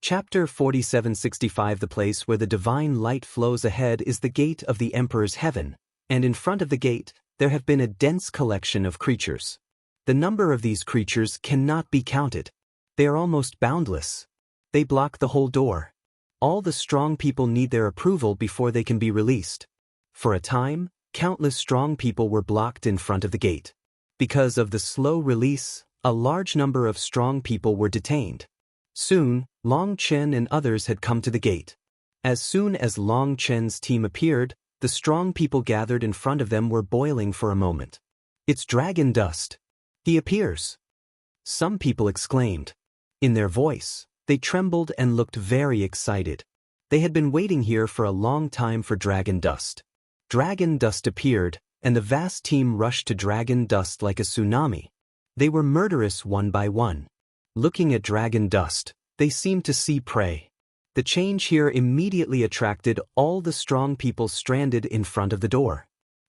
Chapter 4765. The place where the divine light flows ahead is the gate of the Emperor's heaven, and in front of the gate, there have been a dense collection of creatures. The number of these creatures cannot be counted. They are almost boundless. They block the whole door. All the strong people need their approval before they can be released. For a time, countless strong people were blocked in front of the gate. Because of the slow release, a large number of strong people were detained. Soon, Long Chen and others had come to the gate. As soon as Long Chen's team appeared, the strong people gathered in front of them were boiling for a moment. "It's dragon dust. He appears!" Some people exclaimed. In their voice, they trembled and looked very excited. They had been waiting here for a long time for dragon dust. Dragon dust appeared, and the vast team rushed to dragon dust like a tsunami. They were murderous one by one. Looking at dragon dust, they seemed to see prey. The change here immediately attracted all the strong people stranded in front of the door.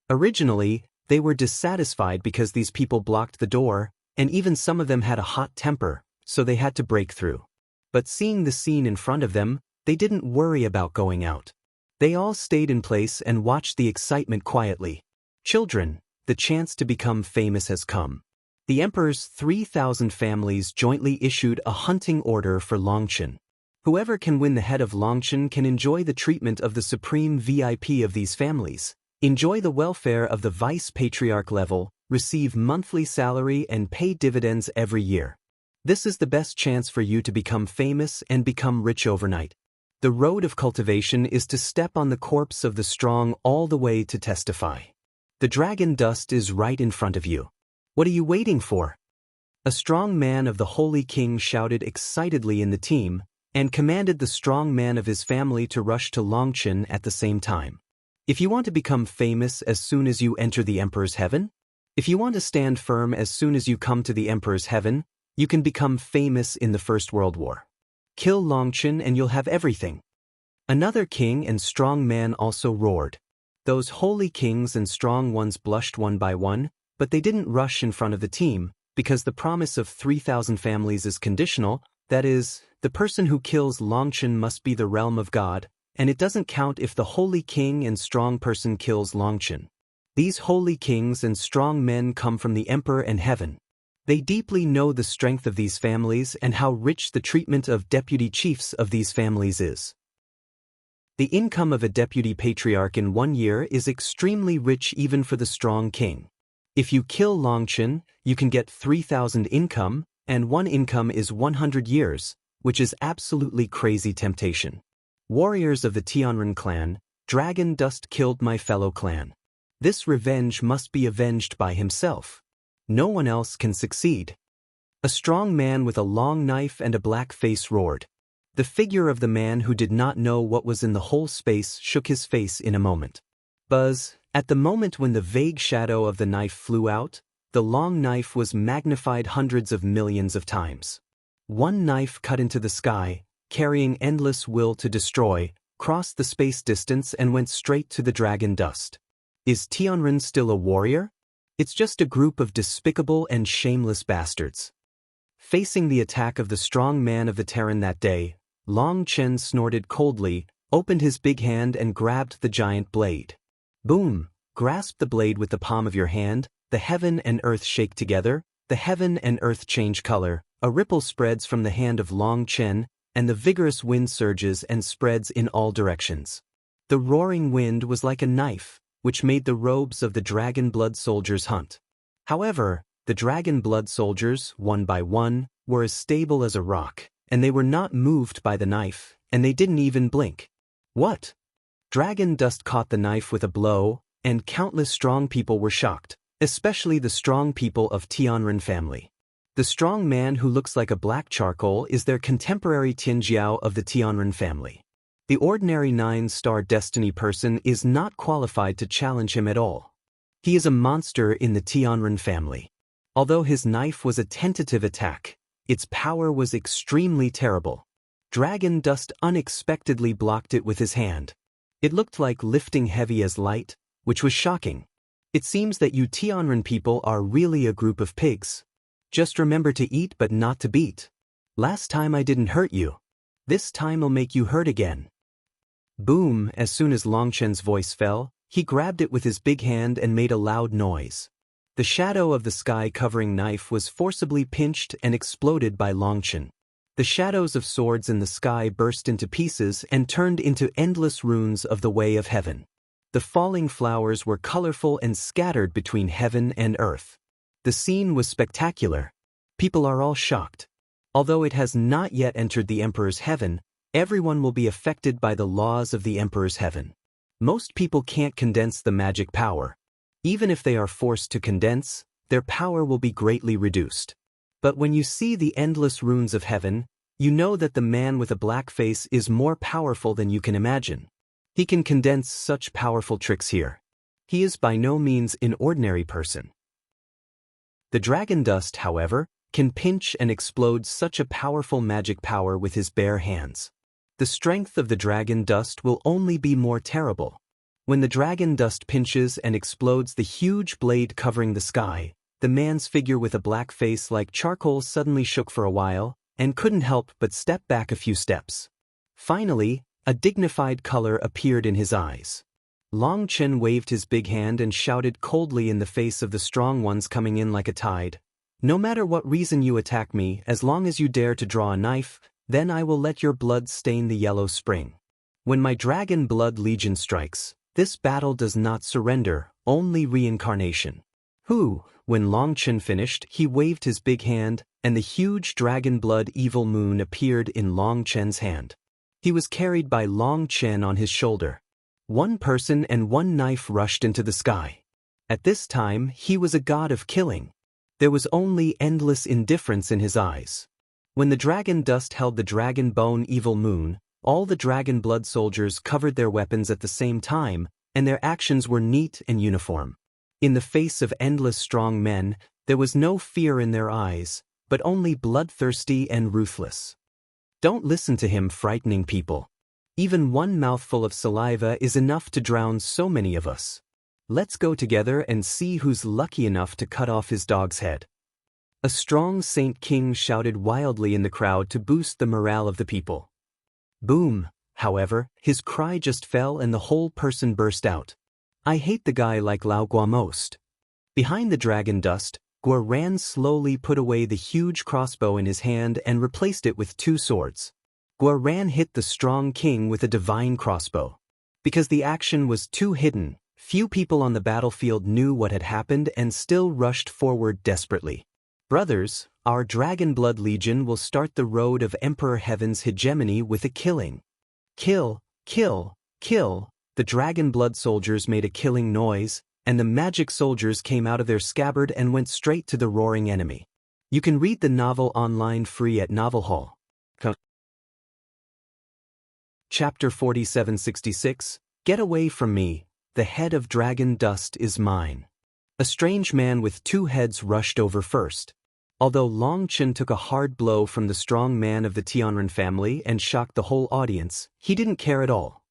Originally, they were dissatisfied because these people blocked the door, and even some of them had a hot temper, so they had to break through. But seeing the scene in front of them, they didn't worry about going out. They all stayed in place and watched the excitement quietly. "Children, the chance to become famous has come." The Emperor's 3,000 families jointly issued a hunting order for Longchen. Whoever can win the head of Longchen can enjoy the treatment of the supreme VIP of these families, enjoy the welfare of the vice-patriarch level, receive monthly salary and pay dividends every year. This is the best chance for you to become famous and become rich overnight. The road of cultivation is to step on the corpse of the strong all the way to testify. The dragon dust is right in front of you. What are you waiting for? A strong man of the Holy King shouted excitedly in the team, and commanded the strong man of his family to rush to Longchen at the same time. If you want to become famous as soon as you enter the Emperor's heaven? If you want to stand firm as soon as you come to the Emperor's heaven, you can become famous in the First World War. Kill Longchen and you'll have everything. Another king and strong man also roared. Those holy kings and strong ones blushed one by one, but they didn't rush in front of the team, because the promise of 3,000 families is conditional, that is, the person who kills Longchen must be the realm of God, and it doesn't count if the holy king and strong person kills Longchen. These holy kings and strong men come from the Emperor and heaven. They deeply know the strength of these families and how rich the treatment of deputy chiefs of these families is. The income of a deputy patriarch in 1 year is extremely rich even for the strong king. If you kill Longchen, you can get 3,000 income, and 1 income is 100 years, which is absolutely crazy temptation. Warriors of the Tianren clan, dragon dust killed my fellow clan. This revenge must be avenged by himself. No one else can succeed. A strong man with a long knife and a black face roared. The figure of the man who did not know what was in the whole space shook his face in a moment. Buzz. At the moment when the vague shadow of the knife flew out, the long knife was magnified hundreds of millions of times. One knife cut into the sky, carrying endless will to destroy, crossed the space distance and went straight to the dragon dust. Is Tianren still a warrior? It's just a group of despicable and shameless bastards. Facing the attack of the strong man of the Terran that day, Long Chen snorted coldly, opened his big hand and grabbed the giant blade. Boom! Grasp the blade with the palm of your hand, the heaven and earth shake together, the heaven and earth change color, a ripple spreads from the hand of Long Chen, and the vigorous wind surges and spreads in all directions. The roaring wind was like a knife, which made the robes of the dragon blood soldiers hunt. However, the dragon blood soldiers, one by one, were as stable as a rock, and they were not moved by the knife, and they didn't even blink. What? Dragon dust caught the knife with a blow, and countless strong people were shocked, especially the strong people of Tianren family. The strong man who looks like a black charcoal is their contemporary Tianjiao of the Tianren family. The ordinary 9-star destiny person is not qualified to challenge him at all. He is a monster in the Tianren family. Although his knife was a tentative attack, its power was extremely terrible. Dragon dust unexpectedly blocked it with his hand. It looked like lifting heavy as light, which was shocking. It seems that you Tianren people are really a group of pigs. Just remember to eat but not to beat. Last time I didn't hurt you. This time'll make you hurt again. Boom! As soon as Longchen's voice fell, he grabbed it with his big hand and made a loud noise. The shadow of the sky covering knife was forcibly pinched and exploded by Longchen. The shadows of swords in the sky burst into pieces and turned into endless runes of the way of heaven. The falling flowers were colorful and scattered between heaven and earth. The scene was spectacular. People are all shocked. Although it has not yet entered the Emperor's heaven, everyone will be affected by the laws of the Emperor's heaven. Most people can't condense the magic power. Even if they are forced to condense, their power will be greatly reduced. But when you see the endless runes of heaven, you know that the man with a black face is more powerful than you can imagine. He can condense such powerful tricks here. He is by no means an ordinary person. The dragon dust, however, can pinch and explode such a powerful magic power with his bare hands. The strength of the dragon dust will only be more terrible. When the dragon dust pinches and explodes the huge blade covering the sky, the man's figure with a black face like charcoal suddenly shook for a while, and couldn't help but step back a few steps. Finally, a dignified color appeared in his eyes. Longchen waved his big hand and shouted coldly in the face of the strong ones coming in like a tide, "No matter what reason you attack me, as long as you dare to draw a knife, then I will let your blood stain the yellow spring. When my dragon blood legion strikes, this battle does not surrender, only reincarnation." When Longchen finished, he waved his big hand, and the huge dragon blood evil moon appeared in Longchen's hand. He was carried by Longchen on his shoulder. One person and one knife rushed into the sky. At this time, he was a god of killing. There was only endless indifference in his eyes. When the dragon dust held the dragon bone evil moon, all the dragon blood soldiers covered their weapons at the same time, and their actions were neat and uniform. In the face of endless strong men, there was no fear in their eyes, but only bloodthirsty and ruthless. Don't listen to him frightening people. Even one mouthful of saliva is enough to drown so many of us. Let's go together and see who's lucky enough to cut off his dog's head. A strong Saint King shouted wildly in the crowd to boost the morale of the people. Boom! However, his cry just fell and the whole person burst out. "I hate the guy like Lao Gua most." Behind the dragon dust, Guoran slowly put away the huge crossbow in his hand and replaced it with two swords. Guoran hit the strong king with a divine crossbow. Because the action was too hidden, few people on the battlefield knew what had happened and still rushed forward desperately. Brothers, our Dragon Blood Legion will start the road of Emperor Heaven's hegemony with a killing. Kill, kill, kill. The dragon blood soldiers made a killing noise, and the magic soldiers came out of their scabbard and went straight to the roaring enemy. You can read the novel online free at Novel Hall. Chapter 4766, Get Away From Me, The Head of Dragon Dust Is Mine. A strange man with two heads rushed over first. Although Longchen took a hard blow from the strong man of the Tianren family and shocked the whole audience, he didn't care at all.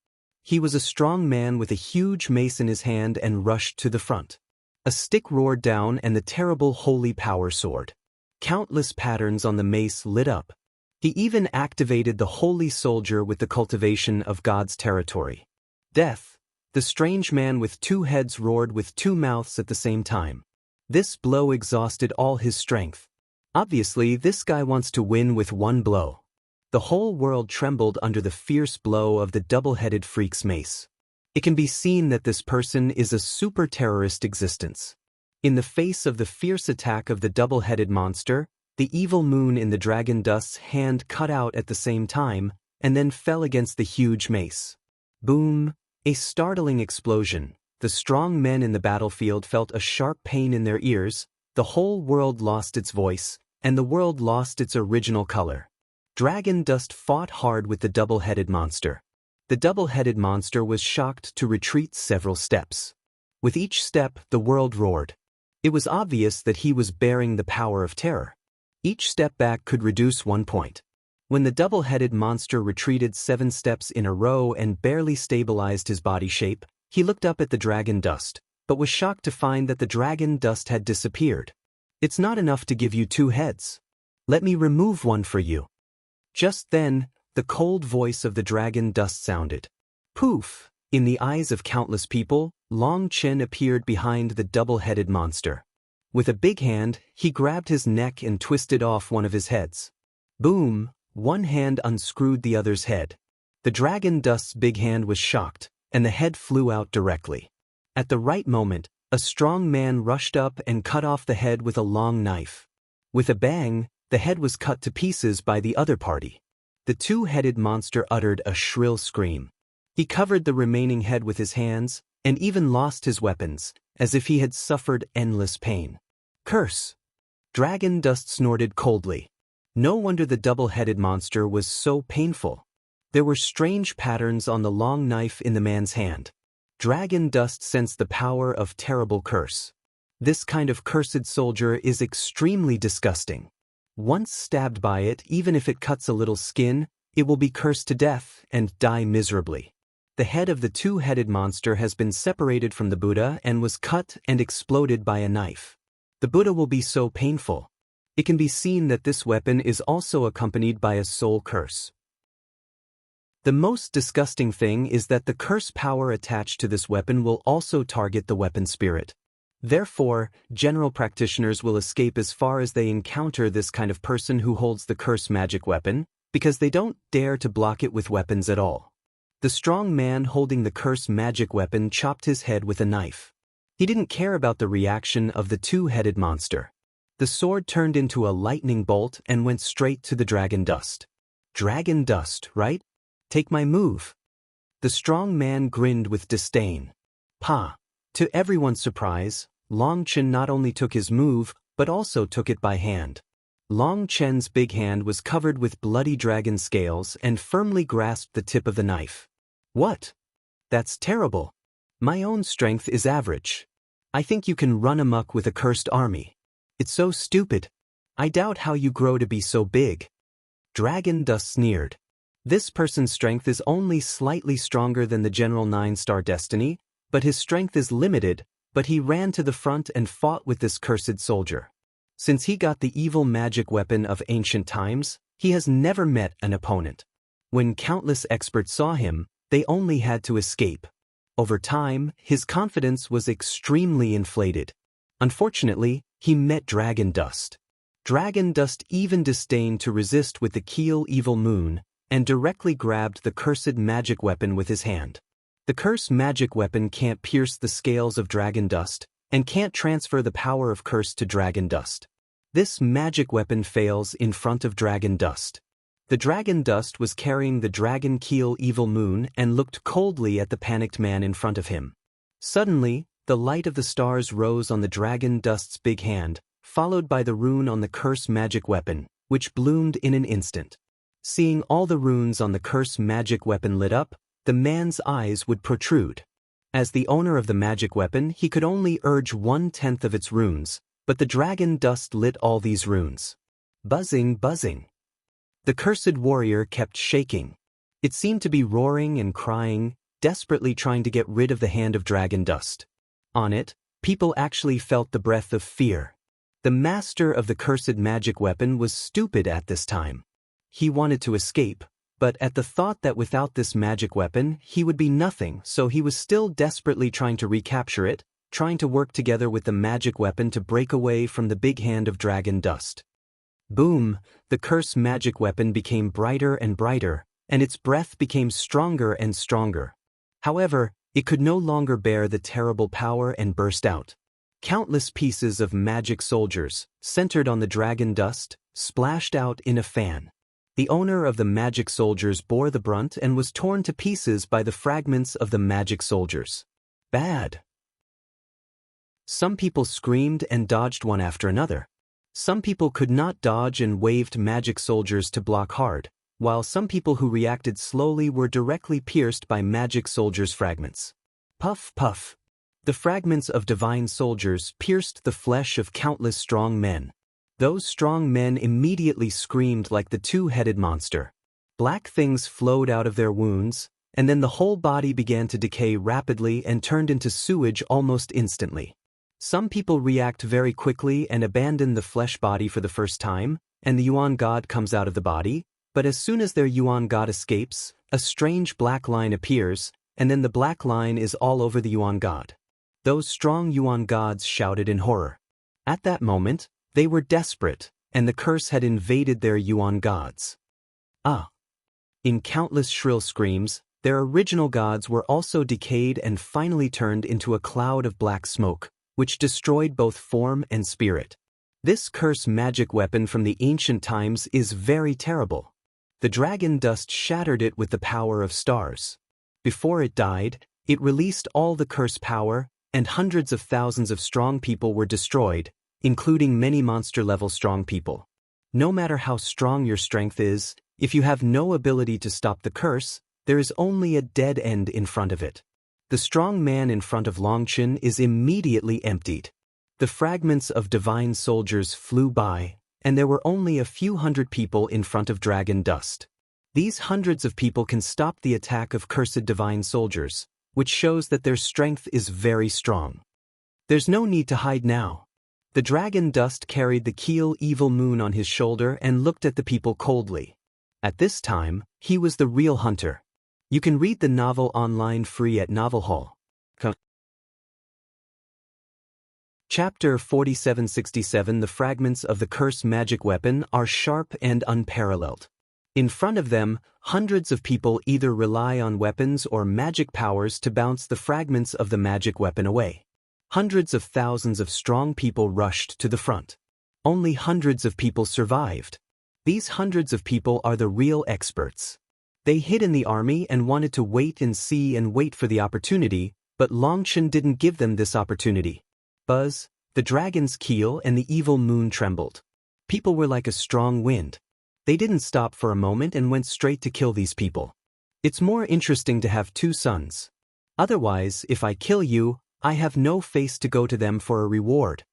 He was a strong man with a huge mace in his hand and rushed to the front. A stick roared down and the terrible holy power soared. Countless patterns on the mace lit up. He even activated the holy soldier with the cultivation of God's territory. Death! The strange man with two heads roared with two mouths at the same time. This blow exhausted all his strength. Obviously, this guy wants to win with one blow. The whole world trembled under the fierce blow of the double-headed freak's mace. It can be seen that this person is a super-terrorist existence. In the face of the fierce attack of the double-headed monster, the evil moon in the dragon dust's hand cut out at the same time, and then fell against the huge mace. Boom! A startling explosion. The strong men in the battlefield felt a sharp pain in their ears, the whole world lost its voice, and the world lost its original color. Dragon dust fought hard with the double-headed monster. The double-headed monster was shocked to retreat several steps. With each step, the world roared. It was obvious that he was bearing the power of terror. Each step back could reduce 1 point. When the double-headed monster retreated 7 steps in a row and barely stabilized his body shape, he looked up at the dragon dust, but was shocked to find that the dragon dust had disappeared. "It's not enough to give you 2 heads. Let me remove one for you." Just then, the cold voice of the dragon dust sounded. Poof! In the eyes of countless people, Long Chen appeared behind the double-headed monster. With a big hand, he grabbed his neck and twisted off one of his heads. Boom! One hand unscrewed the other's head. The dragon dust's big hand was shocked, and the head flew out directly. At the right moment, a strong man rushed up and cut off the head with a long knife. With a bang, the head was cut to pieces by the other party. The two-headed monster uttered a shrill scream. He covered the remaining head with his hands, and even lost his weapons, as if he had suffered endless pain. Curse! Dragon Dust snorted coldly. No wonder the double-headed monster was so painful. There were strange patterns on the long knife in the man's hand. Dragon Dust sensed the power of terrible curse. This kind of cursed soldier is extremely disgusting. Once stabbed by it, even if it cuts a little skin, it will be cursed to death and die miserably. The head of the two-headed monster has been separated from the Buddha and was cut and exploded by a knife. The Buddha will be so painful. It can be seen that this weapon is also accompanied by a soul curse. The most disgusting thing is that the curse power attached to this weapon will also target the weapon spirit. Therefore, general practitioners will escape as far as they encounter this kind of person who holds the curse magic weapon, because they don't dare to block it with weapons at all. The strong man holding the curse magic weapon chopped his head with a knife. He didn't care about the reaction of the two-headed monster. The sword turned into a lightning bolt and went straight to the dragon dust. Dragon dust, right? Take my move. The strong man grinned with disdain. Pa! To everyone's surprise, Long Chen not only took his move, but also took it by hand. Long Chen's big hand was covered with bloody dragon scales and firmly grasped the tip of the knife. What? That's terrible. My own strength is average. I think you can run amok with a cursed army. It's so stupid. I doubt how you grow to be so big. Dragon Dust sneered. This person's strength is only slightly stronger than the General 9-star Destiny, but his strength is limited, but he ran to the front and fought with this cursed soldier. Since he got the evil magic weapon of ancient times, he has never met an opponent. When countless experts saw him, they only had to escape. Over time, his confidence was extremely inflated. Unfortunately, he met Dragon Dust. Dragon Dust even disdained to resist with the Keel Evil Moon, and directly grabbed the cursed magic weapon with his hand. The curse magic weapon can't pierce the scales of Dragon Dust, and can't transfer the power of curse to Dragon Dust. This magic weapon fails in front of Dragon Dust. The Dragon Dust was carrying the Dragon Keel Evil Moon and looked coldly at the panicked man in front of him. Suddenly, the light of the stars rose on the Dragon Dust's big hand, followed by the rune on the curse magic weapon, which bloomed in an instant. Seeing all the runes on the curse magic weapon lit up, the man's eyes would protrude. As the owner of the magic weapon, he could only urge 1/10 of its runes, but the Dragon Dust lit all these runes. Buzzing, buzzing. The cursed warrior kept shaking. It seemed to be roaring and crying, desperately trying to get rid of the hand of Dragon Dust. On it, people actually felt the breath of fear. The master of the cursed magic weapon was stupid at this time. He wanted to escape, but at the thought that without this magic weapon, he would be nothing, so he was still desperately trying to recapture it, trying to work together with the magic weapon to break away from the big hand of Dragon Dust. Boom! The curse magic weapon became brighter and brighter, and its breath became stronger and stronger. However, it could no longer bear the terrible power and burst out. Countless pieces of magic soldiers, centered on the Dragon Dust, splashed out in a fan. The owner of the magic soldiers bore the brunt and was torn to pieces by the fragments of the magic soldiers. Bad. Some people screamed and dodged one after another. Some people could not dodge and waved magic soldiers to block hard, while some people who reacted slowly were directly pierced by magic soldiers' fragments. Puff, puff. The fragments of divine soldiers pierced the flesh of countless strong men. Those strong men immediately screamed like the two-headed monster. Black things flowed out of their wounds, and then the whole body began to decay rapidly and turned into sewage almost instantly. Some people react very quickly and abandon the flesh body for the first time, and the Yuan god comes out of the body, But as soon as their Yuan god escapes, a strange black line appears, and then the black line is all over the Yuan god. Those strong Yuan gods shouted in horror. At that moment, they were desperate, and the curse had invaded their Yuan gods. Ah! In countless shrill screams, their original gods were also decayed and finally turned into a cloud of black smoke, which destroyed both form and spirit. This curse magic weapon from the ancient times is very terrible. The dragon dust shattered it with the power of stars. Before it died, it released all the curse power, and hundreds of thousands of strong people were destroyed, including many monster-level strong people. No matter how strong your strength is, if you have no ability to stop the curse, there is only a dead end in front of it. The strong man in front of Longchen is immediately emptied. The fragments of divine soldiers flew by, and there were only a few hundred people in front of dragon dust. These hundreds of people can stop the attack of cursed divine soldiers, which shows that their strength is very strong. There's no need to hide now. The dragon dust carried the Keel evil moon on his shoulder and looked at the people coldly. At this time, he was the real hunter. You can read the novel online free at Novel Hall. Chapter 4767. The fragments of the curse magic weapon are sharp and unparalleled. In front of them, hundreds of people either rely on weapons or magic powers to bounce the fragments of the magic weapon away. Hundreds of thousands of strong people rushed to the front. Only hundreds of people survived. These hundreds of people are the real experts. They hid in the army and wanted to wait and see and wait for the opportunity, but Longchen didn't give them this opportunity. Buzz, the dragon's keel and the evil moon trembled. People were like a strong wind. They didn't stop for a moment and went straight to kill these people. It's more interesting to have two sons. Otherwise, if I kill you, I have no face to go to them for a reward.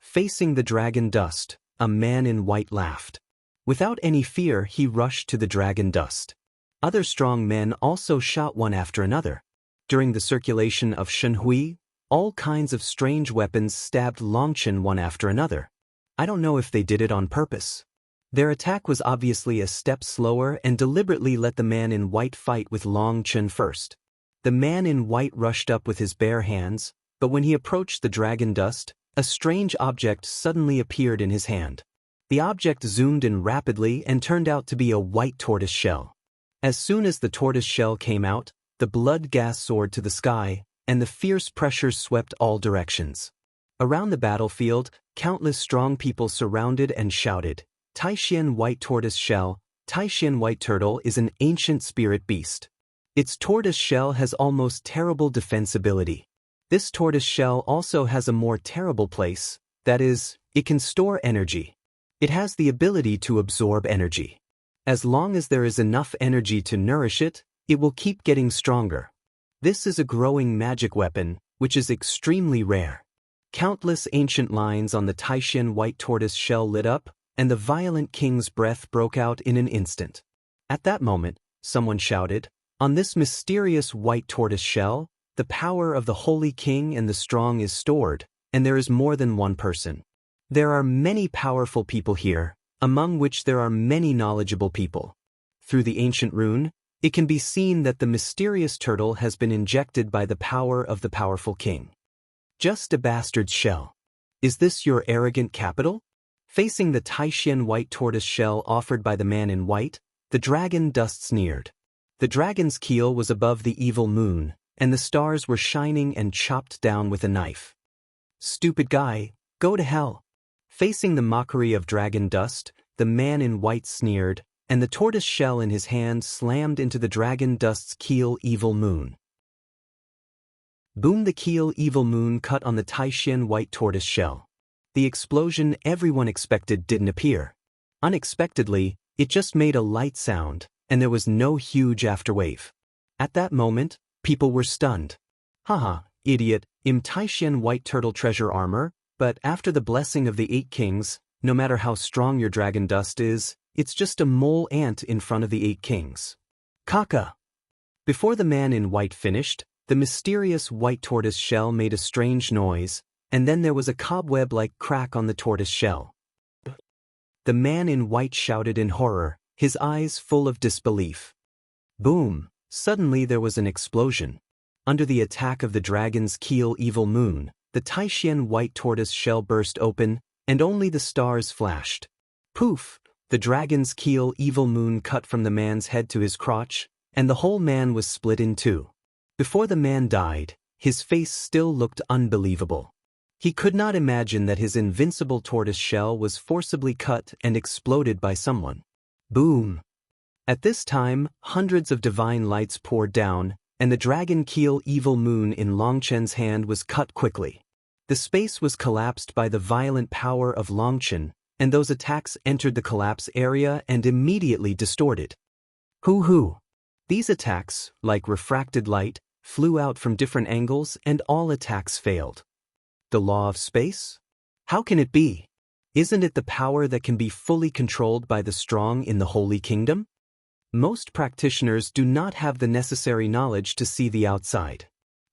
Facing the dragon dust, a man in white laughed. Without any fear, he rushed to the dragon dust. Other strong men also shot one after another. During the circulation of Shenhui, all kinds of strange weapons stabbed Longchen one after another. I don't know if they did it on purpose. Their attack was obviously a step slower and deliberately let the man in white fight with Longchen first. The man in white rushed up with his bare hands, but when he approached the dragon dust, a strange object suddenly appeared in his hand. The object zoomed in rapidly and turned out to be a white tortoise shell. As soon as the tortoise shell came out, the blood gas soared to the sky, and the fierce pressure swept all directions. Around the battlefield, countless strong people surrounded and shouted, "Taishan white tortoise shell, Taishan white turtle is an ancient spirit beast. Its tortoise shell has almost terrible defensibility. This tortoise shell also has a more terrible place, that is, it can store energy. It has the ability to absorb energy. As long as there is enough energy to nourish it, it will keep getting stronger. This is a growing magic weapon, which is extremely rare." Countless ancient lines on the Taishan white tortoise shell lit up, and the violent king's breath broke out in an instant. At that moment, someone shouted, "On this mysterious white tortoise shell, the power of the holy king and the strong is stored, and there is more than one person. There are many powerful people here, among which there are many knowledgeable people. Through the ancient rune, it can be seen that the mysterious turtle has been injected by the power of the powerful king. Just a bastard shell. Is this your arrogant capital?" Facing the Taishan white tortoise shell offered by the man in white, the dragon dust sneered. The dragon's keel was above the evil moon, and the stars were shining and chopped down with a knife. "Stupid guy, go to hell." Facing the mockery of dragon dust, the man in white sneered, and the tortoise shell in his hand slammed into the dragon dust's keel evil moon. Boom! The keel evil moon cut on the Taishan white tortoise shell. The explosion everyone expected didn't appear. Unexpectedly, it just made a light sound, and there was no huge afterwave. At that moment, people were stunned. "Haha, idiot, Taishan white turtle treasure armor, but after the blessing of the 8 kings, no matter how strong your dragon dust is, it's just a mole ant in front of the 8 kings. Kaka." Before the man in white finished, the mysterious white tortoise shell made a strange noise, and then there was a cobweb-like crack on the tortoise shell. The man in white shouted in horror, his eyes full of disbelief. Boom! Suddenly there was an explosion. Under the attack of the dragon's keel evil moon, the Taishian white tortoise shell burst open, and only the stars flashed. Poof! The dragon's keel evil moon cut from the man's head to his crotch, and the whole man was split in two. Before the man died, his face still looked unbelievable. He could not imagine that his invincible tortoise shell was forcibly cut and exploded by someone. Boom! At this time, hundreds of divine lights poured down, and the dragon keel evil moon in Longchen's hand was cut quickly. The space was collapsed by the violent power of Longchen, and those attacks entered the collapse area and immediately distorted. Hoo-hoo! These attacks, like refracted light, flew out from different angles and all attacks failed. The law of space? How can it be? Isn't it the power that can be fully controlled by the strong in the Holy Kingdom? Most practitioners do not have the necessary knowledge to see the outside.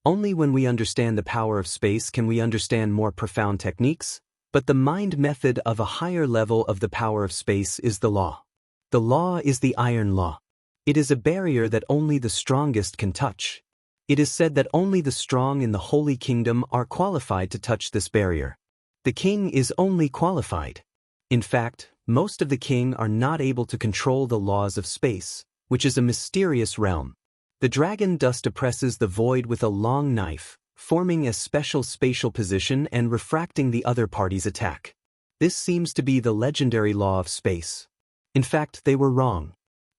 Only when we understand the power of space can we understand more profound techniques, but the mind method of a higher level of the power of space is the law. The law is the iron law. It is a barrier that only the strongest can touch. It is said that only the strong in the Holy Kingdom are qualified to touch this barrier. The king is only qualified. In fact, most of the king are not able to control the laws of space, which is a mysterious realm. The dragon dust oppresses the void with a long knife, forming a special spatial position and refracting the other party's attack. This seems to be the legendary law of space. In fact, they were wrong.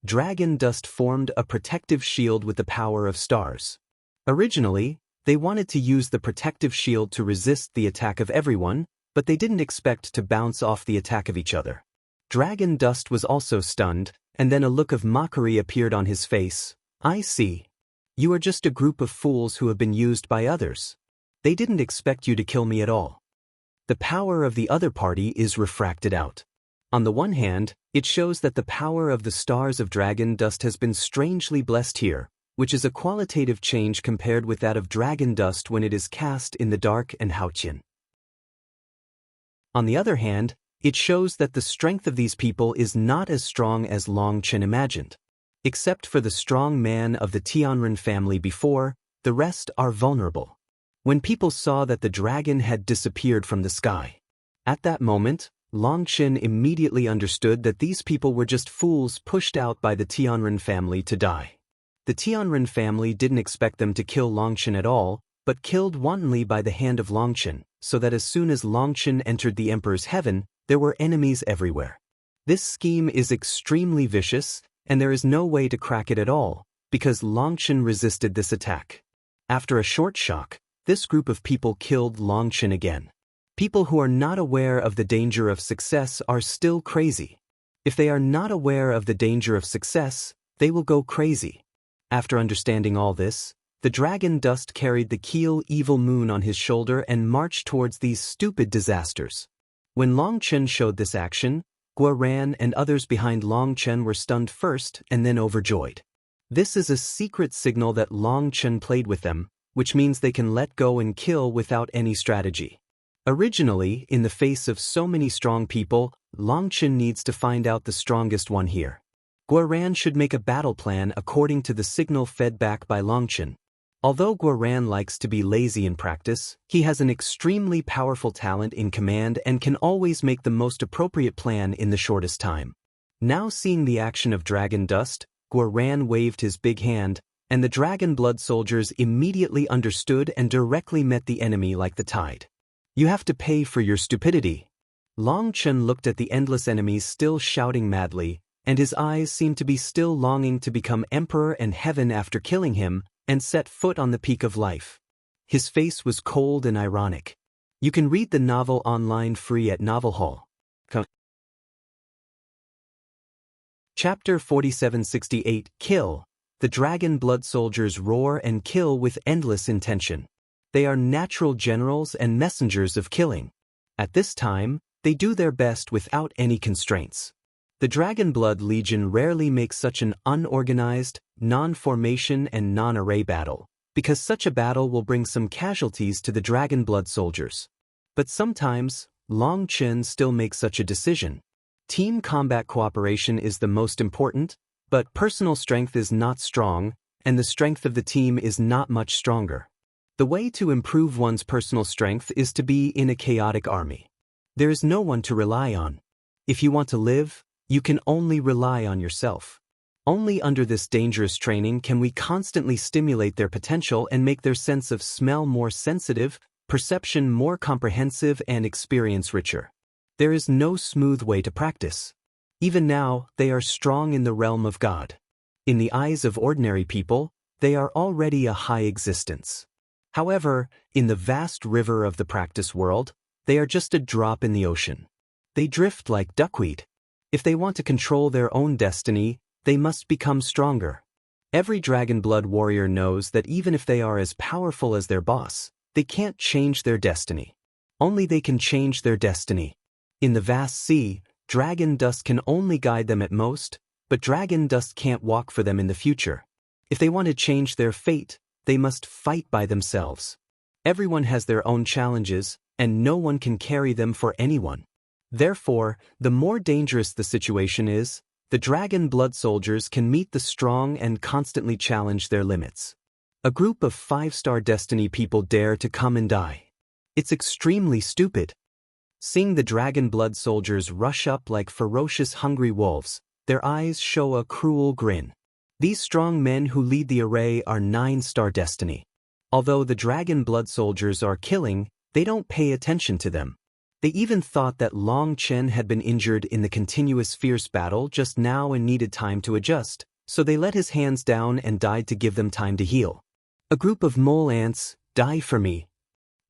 Dragon dust formed a protective shield with the power of stars. Originally, they wanted to use the protective shield to resist the attack of everyone, but they didn't expect to bounce off the attack of each other. Dragon dust was also stunned, and then a look of mockery appeared on his face. I see. You are just a group of fools who have been used by others. They didn't expect you to kill me at all. The power of the other party is refracted out. On the one hand, it shows that the power of the stars of dragon dust has been strangely blessed here, which is a qualitative change compared with that of dragon dust when it is cast in the dark and Haotian. On the other hand, it shows that the strength of these people is not as strong as Longchen imagined. Except for the strong man of the Tianren family before, the rest are vulnerable. When people saw that the dragon had disappeared from the sky, at that moment, Longchen immediately understood that these people were just fools pushed out by the Tianren family to die. The Tianren family didn't expect them to kill Longchen at all, but killed wantonly by the hand of Longchen, so that as soon as Longchen entered the emperor's heaven, there were enemies everywhere. This scheme is extremely vicious, and there is no way to crack it at all, because Longchen resisted this attack. After a short shock, this group of people killed Longchen again. People who are not aware of the danger of success are still crazy. If they are not aware of the danger of success, they will go crazy. After understanding all this, the dragon dust carried the keel evil moon on his shoulder and marched towards these stupid disasters. When Longchen showed this action, Guoran and others behind Longchen were stunned first and then overjoyed. This is a secret signal that Longchen played with them, which means they can let go and kill without any strategy. Originally, in the face of so many strong people, Longchen needs to find out the strongest one here. Guoran should make a battle plan according to the signal fed back by Longchen. Although Guoran likes to be lazy in practice, he has an extremely powerful talent in command and can always make the most appropriate plan in the shortest time. Now seeing the action of dragon dust, Guoran waved his big hand, and the dragon blood soldiers immediately understood and directly met the enemy like the tide. You have to pay for your stupidity. Longchen looked at the endless enemies still shouting madly, and his eyes seemed to be still longing to become emperor and heaven after killing him, and set foot on the peak of life. His face was cold and ironic. You can read the novel online free at Novel Hall. Chapter 4768 Kill. The dragon blood soldiers roar and kill with endless intention. They are natural generals and messengers of killing. At this time, they do their best without any constraints. The Dragon Blood Legion rarely makes such an unorganized, non-formation and non-array battle, because such a battle will bring some casualties to the Dragon Blood soldiers. But sometimes, Longchen still makes such a decision. Team combat cooperation is the most important, but personal strength is not strong, and the strength of the team is not much stronger. The way to improve one's personal strength is to be in a chaotic army. There is no one to rely on. If you want to live, you can only rely on yourself. Only under this dangerous training can we constantly stimulate their potential and make their sense of smell more sensitive, perception more comprehensive, and experience richer. There is no smooth way to practice. Even now, they are strong in the realm of God. In the eyes of ordinary people, they are already a high existence. However, in the vast river of the practice world, they are just a drop in the ocean. They drift like duckweed. If they want to control their own destiny, they must become stronger. Every dragon blood warrior knows that even if they are as powerful as their boss, they can't change their destiny. Only they can change their destiny. In the vast sea, dragon dust can only guide them at most, but dragon dust can't walk for them in the future. If they want to change their fate, they must fight by themselves. Everyone has their own challenges, and no one can carry them for anyone. Therefore, the more dangerous the situation is, the dragon blood soldiers can meet the strong and constantly challenge their limits. A group of 5-star destiny people dare to come and die. It's extremely stupid. Seeing the dragon blood soldiers rush up like ferocious hungry wolves, their eyes show a cruel grin. These strong men who lead the array are 9-star destiny. Although the dragon blood soldiers are killing, they don't pay attention to them. They even thought that Long Chen had been injured in the continuous fierce battle just now and needed time to adjust, so they let his hands down and died to give them time to heal. A group of mole ants, die for me.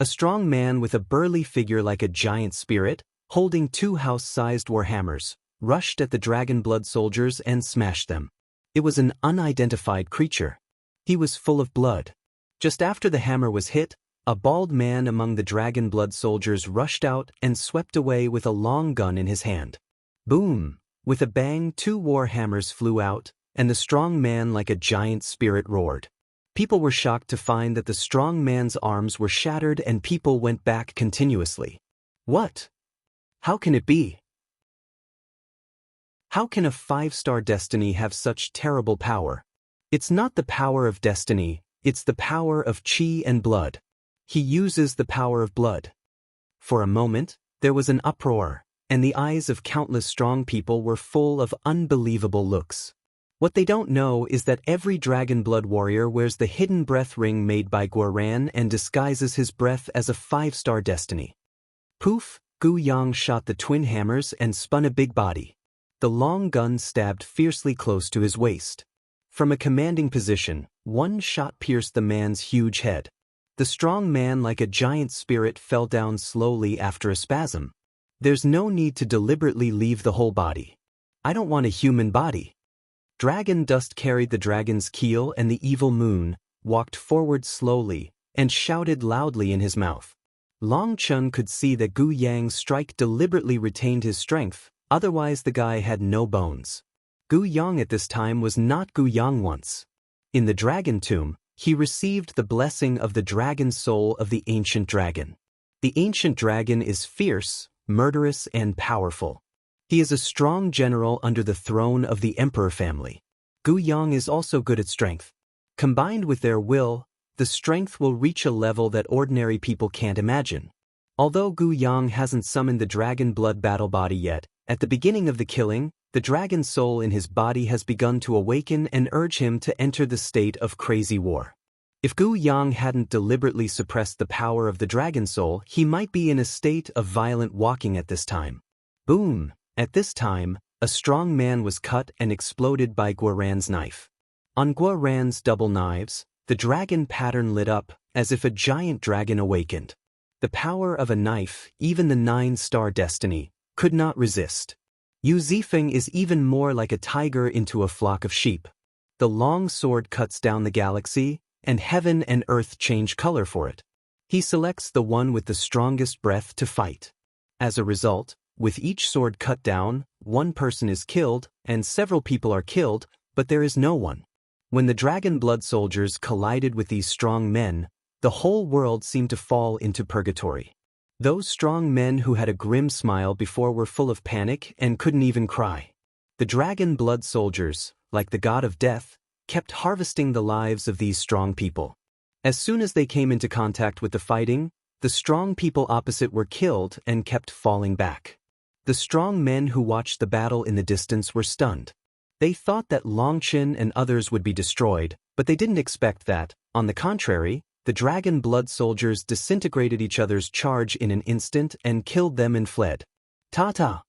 A strong man with a burly figure like a giant spirit, holding 2 house-sized warhammers, rushed at the dragon blood soldiers and smashed them. It was an unidentified creature. He was full of blood. Just after the hammer was hit, a bald man among the dragon blood soldiers rushed out and swept away with a long gun in his hand. Boom! With a bang, 2 war hammers flew out, and the strong man like a giant spirit roared. People were shocked to find that the strong man's arms were shattered and people went back continuously. What? How can it be? How can a 5-star destiny have such terrible power? It's not the power of destiny, it's the power of chi and blood. He uses the power of blood. For a moment, there was an uproar, and the eyes of countless strong people were full of unbelievable looks. What they don't know is that every dragon blood warrior wears the hidden breath ring made by Guoran and disguises his breath as a 5-star destiny. Poof! Gu Yang shot the twin hammers and spun a big body. The long gun stabbed fiercely close to his waist. From a commanding position, one shot pierced the man's huge head. The strong man like a giant spirit fell down slowly after a spasm. There's no need to deliberately leave the whole body. I don't want a human body. Dragon dust carried the dragon's keel and the evil moon, walked forward slowly, and shouted loudly in his mouth. Long Chen could see that Gu Yang's strike deliberately retained his strength, otherwise the guy had no bones. Gu Yang at this time was not Gu Yang once. In the dragon tomb, he received the blessing of the dragon soul of the ancient dragon. The ancient dragon is fierce, murderous, and powerful. He is a strong general under the throne of the emperor family. Gu Yang is also good at strength. Combined with their will, the strength will reach a level that ordinary people can't imagine. Although Gu Yang hasn't summoned the dragon blood battle body yet, at the beginning of the killing, the dragon soul in his body has begun to awaken and urge him to enter the state of crazy war. If Gu Yang hadn't deliberately suppressed the power of the dragon soul, he might be in a state of violent walking at this time. Boom! At this time, a strong man was cut and exploded by Guoran's knife. On Guoran's double knives, the dragon pattern lit up, as if a giant dragon awakened. The power of a knife, even the 9-star destiny, could not resist. Yu Zifeng is even more like a tiger into a flock of sheep. The long sword cuts down the galaxy, and heaven and earth change color for it. He selects the one with the strongest breath to fight. As a result, with each sword cut down, one person is killed, and several people are killed, but there is no one. When the dragon blood soldiers collided with these strong men, the whole world seemed to fall into purgatory. Those strong men who had a grim smile before were full of panic and couldn't even cry. The dragon blood soldiers, like the god of death, kept harvesting the lives of these strong people. As soon as they came into contact with the fighting, the strong people opposite were killed and kept falling back. The strong men who watched the battle in the distance were stunned. They thought that Longchen and others would be destroyed, but they didn't expect that, on the contrary, the dragon blood soldiers disintegrated each other's charge in an instant and killed them and fled. Ta-ta!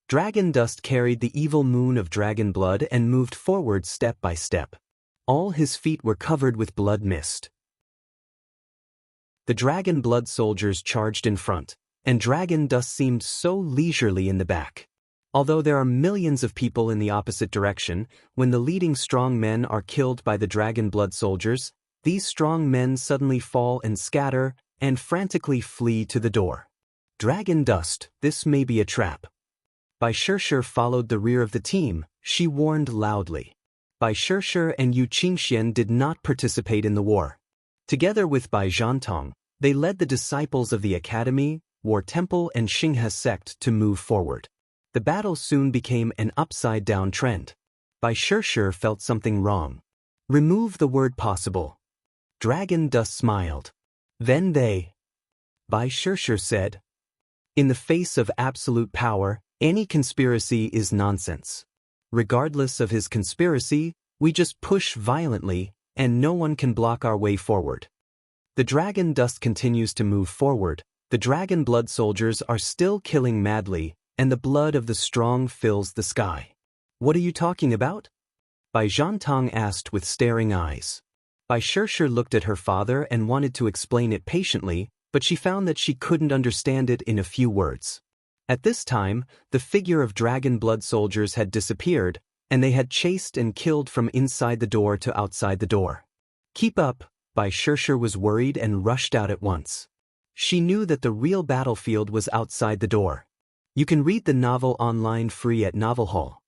Dragon Dust carried the evil moon of dragon blood and moved forward step by step. All his feet were covered with blood mist. The dragon blood soldiers charged in front, and Dragon Dust seemed so leisurely in the back. Although there are millions of people in the opposite direction, when the leading strong men are killed by the dragon blood soldiers, these strong men suddenly fall and scatter, and frantically flee to the door. Dragon Dust, this may be a trap. Bai Shishir followed the rear of the team, she warned loudly. Bai Shishir and Yu Qingxian did not participate in the war. Together with Bai Zhantong, they led the disciples of the Academy, War Temple and Xinghe sect to move forward. The battle soon became an upside-down trend. Bai Shishir felt something wrong. Remove the word possible. Dragon Dust smiled. Then Bai Shishir said, in the face of absolute power, any conspiracy is nonsense. Regardless of his conspiracy, we just push violently, and no one can block our way forward. The Dragon Dust continues to move forward. The dragon blood soldiers are still killing madly, and the blood of the strong fills the sky. What are you talking about? Bai Zhantong asked with staring eyes. Bai Shishir looked at her father and wanted to explain it patiently, but she found that she couldn't understand it in a few words. At this time, the figure of dragon blood soldiers had disappeared, and they had chased and killed from inside the door to outside the door. Keep up, Bai Shishir was worried and rushed out at once. She knew that the real battlefield was outside the door. You can read the novel online free at Novel Hall.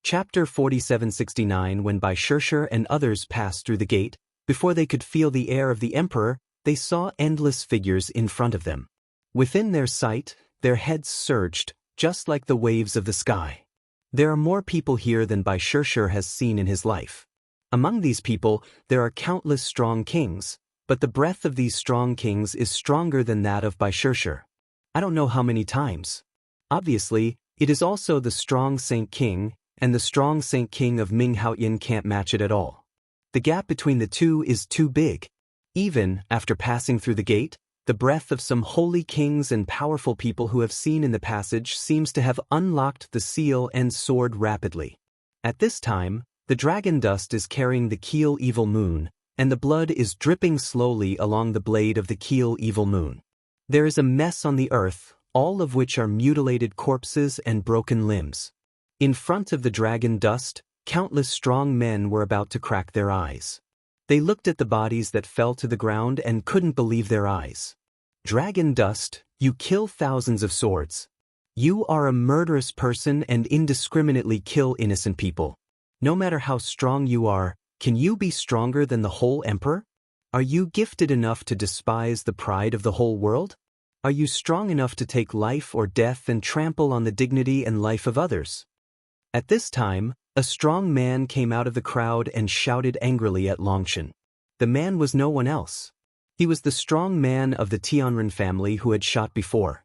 Chapter 4769. When Bai Shishir and others passed through the gate, before they could feel the air of the emperor, they saw endless figures in front of them. Within their sight, their heads surged, just like the waves of the sky. There are more people here than Bai Shishir has seen in his life. Among these people, there are countless strong kings, but the breath of these strong kings is stronger than that of Bai Shishir. I don't know how many times. Obviously, it is also the strong Saint King, and the strong Saint King of Ming Haoyan can't match it at all. The gap between the two is too big. Even after passing through the gate, the breath of some holy kings and powerful people who have seen in the passage seems to have unlocked the seal and soared rapidly. At this time, the Dragon Dust is carrying the Keel Evil Moon, and the blood is dripping slowly along the blade of the Keel Evil Moon. There is a mess on the earth, all of which are mutilated corpses and broken limbs. In front of the Dragon Dust, countless strong men were about to crack their eyes. They looked at the bodies that fell to the ground and couldn't believe their eyes. Dragon Dust, you kill thousands of swords. You are a murderous person and indiscriminately kill innocent people. No matter how strong you are, can you be stronger than the whole emperor? Are you gifted enough to despise the pride of the whole world? Are you strong enough to take life or death and trample on the dignity and life of others? At this time, a strong man came out of the crowd and shouted angrily at Longchen. The man was no one else. He was the strong man of the Tianren family who had shot before.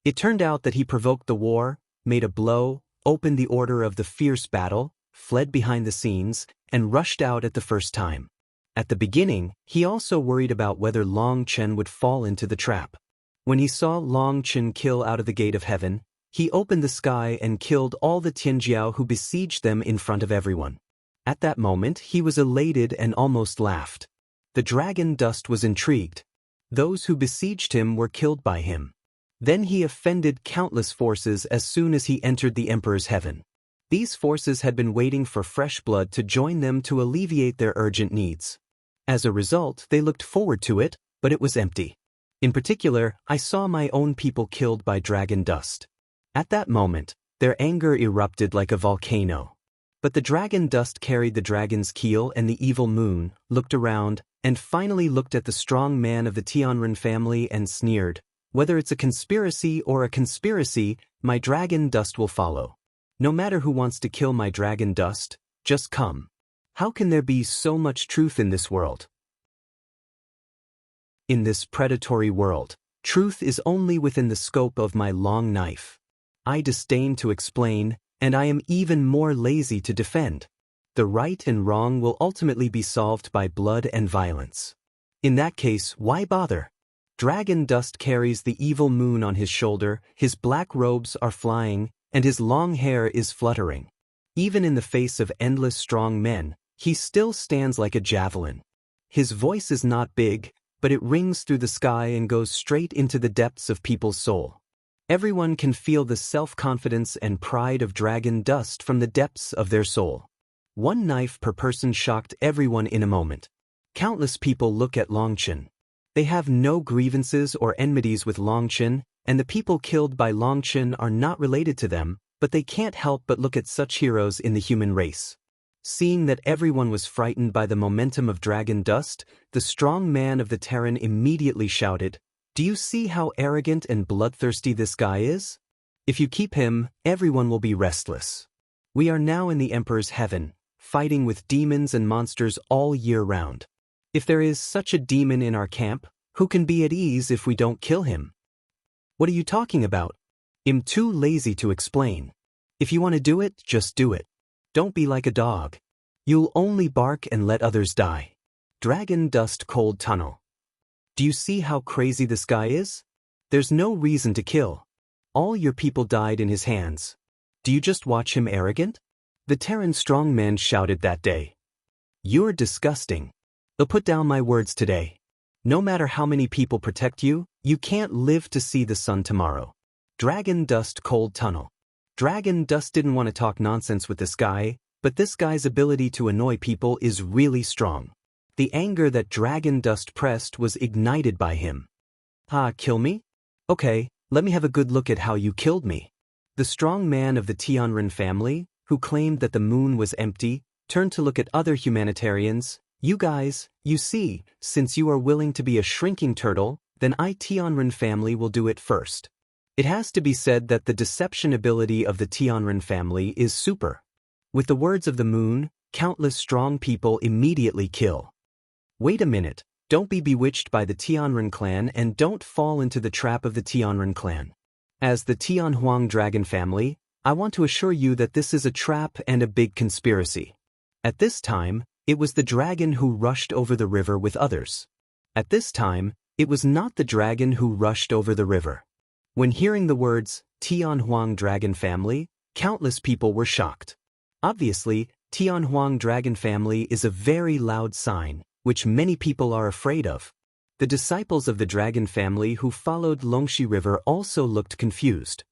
It turned out that he provoked the war, made a blow, opened the order of the fierce battle, fled behind the scenes, and rushed out at the first time. At the beginning, he also worried about whether Long Chen would fall into the trap. When he saw Long Chen kill out of the gate of heaven, he opened the sky and killed all the Tianjiao who besieged them in front of everyone. At that moment, he was elated and almost laughed. The Dragon Dust was intrigued. Those who besieged him were killed by him. Then he offended countless forces as soon as he entered the emperor's heaven. These forces had been waiting for fresh blood to join them to alleviate their urgent needs. As a result, they looked forward to it, but it was empty. In particular, I saw my own people killed by Dragon Dust. At that moment, their anger erupted like a volcano. But the Dragon Dust carried the dragon's keel and the evil moon, looked around, and finally looked at the strong man of the Tianren family and sneered, "Whether it's a conspiracy or a conspiracy, my dragon dust will follow. No matter who wants to kill my dragon dust, just come. How can there be so much truth in this world? In this predatory world, truth is only within the scope of my long knife. I disdain to explain, and I am even more lazy to defend. The right and wrong will ultimately be solved by blood and violence. In that case, why bother? Dragon dust carries the evil moon on his shoulder, his black robes are flying, and his long hair is fluttering. Even in the face of endless strong men, he still stands like a javelin. His voice is not big, but it rings through the sky and goes straight into the depths of people's soul. Everyone can feel the self-confidence and pride of dragon dust from the depths of their soul. One knife per person shocked everyone in a moment. Countless people look at Longchen. They have no grievances or enmities with Longchen, and the people killed by Longchen are not related to them, but they can't help but look at such heroes in the human race. Seeing that everyone was frightened by the momentum of dragon dust, the strong man of the Terran immediately shouted, "Do you see how arrogant and bloodthirsty this guy is? If you keep him, everyone will be restless. We are now in the Emperor's heaven, fighting with demons and monsters all year round. If there is such a demon in our camp, who can be at ease if we don't kill him?" "What are you talking about? I'm too lazy to explain. If you want to do it, just do it. Don't be like a dog. You'll only bark and let others die." Dragon dust cold tunnel. Do you see how crazy this guy is? There's no reason to kill. All your people died in his hands. Do you just watch him arrogant? The Terran strongman shouted that day. "You're disgusting. I'll put down my words today. No matter how many people protect you, you can't live to see the sun tomorrow." Dragon dust cold tunnel. Dragon dust didn't want to talk nonsense with this guy, but this guy's ability to annoy people is really strong. The anger that dragon dust pressed was ignited by him. Kill me? Okay, let me have a good look at how you killed me." The strong man of the Tianren family, who claimed that the moon was empty, turned to look at other humanitarians. "You guys, you see, since you are willing to be a shrinking turtle, then Tianren family will do it first." It has to be said that the deception ability of the Tianren family is super. With the words of the moon, countless strong people immediately kill. Wait a minute, don't be bewitched by the Tianren clan and don't fall into the trap of the Tianren clan. As the Tianhuang dragon family, I want to assure you that this is a trap and a big conspiracy. At this time, it was the dragon who rushed over the river with others. At this time, it was not the dragon who rushed over the river. When hearing the words, Tianhuang dragon family, countless people were shocked. Obviously, Tianhuang dragon family is a very loud sign, which many people are afraid of. The disciples of the dragon family who followed Longxi River also looked confused.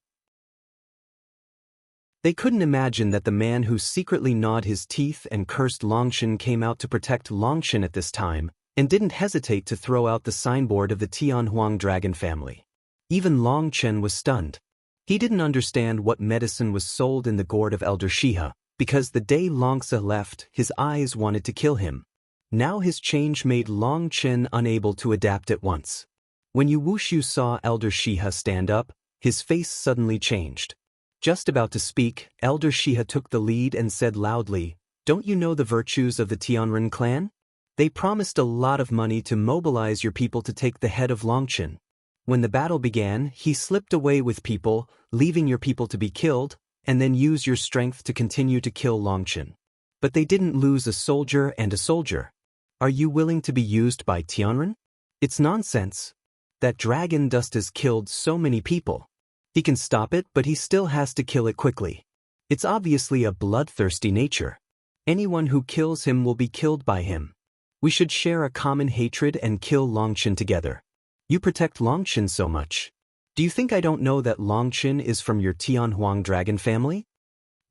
They couldn't imagine that the man who secretly gnawed his teeth and cursed Longchen came out to protect Longchen at this time, and didn't hesitate to throw out the signboard of the Tianhuang dragon family. Even Longchen was stunned. He didn't understand what medicine was sold in the gourd of Elder Shiha, because the day Longsa left, his eyes wanted to kill him. Now his change made Longchen unable to adapt at once. When Yu Wushu saw Elder Shiha stand up, his face suddenly changed. Just about to speak, Elder Shiha took the lead and said loudly, "Don't you know the virtues of the Tianren clan? They promised a lot of money to mobilize your people to take the head of Longchen. When the battle began, he slipped away with people, leaving your people to be killed, and then use your strength to continue to kill Longchen. But they didn't lose a soldier and a soldier. Are you willing to be used by Tianren? It's nonsense. That dragon dust has killed so many people. He can stop it, but he still has to kill it quickly. It's obviously a bloodthirsty nature. Anyone who kills him will be killed by him. We should share a common hatred and kill Longchen together. You protect Longchen so much. Do you think I don't know that Longchen is from your Tianhuang dragon family?"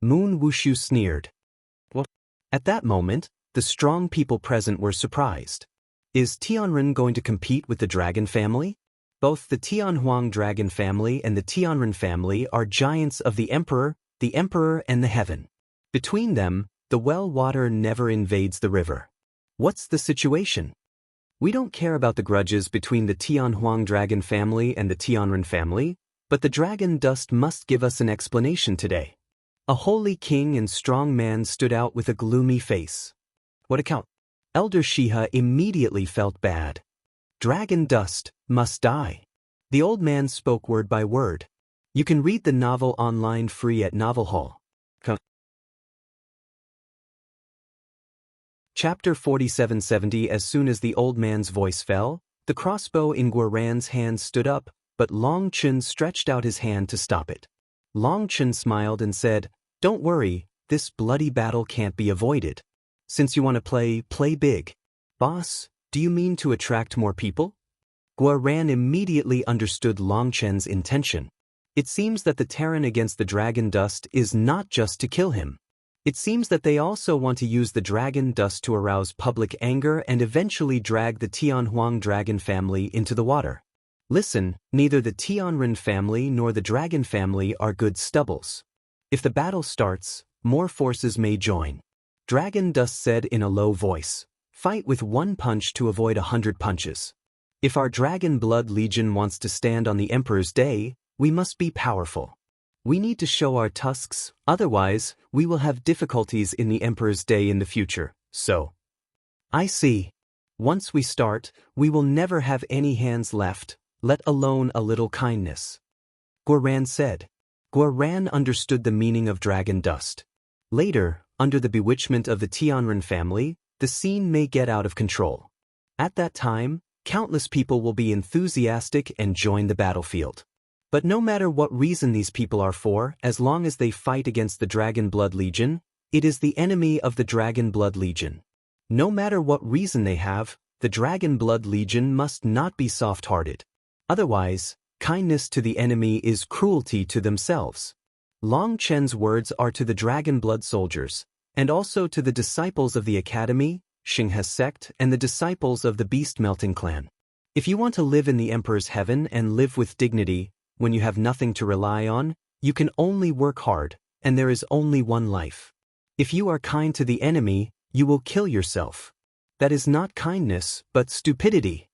Moon Wushu sneered. What? At that moment, the strong people present were surprised. Is Tianren going to compete with the dragon family? Both the Tianhuang dragon family and the Tianren family are giants of the Emperor and the heaven. Between them, the well water never invades the river. What's the situation? We don't care about the grudges between the Tianhuang dragon family and the Tianren family, but the dragon dust must give us an explanation today. A holy king and strong man stood out with a gloomy face. What account? Elder Shiha immediately felt bad. Dragon dust must die. The old man spoke word by word. You can read the novel online free at Novel Hall. Chapter 4770. As soon as the old man's voice fell, the crossbow in Guoran's hand stood up, but Long Chun stretched out his hand to stop it. Long Chun smiled and said, "Don't worry, this bloody battle can't be avoided. Since you want to play big. Boss, do you mean to attract more people?" Guoran immediately understood Long Chen's intention. It seems that the Terran against the dragon dust is not just to kill him. It seems that they also want to use the dragon dust to arouse public anger and eventually drag the Tianhuang dragon family into the water. Listen, neither the Tianren family nor the dragon family are good stubbles. If the battle starts, more forces may join. Dragon dust said in a low voice, "Fight with one punch to avoid 100 punches. If our Dragon Blood Legion wants to stand on the Emperor's Day, we must be powerful. We need to show our tusks, otherwise, we will have difficulties in the Emperor's Day in the future, so." "I see. Once we start, we will never have any hands left, let alone a little kindness," Guoran said. Guoran understood the meaning of dragon dust. Later, under the bewitchment of the Tianren family, the scene may get out of control. At that time, countless people will be enthusiastic and join the battlefield. But no matter what reason these people are for, as long as they fight against the Dragon Blood Legion, it is the enemy of the Dragon Blood Legion. No matter what reason they have, the Dragon Blood Legion must not be soft-hearted. Otherwise, kindness to the enemy is cruelty to themselves. Long Chen's words are to the Dragon Blood soldiers, and also to the disciples of the Academy, Xinghe sect, and the disciples of the Beast-Melting clan. If you want to live in the Emperor's heaven and live with dignity, when you have nothing to rely on, you can only work hard, and there is only one life. If you are kind to the enemy, you will kill yourself. That is not kindness, but stupidity.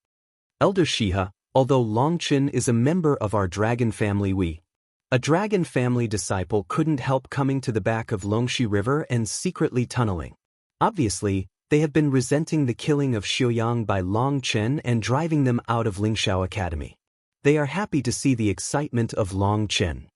Elder Shiha, although Long Chen is a member of our dragon family, a dragon family disciple couldn't help coming to the back of Longxi River and secretly tunneling. Obviously, they have been resenting the killing of Xiuyang by Long Chen and driving them out of Lingxiao Academy. They are happy to see the excitement of Long Chen.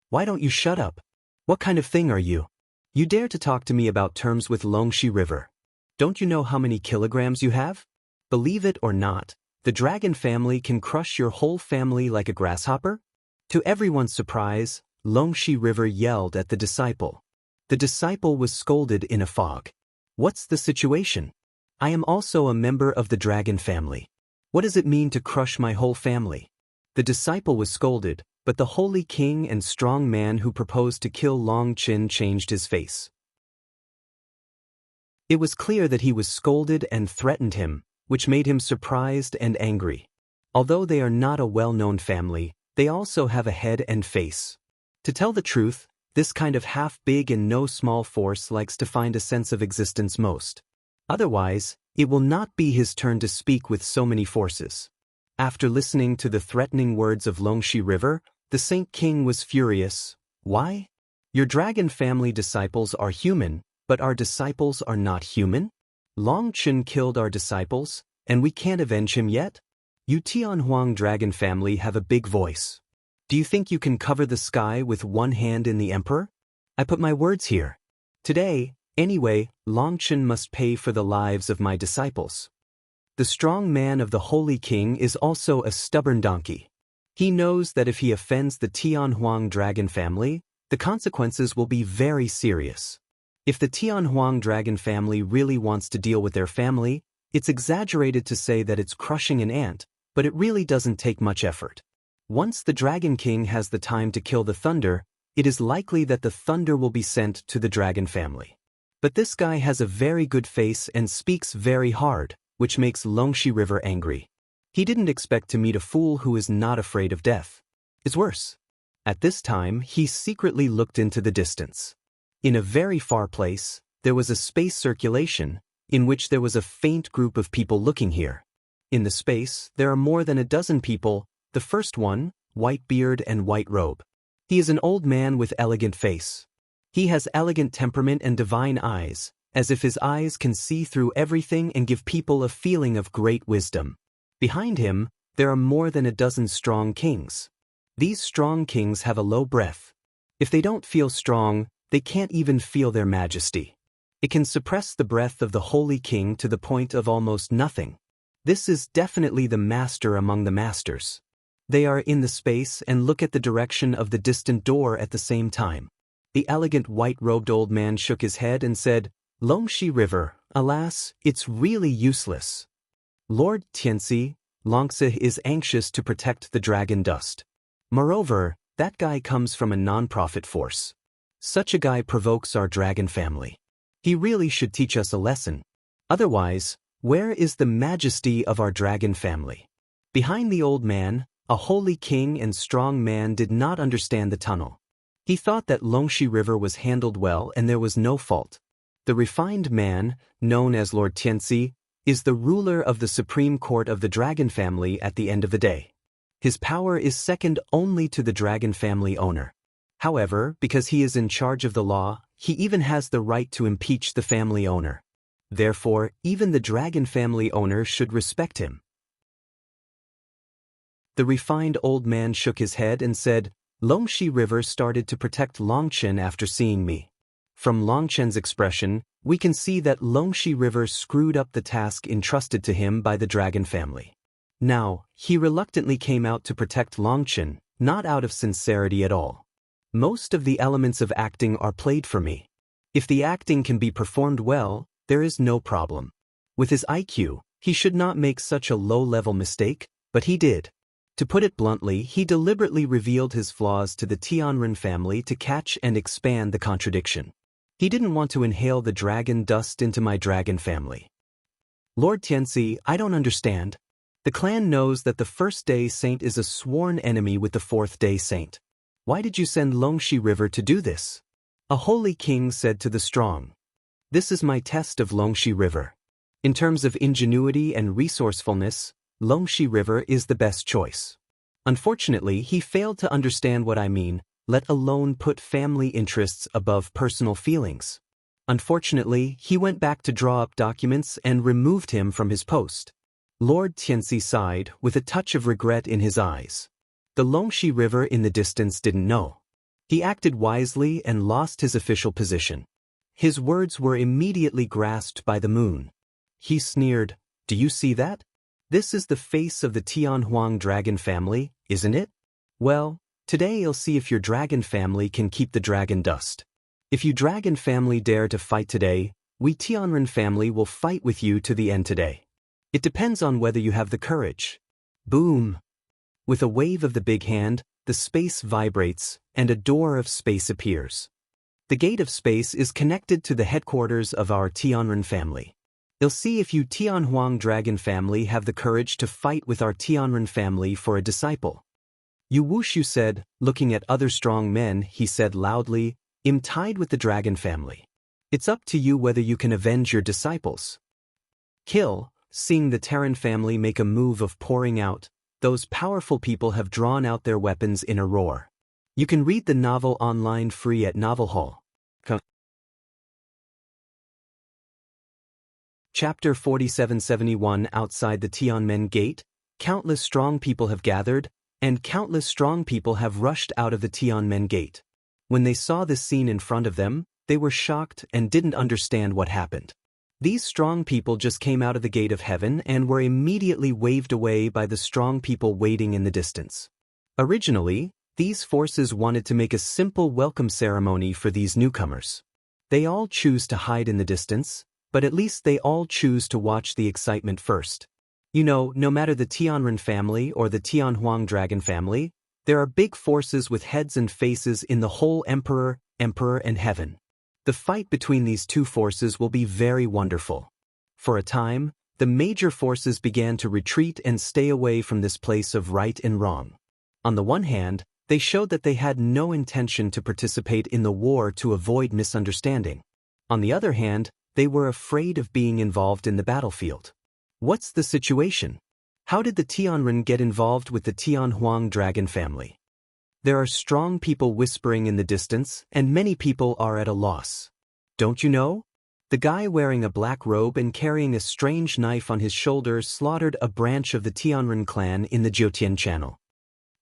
"Why don't you shut up? What kind of thing are you? You dare to talk to me about terms with Longxi River? Don't you know how many kilograms you have? Believe it or not, the dragon family can crush your whole family like a grasshopper?" To everyone's surprise, Longxi River yelled at the disciple. The disciple was scolded in a fog. "What's the situation? I am also a member of the dragon family. What does it mean to crush my whole family?" The disciple was scolded, but the holy king and strong man who proposed to kill Long Chen changed his face. It was clear that he was scolded and threatened him, which made him surprised and angry. Although they are not a well-known family, they also have a head and face. To tell the truth, this kind of half-big and no small force likes to find a sense of existence most. Otherwise, it will not be his turn to speak with so many forces. After listening to the threatening words of Longxi River, the Saint King was furious. "Why? Your dragon family disciples are human, but our disciples are not human? Long Chen killed our disciples, and we can't avenge him yet? You Tianhuang dragon family have a big voice. Do you think you can cover the sky with one hand in the Emperor? I put my words here. Today, anyway, Long Chen must pay for the lives of my disciples." The strong man of the Holy King is also a stubborn donkey. He knows that if he offends the Tianhuang dragon family, the consequences will be very serious. If the Tianhuang dragon family really wants to deal with their family, it's exaggerated to say that it's crushing an ant, but it really doesn't take much effort. Once the Dragon King has the time to kill the thunder, it is likely that the thunder will be sent to the dragon family. But this guy has a very good face and speaks very hard, which makes Longxi River angry. He didn't expect to meet a fool who is not afraid of death. It's worse. At this time, he secretly looked into the distance. In a very far place, there was a space circulation, in which there was a faint group of people looking here. In the space, there are more than a dozen people. The first one, white beard and white robe. He is an old man with elegant face. He has elegant temperament and divine eyes, as if his eyes can see through everything and give people a feeling of great wisdom. Behind him, there are more than a dozen strong kings. These strong kings have a low breath. If they don't feel strong, they can't even feel their majesty. It can suppress the breath of the holy king to the point of almost nothing. This is definitely the master among the masters. They are in the space and look at the direction of the distant door at the same time. The elegant white-robed old man shook his head and said, "Longxi River, alas, it's really useless. Lord Tianxi, Longxi is anxious to protect the dragon dust. Moreover, that guy comes from a non-profit force. Such a guy provokes our dragon family. He really should teach us a lesson. Otherwise, where is the majesty of our dragon family?" Behind the old man, a holy king and strong man did not understand the tunnel. He thought that Longxi River was handled well and there was no fault. The refined man, known as Lord Tianxi, is the ruler of the supreme court of the dragon family at the end of the day. His power is second only to the dragon family owner. However, because he is in charge of the law, he even has the right to impeach the family owner. Therefore, even the dragon family owner should respect him. The refined old man shook his head and said, "Longxi River started to protect Longchen after seeing me. From Longchen's expression, we can see that Longxi River screwed up the task entrusted to him by the dragon family. Now, he reluctantly came out to protect Longchen, not out of sincerity at all. Most of the elements of acting are played for me. If the acting can be performed well, there is no problem. With his IQ, he should not make such a low-level mistake, but he did. To put it bluntly, he deliberately revealed his flaws to the Tianren family to catch and expand the contradiction. He didn't want to inhale the dragon dust into my dragon family. Lord Tianxi, I don't understand. The clan knows that the first-day saint is a sworn enemy with the fourth-day saint. Why did you send Longxi River to do this?" A holy king said to the strong, "This is my test of Longxi River. In terms of ingenuity and resourcefulness, Longxi River is the best choice. Unfortunately, he failed to understand what I mean, let alone put family interests above personal feelings. Unfortunately, he went back to draw up documents and removed him from his post." Lord Tianxi sighed, with a touch of regret in his eyes. The Longxi River in the distance didn't know. He acted wisely and lost his official position. His words were immediately grasped by the moon. He sneered, "Do you see that? This is the face of the Tianhuang dragon family, isn't it? Well, today you'll see if your dragon family can keep the dragon dust. If you dragon family dare to fight today, we Tianren family will fight with you to the end today. It depends on whether you have the courage." Boom! With a wave of the big hand, the space vibrates, and a door of space appears. The gate of space is connected to the headquarters of our Tianren family. They'll see if you Tianhuang dragon family have the courage to fight with our Tianren family for a disciple. Yu Wushu said, looking at other strong men, he said loudly, "I'm tied with the dragon family. It's up to you whether you can avenge your disciples." Kill, seeing the Terran family make a move of pouring out, those powerful people have drawn out their weapons in a roar. You can read the novel online free at Novel Hall. Chapter 4771. Outside the Tianmen Gate, countless strong people have gathered, and countless strong people have rushed out of the Tianmen Gate. When they saw this scene in front of them, they were shocked and didn't understand what happened. These strong people just came out of the gate of heaven and were immediately waved away by the strong people waiting in the distance. Originally, these forces wanted to make a simple welcome ceremony for these newcomers. They all choose to hide in the distance, but at least they all choose to watch the excitement first. You know, no matter the Tianren family or the Tianhuang dragon family, there are big forces with heads and faces in the whole emperor, and heaven. The fight between these two forces will be very wonderful. For a time, the major forces began to retreat and stay away from this place of right and wrong. On the one hand, they showed that they had no intention to participate in the war to avoid misunderstanding. On the other hand, they were afraid of being involved in the battlefield. What's the situation? How did the Tianren get involved with the Tianhuang dragon family? There are strong people whispering in the distance, and many people are at a loss. Don't you know? The guy wearing a black robe and carrying a strange knife on his shoulder slaughtered a branch of the Tianren clan in the Jiutian Channel.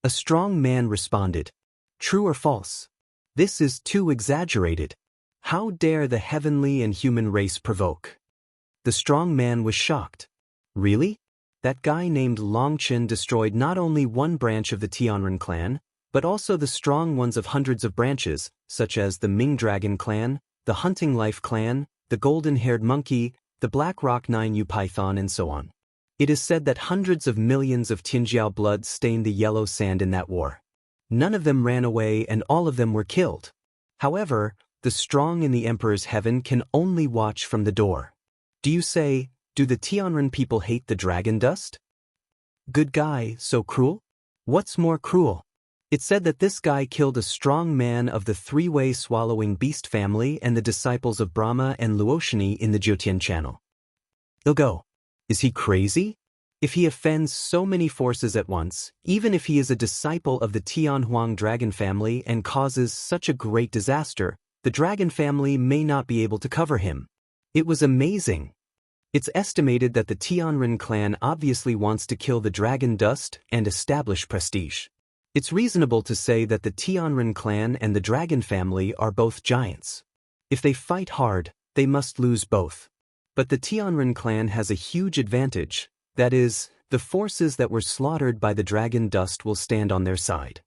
A strong man responded, "True or false? This is too exaggerated. How dare the heavenly and human race provoke?" The strong man was shocked. Really? That guy named Longchen destroyed not only one branch of the Tianren clan, but also the strong ones of hundreds of branches, such as the Ming Dragon clan, the Hunting Life clan, the Golden-Haired Monkey, the Black Rock 9U Python, and so on. It is said that hundreds of millions of Tinjiao blood stained the yellow sand in that war. None of them ran away and all of them were killed. However, the strong in the Emperor's heaven can only watch from the door. Do you say, do the Tianren people hate the dragon dust? Good guy, so cruel? What's more cruel? It said that this guy killed a strong man of the three-way swallowing beast family and the disciples of Brahma and Luoshani in the Jiutian Channel. Ilgo. Is he crazy? If he offends so many forces at once, even if he is a disciple of the Tianhuang dragon family and causes such a great disaster, the dragon family may not be able to cover him. It was amazing. It's estimated that the Tianren clan obviously wants to kill the dragon dust and establish prestige. It's reasonable to say that the Tianren clan and the dragon family are both giants. If they fight hard, they must lose both. But the Tianren clan has a huge advantage, that is, the forces that were slaughtered by the dragon dust will stand on their side.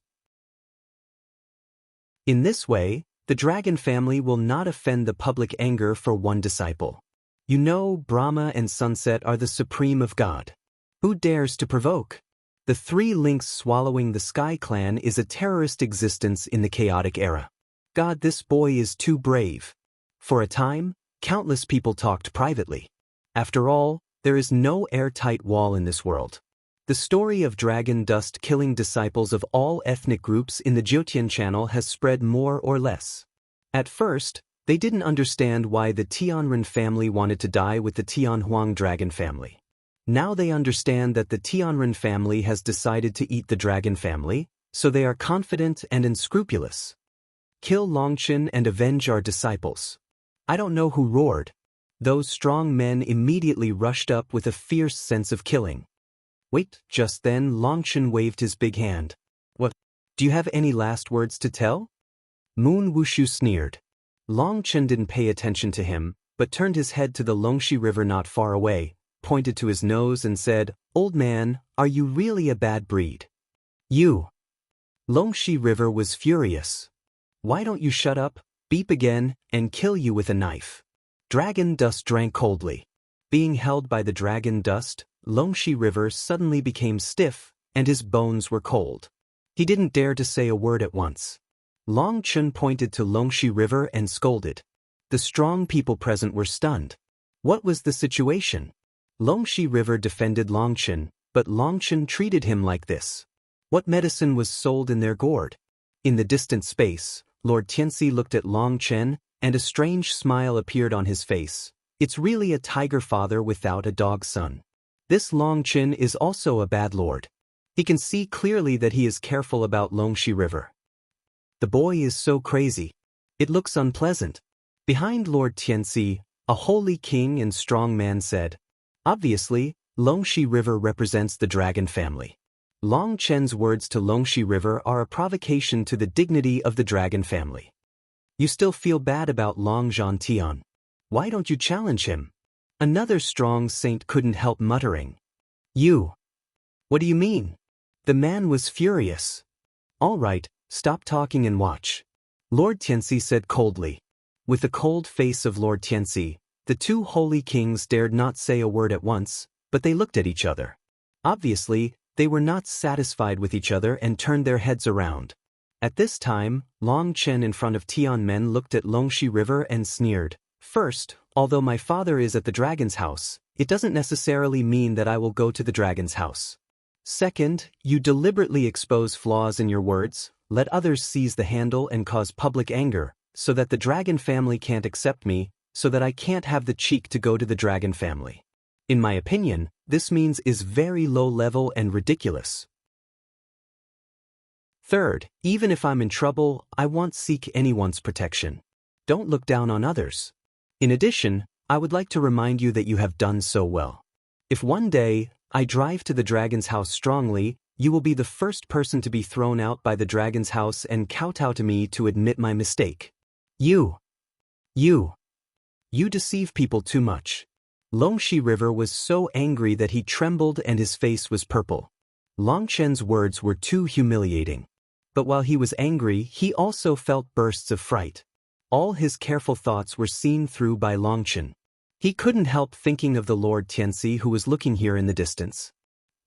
In this way, the dragon family will not offend the public anger for one disciple. You know, Brahma and Sunset are the supreme of God. Who dares to provoke? The three lynx swallowing the Sky clan is a terrorist existence in the chaotic era. God, this boy is too brave. For a time, countless people talked privately. After all, there is no airtight wall in this world. The story of dragon dust killing disciples of all ethnic groups in the Jiutian Channel has spread more or less. At first, they didn't understand why the Tianren family wanted to die with the Tianhuang dragon family. Now they understand that the Tianren family has decided to eat the dragon family, so they are confident and unscrupulous. Kill Longchen and avenge our disciples. I don't know who roared. Those strong men immediately rushed up with a fierce sense of killing. Wait, just then Longchen waved his big hand. What? Do you have any last words to tell? Moon Wushu sneered. Longchen didn't pay attention to him, but turned his head to the Longxi River not far away, pointed to his nose and said, "Old man, are you really a bad breed?" You. Longxi River was furious. Why don't you shut up, beep again, and kill you with a knife? Dragon dust drank coldly. Being held by the dragon dust, Longxi River suddenly became stiff, and his bones were cold. He didn't dare to say a word at once. Longchen pointed to Longxi River and scolded. The strong people present were stunned. What was the situation? Longxi River defended Longchen, but Longchen treated him like this. What medicine was sold in their gourd? In the distant space, Lord Tianxi looked at Longchen, and a strange smile appeared on his face. It's really a tiger father without a dog son. This Longchen is also a bad lord. He can see clearly that he is careful about Longxi River. The boy is so crazy. It looks unpleasant. Behind Lord Tianxi, a holy king and strong man said, "Obviously, Longxi River represents the dragon family." Longchen's words to Longxi River are a provocation to the dignity of the dragon family. You still feel bad about Long Zhantian. Why don't you challenge him? Another strong saint couldn't help muttering. You. What do you mean? The man was furious. All right, stop talking and watch. Lord Tianxi said coldly. With the cold face of Lord Tianxi, the two holy kings dared not say a word at once, but they looked at each other. Obviously, they were not satisfied with each other and turned their heads around. At this time, Longchen in front of Tianmen looked at Longxi River and sneered. First, although my father is at the dragon's house, it doesn't necessarily mean that I will go to the dragon's house. Second, you deliberately expose flaws in your words, let others seize the handle and cause public anger, so that the dragon family can't accept me, so that I can't have the cheek to go to the dragon family. In my opinion, this means is very low level and ridiculous. Third, even if I'm in trouble, I won't seek anyone's protection. Don't look down on others. In addition, I would like to remind you that you have done so well. If one day, I drive to the dragon's house strongly, you will be the first person to be thrown out by the dragon's house and kowtow to me to admit my mistake. You deceive people too much. Longxi River was so angry that he trembled and his face was purple. Longchen's words were too humiliating. But while he was angry, he also felt bursts of fright. All his careful thoughts were seen through by Longchen. He couldn't help thinking of the Lord Tianxi who was looking here in the distance.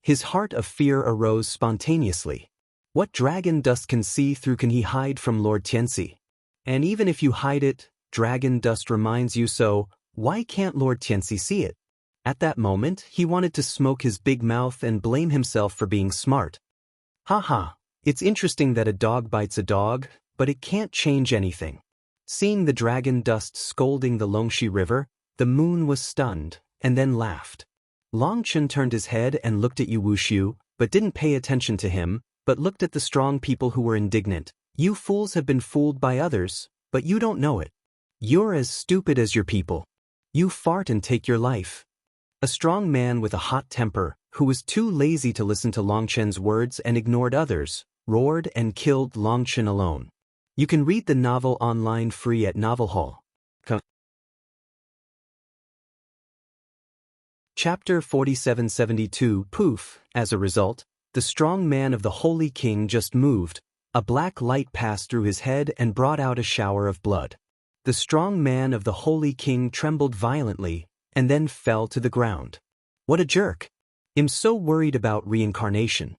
His heart of fear arose spontaneously. What dragon dust can see through can he hide from Lord Tianxi? And even if you hide it, dragon dust reminds you so, why can't Lord Tianxi see it? At that moment, he wanted to smoke his big mouth and blame himself for being smart. Haha, it's interesting that a dog bites a dog, but it can't change anything. Seeing the dragon dust scolding the Longxi River, the moon was stunned, and then laughed. Longchen turned his head and looked at Yu Wuxiu, but didn't pay attention to him, but looked at the strong people who were indignant. You fools have been fooled by others, but you don't know it. You're as stupid as your people. You fart and take your life. A strong man with a hot temper, who was too lazy to listen to Longchen's words and ignored others, roared and killed Longchen alone. You can read the novel online free at Novel Hall. Chapter 4772 Poof. As a result, the strong man of the Holy King just moved. A black light passed through his head and brought out a shower of blood. The strong man of the Holy King trembled violently, and then fell to the ground. What a jerk! I'm so worried about reincarnation.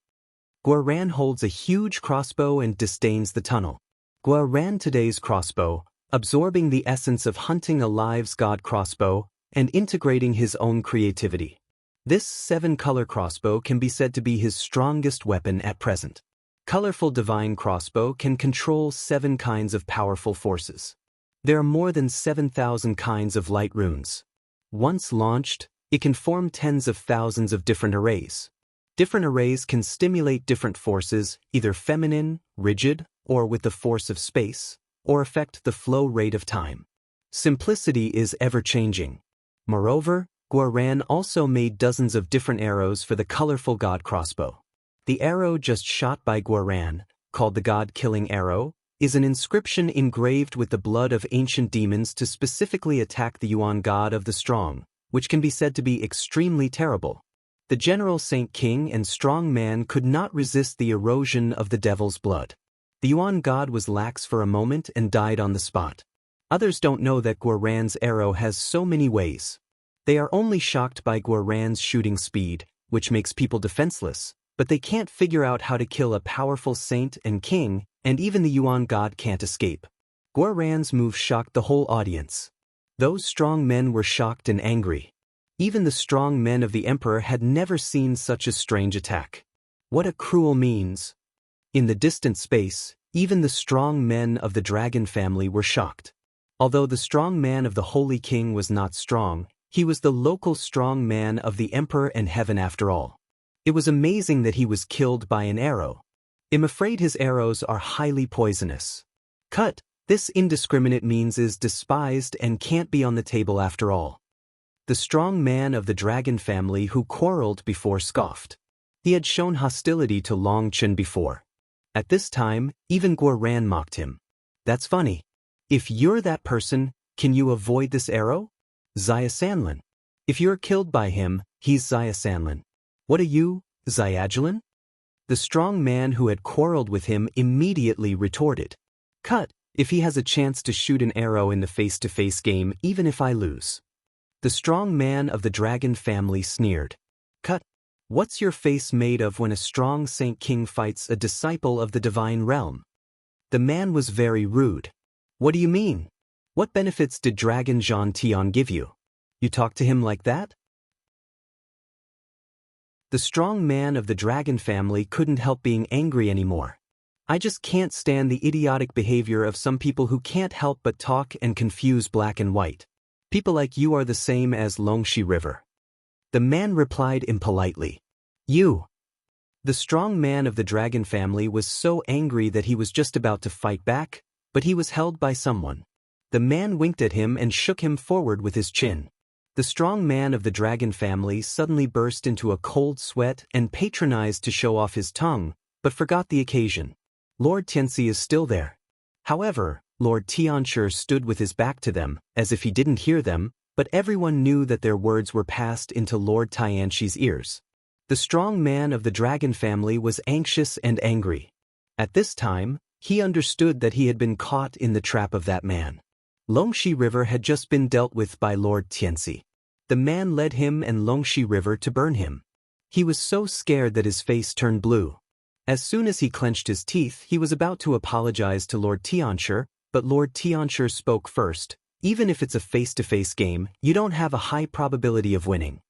Guoran holds a huge crossbow and disdains the tunnel. Guoran today's crossbow, absorbing the essence of hunting a live's god crossbow, and integrating his own creativity. This 7-color crossbow can be said to be his strongest weapon at present. Colorful divine crossbow can control 7 kinds of powerful forces. There are more than 7,000 kinds of light runes. Once launched, it can form tens of thousands of different arrays. Different arrays can stimulate different forces, either feminine, rigid, or with the force of space, or affect the flow rate of time. Simplicity is ever-changing. Moreover, Guoran also made dozens of different arrows for the colorful god crossbow. The arrow just shot by Guoran, called the god-killing arrow, is an inscription engraved with the blood of ancient demons to specifically attack the Yuan god of the strong, which can be said to be extremely terrible. The general Saint King and strong man could not resist the erosion of the devil's blood. The Yuan god was lax for a moment and died on the spot. Others don't know that Guoran's arrow has so many ways. They are only shocked by Guoran's shooting speed, which makes people defenseless, but they can't figure out how to kill a powerful saint and king, and even the Yuan god can't escape. Guoran's move shocked the whole audience. Those strong men were shocked and angry. Even the strong men of the emperor had never seen such a strange attack. What a cruel means! In the distant space, even the strong men of the dragon family were shocked. Although the strong man of the Holy King was not strong, he was the local strong man of the emperor and heaven after all. It was amazing that he was killed by an arrow. I'm afraid his arrows are highly poisonous. Cut! This indiscriminate means is despised and can't be on the table after all. The strong man of the dragon family who quarreled before scoffed. He had shown hostility to Longchen before. At this time, even Guoran mocked him. That's funny. If you're that person, can you avoid this arrow? Xia Sanlin. If you're killed by him, he's Xia Sanlin. What are you, Xiaojulan? The strong man who had quarreled with him immediately retorted. Cut, if he has a chance to shoot an arrow in the face-to-face game even if I lose. The strong man of the dragon family sneered. Cut, what's your face made of when a strong Saint King fights a disciple of the divine realm? The man was very rude. What do you mean? What benefits did Dragon Zhan Tian give you? You talk to him like that? The strong man of the dragon family couldn't help being angry anymore. I just can't stand the idiotic behavior of some people who can't help but talk and confuse black and white. People like you are the same as Longxi River. The man replied impolitely. You. The strong man of the dragon family was so angry that he was just about to fight back, but he was held by someone. The man winked at him and shook him forward with his chin. The strong man of the dragon family suddenly burst into a cold sweat and patronized to show off his tongue, but forgot the occasion. Lord Tianxi is still there. However, Lord Tianshi stood with his back to them, as if he didn't hear them, but everyone knew that their words were passed into Lord Tianxi's ears. The strong man of the dragon family was anxious and angry. At this time, he understood that he had been caught in the trap of that man. Longxi River had just been dealt with by Lord Tianxi. The man led him and Longxi River to burn him. He was so scared that his face turned blue. As soon as he clenched his teeth, he was about to apologize to Lord Tianshi, but Lord Tianshi spoke first. Even if it's a face-to-face game, you don't have a high probability of winning.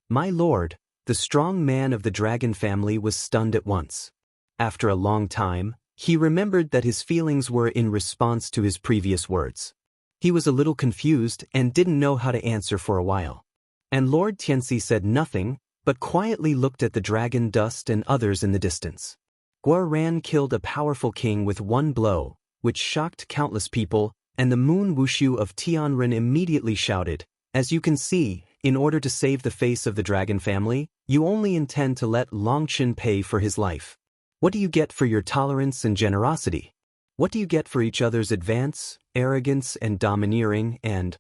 My lord, the strong man of the dragon family was stunned at once. After a long time, he remembered that his feelings were in response to his previous words. He was a little confused and didn't know how to answer for a while. And Lord Tianxi said nothing, but quietly looked at the dragon dust and others in the distance. Guoran killed a powerful king with one blow, which shocked countless people, and the moon wushu of Tianren immediately shouted, "As you can see, in order to save the face of the dragon family, you only intend to let Longchen pay for his life. What do you get for your tolerance and generosity? What do you get for each other's advance, arrogance and domineering and...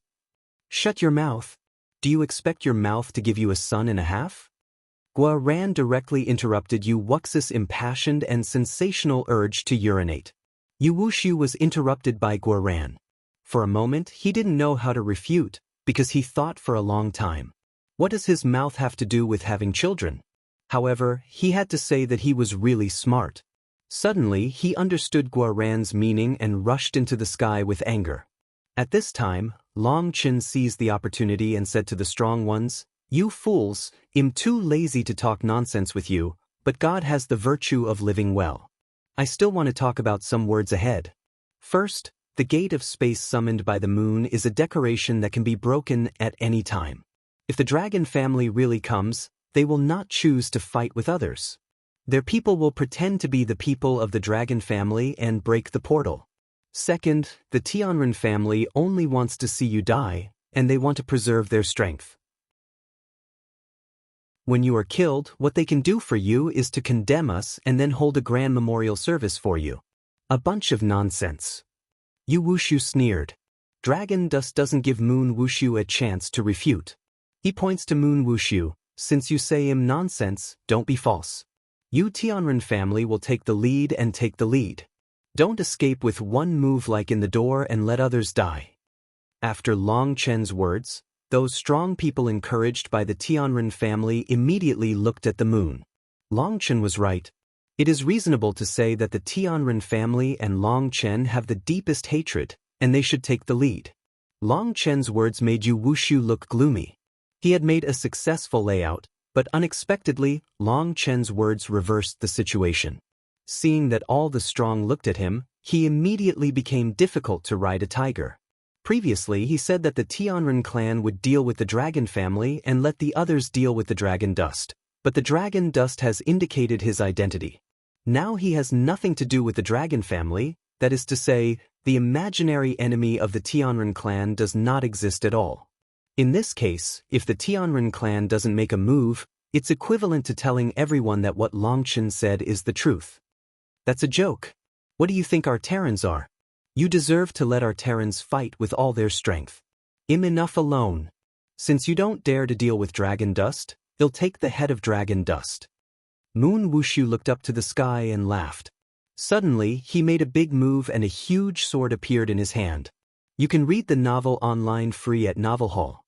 Shut your mouth. Do you expect your mouth to give you a son and a half?" Guoran directly interrupted Yu Wuxi's impassioned and sensational urge to urinate. Yu Wushu was interrupted by Guoran. For a moment, he didn't know how to refute, because he thought for a long time. What does his mouth have to do with having children? However, he had to say that he was really smart. Suddenly, he understood Guoran's meaning and rushed into the sky with anger. At this time, Long Chen seized the opportunity and said to the strong ones, "You fools, I'm too lazy to talk nonsense with you, but God has the virtue of living well. I still want to talk about some words ahead. First, the gate of space summoned by the moon is a decoration that can be broken at any time. If the dragon family really comes, they will not choose to fight with others. Their people will pretend to be the people of the dragon family and break the portal. Second, the Tianren family only wants to see you die, and they want to preserve their strength. When you are killed, what they can do for you is to condemn us and then hold a grand memorial service for you. A bunch of nonsense." Yu Wushu sneered. Dragon dust doesn't give Moon Wushu a chance to refute. He points to Moon Wushu, "Since you say I'm nonsense, don't be false. You Tianren family will take the lead and take the lead. Don't escape with one move like in the door and let others die." After Long Chen's words, those strong people encouraged by the Tianren family immediately looked at the moon. Long Chen was right. It is reasonable to say that the Tianren family and Long Chen have the deepest hatred, and they should take the lead. Long Chen's words made Yu Wushu look gloomy. He had made a successful layout, but unexpectedly, Long Chen's words reversed the situation. Seeing that all the strong looked at him, he immediately became difficult to ride a tiger. Previously, he said that the Tianren clan would deal with the dragon family and let the others deal with the dragon dust, but the dragon dust has indicated his identity. Now he has nothing to do with the dragon family, that is to say, the imaginary enemy of the Tianren clan does not exist at all. In this case, if the Tianren clan doesn't make a move, it's equivalent to telling everyone that what Longchen said is the truth. That's a joke. What do you think our Terrans are? You deserve to let our Terrans fight with all their strength. I'm enough alone. Since you don't dare to deal with dragon dust, they'll take the head of dragon dust. Moon Wushu looked up to the sky and laughed. Suddenly, he made a big move and a huge sword appeared in his hand. You can read the novel online free at Novel Hall.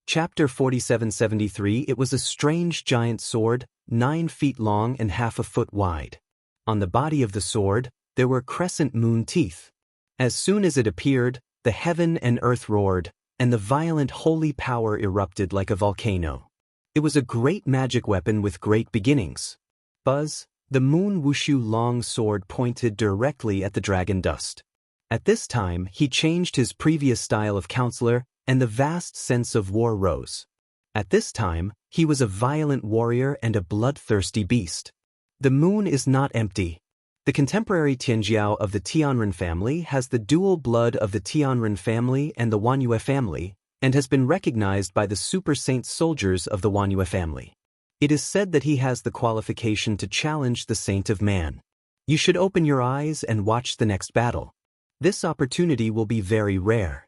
Chapter 4773. It was a strange giant sword, 9 feet long and half a foot wide. On the body of the sword, there were crescent moon teeth. As soon as it appeared, the heaven and earth roared, and the violent holy power erupted like a volcano. It was a great magic weapon with great beginnings. Buzz, the Moon Wushu long sword pointed directly at the dragon dust. At this time, he changed his previous style of counselor, and the vast sense of war rose. At this time, he was a violent warrior and a bloodthirsty beast. The moon is not empty. The contemporary Tianjiao of the Tianren family has the dual blood of the Tianren family and the Wanyue family, and has been recognized by the super saint soldiers of the Wanyue family. It is said that he has the qualification to challenge the Saint of Man. You should open your eyes and watch the next battle. This opportunity will be very rare.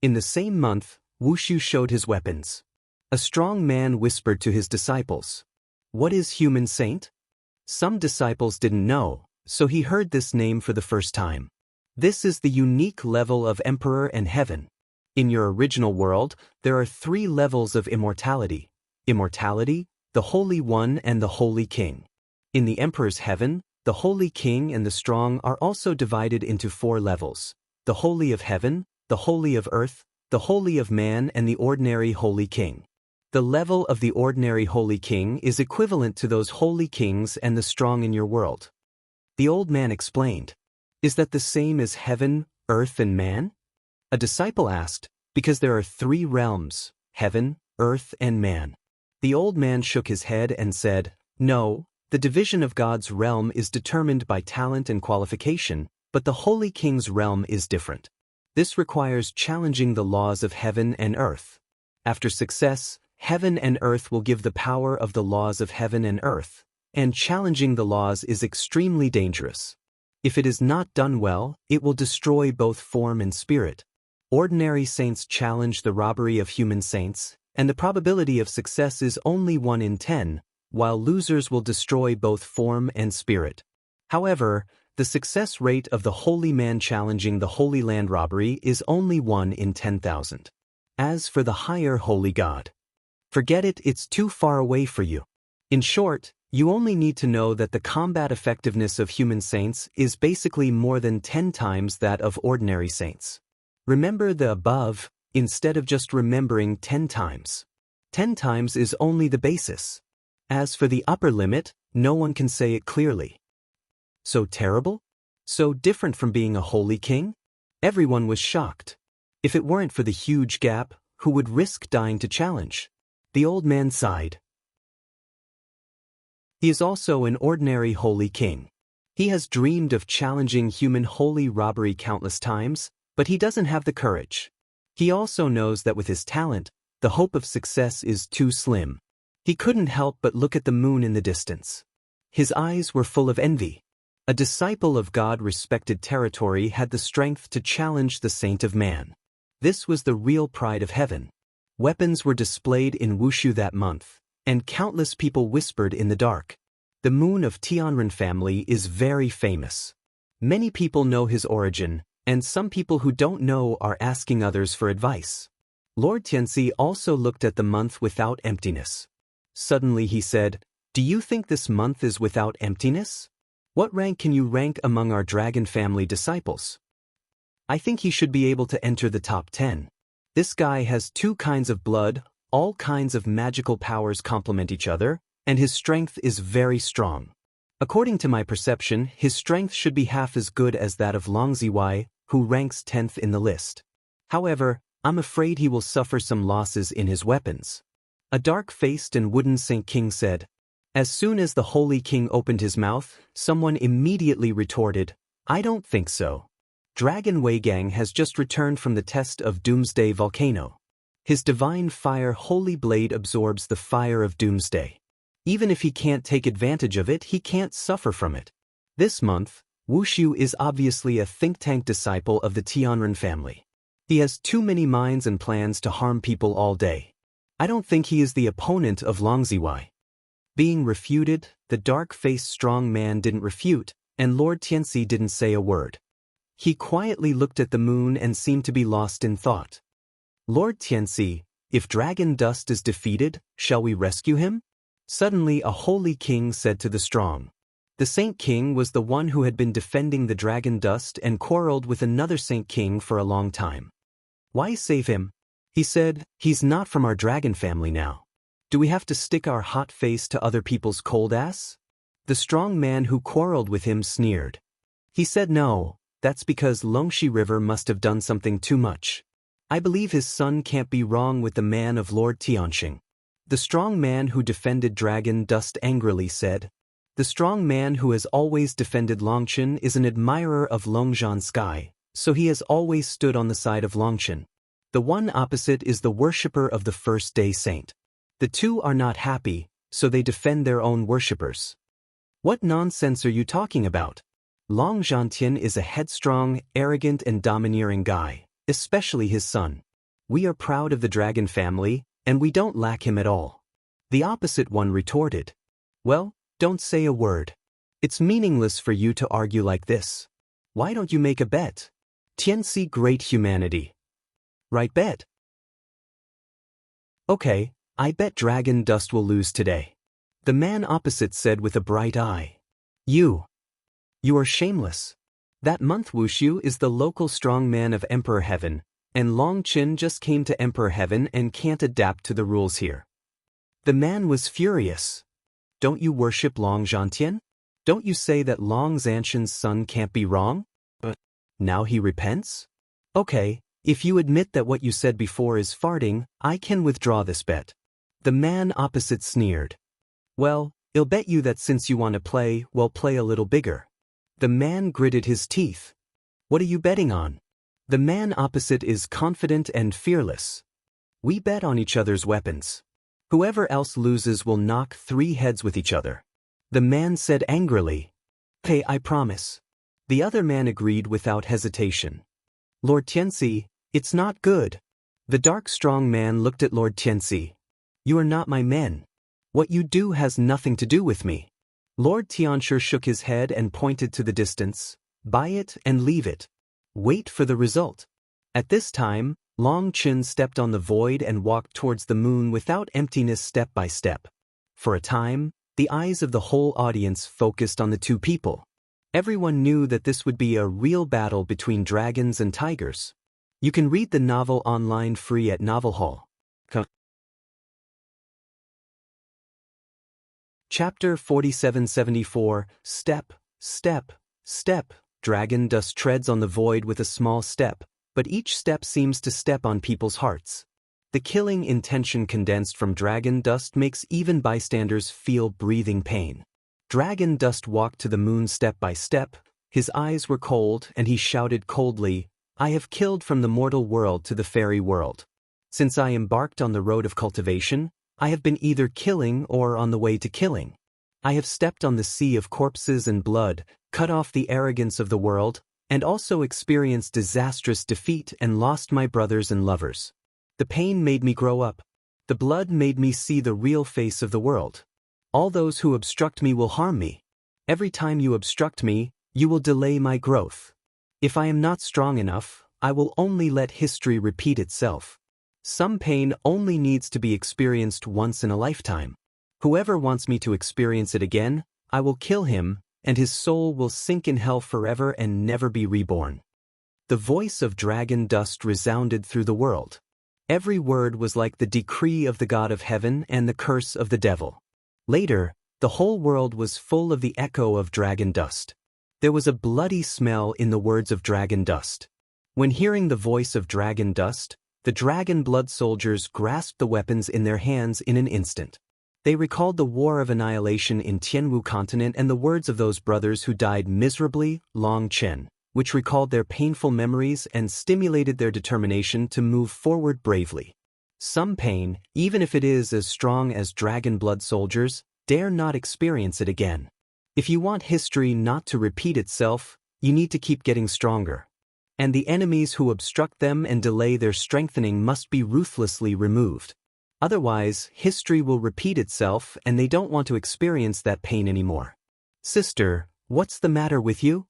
In the same month, Wushu showed his weapons. A strong man whispered to his disciples, "What is human saint?" Some disciples didn't know, so he heard this name for the first time. This is the unique level of Emperor and Heaven. In your original world, there are 3 levels of immortality: immortality, the Holy One, and the Holy King. In the Emperor's Heaven, the Holy King and the Strong are also divided into 4 levels: the Holy of Heaven, the Holy of Earth, the Holy of Man, and the Ordinary Holy King. The level of the Ordinary Holy King is equivalent to those Holy Kings and the Strong in your world. The old man explained, "Is that the same as Heaven, Earth, and Man?" A disciple asked, "Because there are 3 realms, Heaven, Earth, and Man." The old man shook his head and said, "No, the division of God's realm is determined by talent and qualification, but the Holy King's realm is different. This requires challenging the laws of Heaven and Earth. After success, Heaven and Earth will give the power of the laws of Heaven and Earth, and challenging the laws is extremely dangerous. If it is not done well, it will destroy both form and spirit. Ordinary saints challenge the robbery of human saints, and the probability of success is only 1 in 10, while losers will destroy both form and spirit. However, the success rate of the holy man challenging the Holy Land robbery is only 1 in 10,000. As for the higher holy God, forget it, it's too far away for you. In short, you only need to know that the combat effectiveness of human saints is basically more than 10 times that of ordinary saints. Remember the above, instead of just remembering 10 times. 10 times is only the basis. As for the upper limit, no one can say it clearly. So terrible? So different from being a holy king? Everyone was shocked. If it weren't for the huge gap, who would risk dying to challenge? The old man sighed. He is also an ordinary holy king. He has dreamed of challenging human holy robbery countless times, but he doesn't have the courage. He also knows that with his talent, the hope of success is too slim. He couldn't help but look at the moon in the distance. His eyes were full of envy. A disciple of God-respected territory had the strength to challenge the Saint of Man. This was the real pride of Heaven. Weapons were displayed in Wushu that month, and countless people whispered in the dark. The moon of Tianren family is very famous. Many people know his origin, and some people who don't know are asking others for advice. Lord Tianxi also looked at the month without emptiness. Suddenly he said, "Do you think this month is without emptiness? What rank can you rank among our dragon family disciples?" I think he should be able to enter the top 10. This guy has 2 kinds of blood, all kinds of magical powers complement each other, and his strength is very strong. According to my perception, his strength should be half as good as that of Longziwai, who ranks 10th in the list. However, I'm afraid he will suffer some losses in his weapons. A dark-faced and wooden Saint King said. As soon as the Holy King opened his mouth, someone immediately retorted, "I don't think so. Dragon Weigang has just returned from the test of Doomsday Volcano. His divine fire Holy Blade absorbs the fire of Doomsday. Even if he can't take advantage of it, he can't suffer from it." This month, Wushu is obviously a think tank disciple of the Tianren family. He has too many minds and plans to harm people all day. I don't think he is the opponent of Longziwai. Being refuted, the dark-faced strong man didn't refute, and Lord Tianxi didn't say a word. He quietly looked at the moon and seemed to be lost in thought. "Lord Tianxi, if Dragon Dust is defeated, shall we rescue him?" Suddenly a holy king said to the strong. The Saint King was the one who had been defending the Dragon Dust and quarreled with another Saint King for a long time. "Why save him?" He said, "He's not from our dragon family now. Do we have to stick our hot face to other people's cold ass?" The strong man who quarreled with him sneered. He said, "No, That's because Longxi River must have done something too much. I believe his son can't be wrong with the man of Lord Tianxing. The strong man who defended Dragon Dust angrily said. The strong man who has always defended Longchen is an admirer of Longzhan Sky, so he has always stood on the side of Longchen. The one opposite is the worshipper of the first-day saint. The two are not happy, so they defend their own worshippers. What nonsense are you talking about? Long Zhantian is a headstrong, arrogant and domineering guy, especially his son. We are proud of the dragon family, and we don't lack him at all. The opposite one retorted. Well, don't say a word. It's meaningless for you to argue like this. Why don't you make a bet? Tianxi great humanity. Right bet? Okay, I bet Dragon Dust will lose today. The man opposite said with a bright eye. You are shameless. That month Wushu is the local strong man of Emperor Heaven, and Long Qin just came to Emperor Heaven and can't adapt to the rules here. The man was furious. Don't you worship Long Zhantian? Don't you say that Long Zhanshan's son can't be wrong? But now he repents? Okay, if you admit that what you said before is farting, I can withdraw this bet. The man opposite sneered. Well, I'll bet you that since you want to play, well, play a little bigger. The man gritted his teeth. What are you betting on? The man opposite is confident and fearless. We bet on each other's weapons. Whoever else loses will knock 3 heads with each other. The man said angrily. Okay, I promise. The other man agreed without hesitation. Lord Tianxi, it's not good. The dark strong man looked at Lord Tianxi. You are not my men. What you do has nothing to do with me. Lord Tianxi shook his head and pointed to the distance. Buy it and leave it. Wait for the result. At this time, Long Qin stepped on the void and walked towards the moon without emptiness step by step. For a time, the eyes of the whole audience focused on the two people. Everyone knew that this would be a real battle between dragons and tigers. You can read the novel online free at Novel Hall. Chapter 4774, Step, Step, Step. Dragon Dust treads on the void with a small step, but each step seems to step on people's hearts. The killing intention condensed from Dragon Dust makes even bystanders feel breathing pain. Dragon Dust walked to the moon step by step. His eyes were cold and he shouted coldly, I have killed from the mortal world to the fairy world. Since I embarked on the road of cultivation, I have been either killing or on the way to killing. I have stepped on the sea of corpses and blood, cut off the arrogance of the world, and also experienced disastrous defeat and lost my brothers and lovers. The pain made me grow up. The blood made me see the real face of the world. All those who obstruct me will harm me. Every time you obstruct me, you will delay my growth. If I am not strong enough, I will only let history repeat itself. Some pain only needs to be experienced once in a lifetime. Whoever wants me to experience it again, I will kill him, and his soul will sink in hell forever and never be reborn. The voice of Dragon Dust resounded through the world. Every word was like the decree of the God of Heaven and the curse of the devil. Later, the whole world was full of the echo of Dragon Dust. There was a bloody smell in the words of Dragon Dust. When hearing the voice of Dragon Dust, the dragon blood soldiers grasped the weapons in their hands in an instant. They recalled the war of annihilation in Tianwu continent and the words of those brothers who died miserably, Long Chen, which recalled their painful memories and stimulated their determination to move forward bravely. Some pain, even if it is as strong as dragon blood soldiers, dare not experience it again. If you want history not to repeat itself, you need to keep getting stronger. And the enemies who obstruct them and delay their strengthening must be ruthlessly removed. Otherwise, history will repeat itself and they don't want to experience that pain anymore. Sister, what's the matter with you?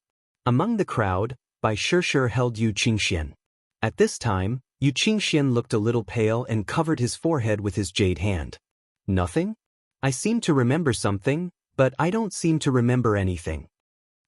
Among the crowd, Bai Shishir held Yu Qingxian. At this time, Yu Qingxian looked a little pale and covered his forehead with his jade hand. Nothing? I seem to remember something, but I don't seem to remember anything.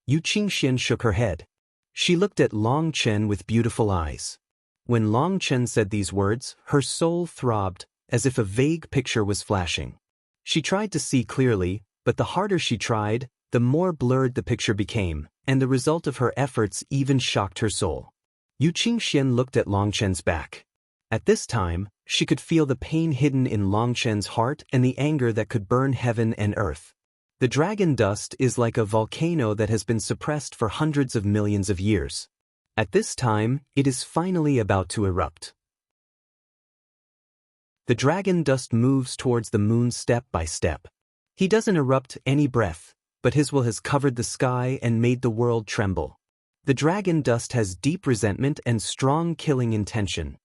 Yu Qingxian shook her head. She looked at Long Chen with beautiful eyes. When Long Chen said these words, her soul throbbed, as if a vague picture was flashing. She tried to see clearly, but the harder she tried, the more blurred the picture became, and the result of her efforts even shocked her soul. Yu Qingxian looked at Long Chen's back. At this time, she could feel the pain hidden in Long Chen's heart and the anger that could burn heaven and earth. The dragon dust is like a volcano that has been suppressed for hundreds of millions of years. At this time, it is finally about to erupt. The dragon dust moves towards the moon step by step. He doesn't erupt any breath, but his will has covered the sky and made the world tremble. The dragon dust has deep resentment and strong killing intention.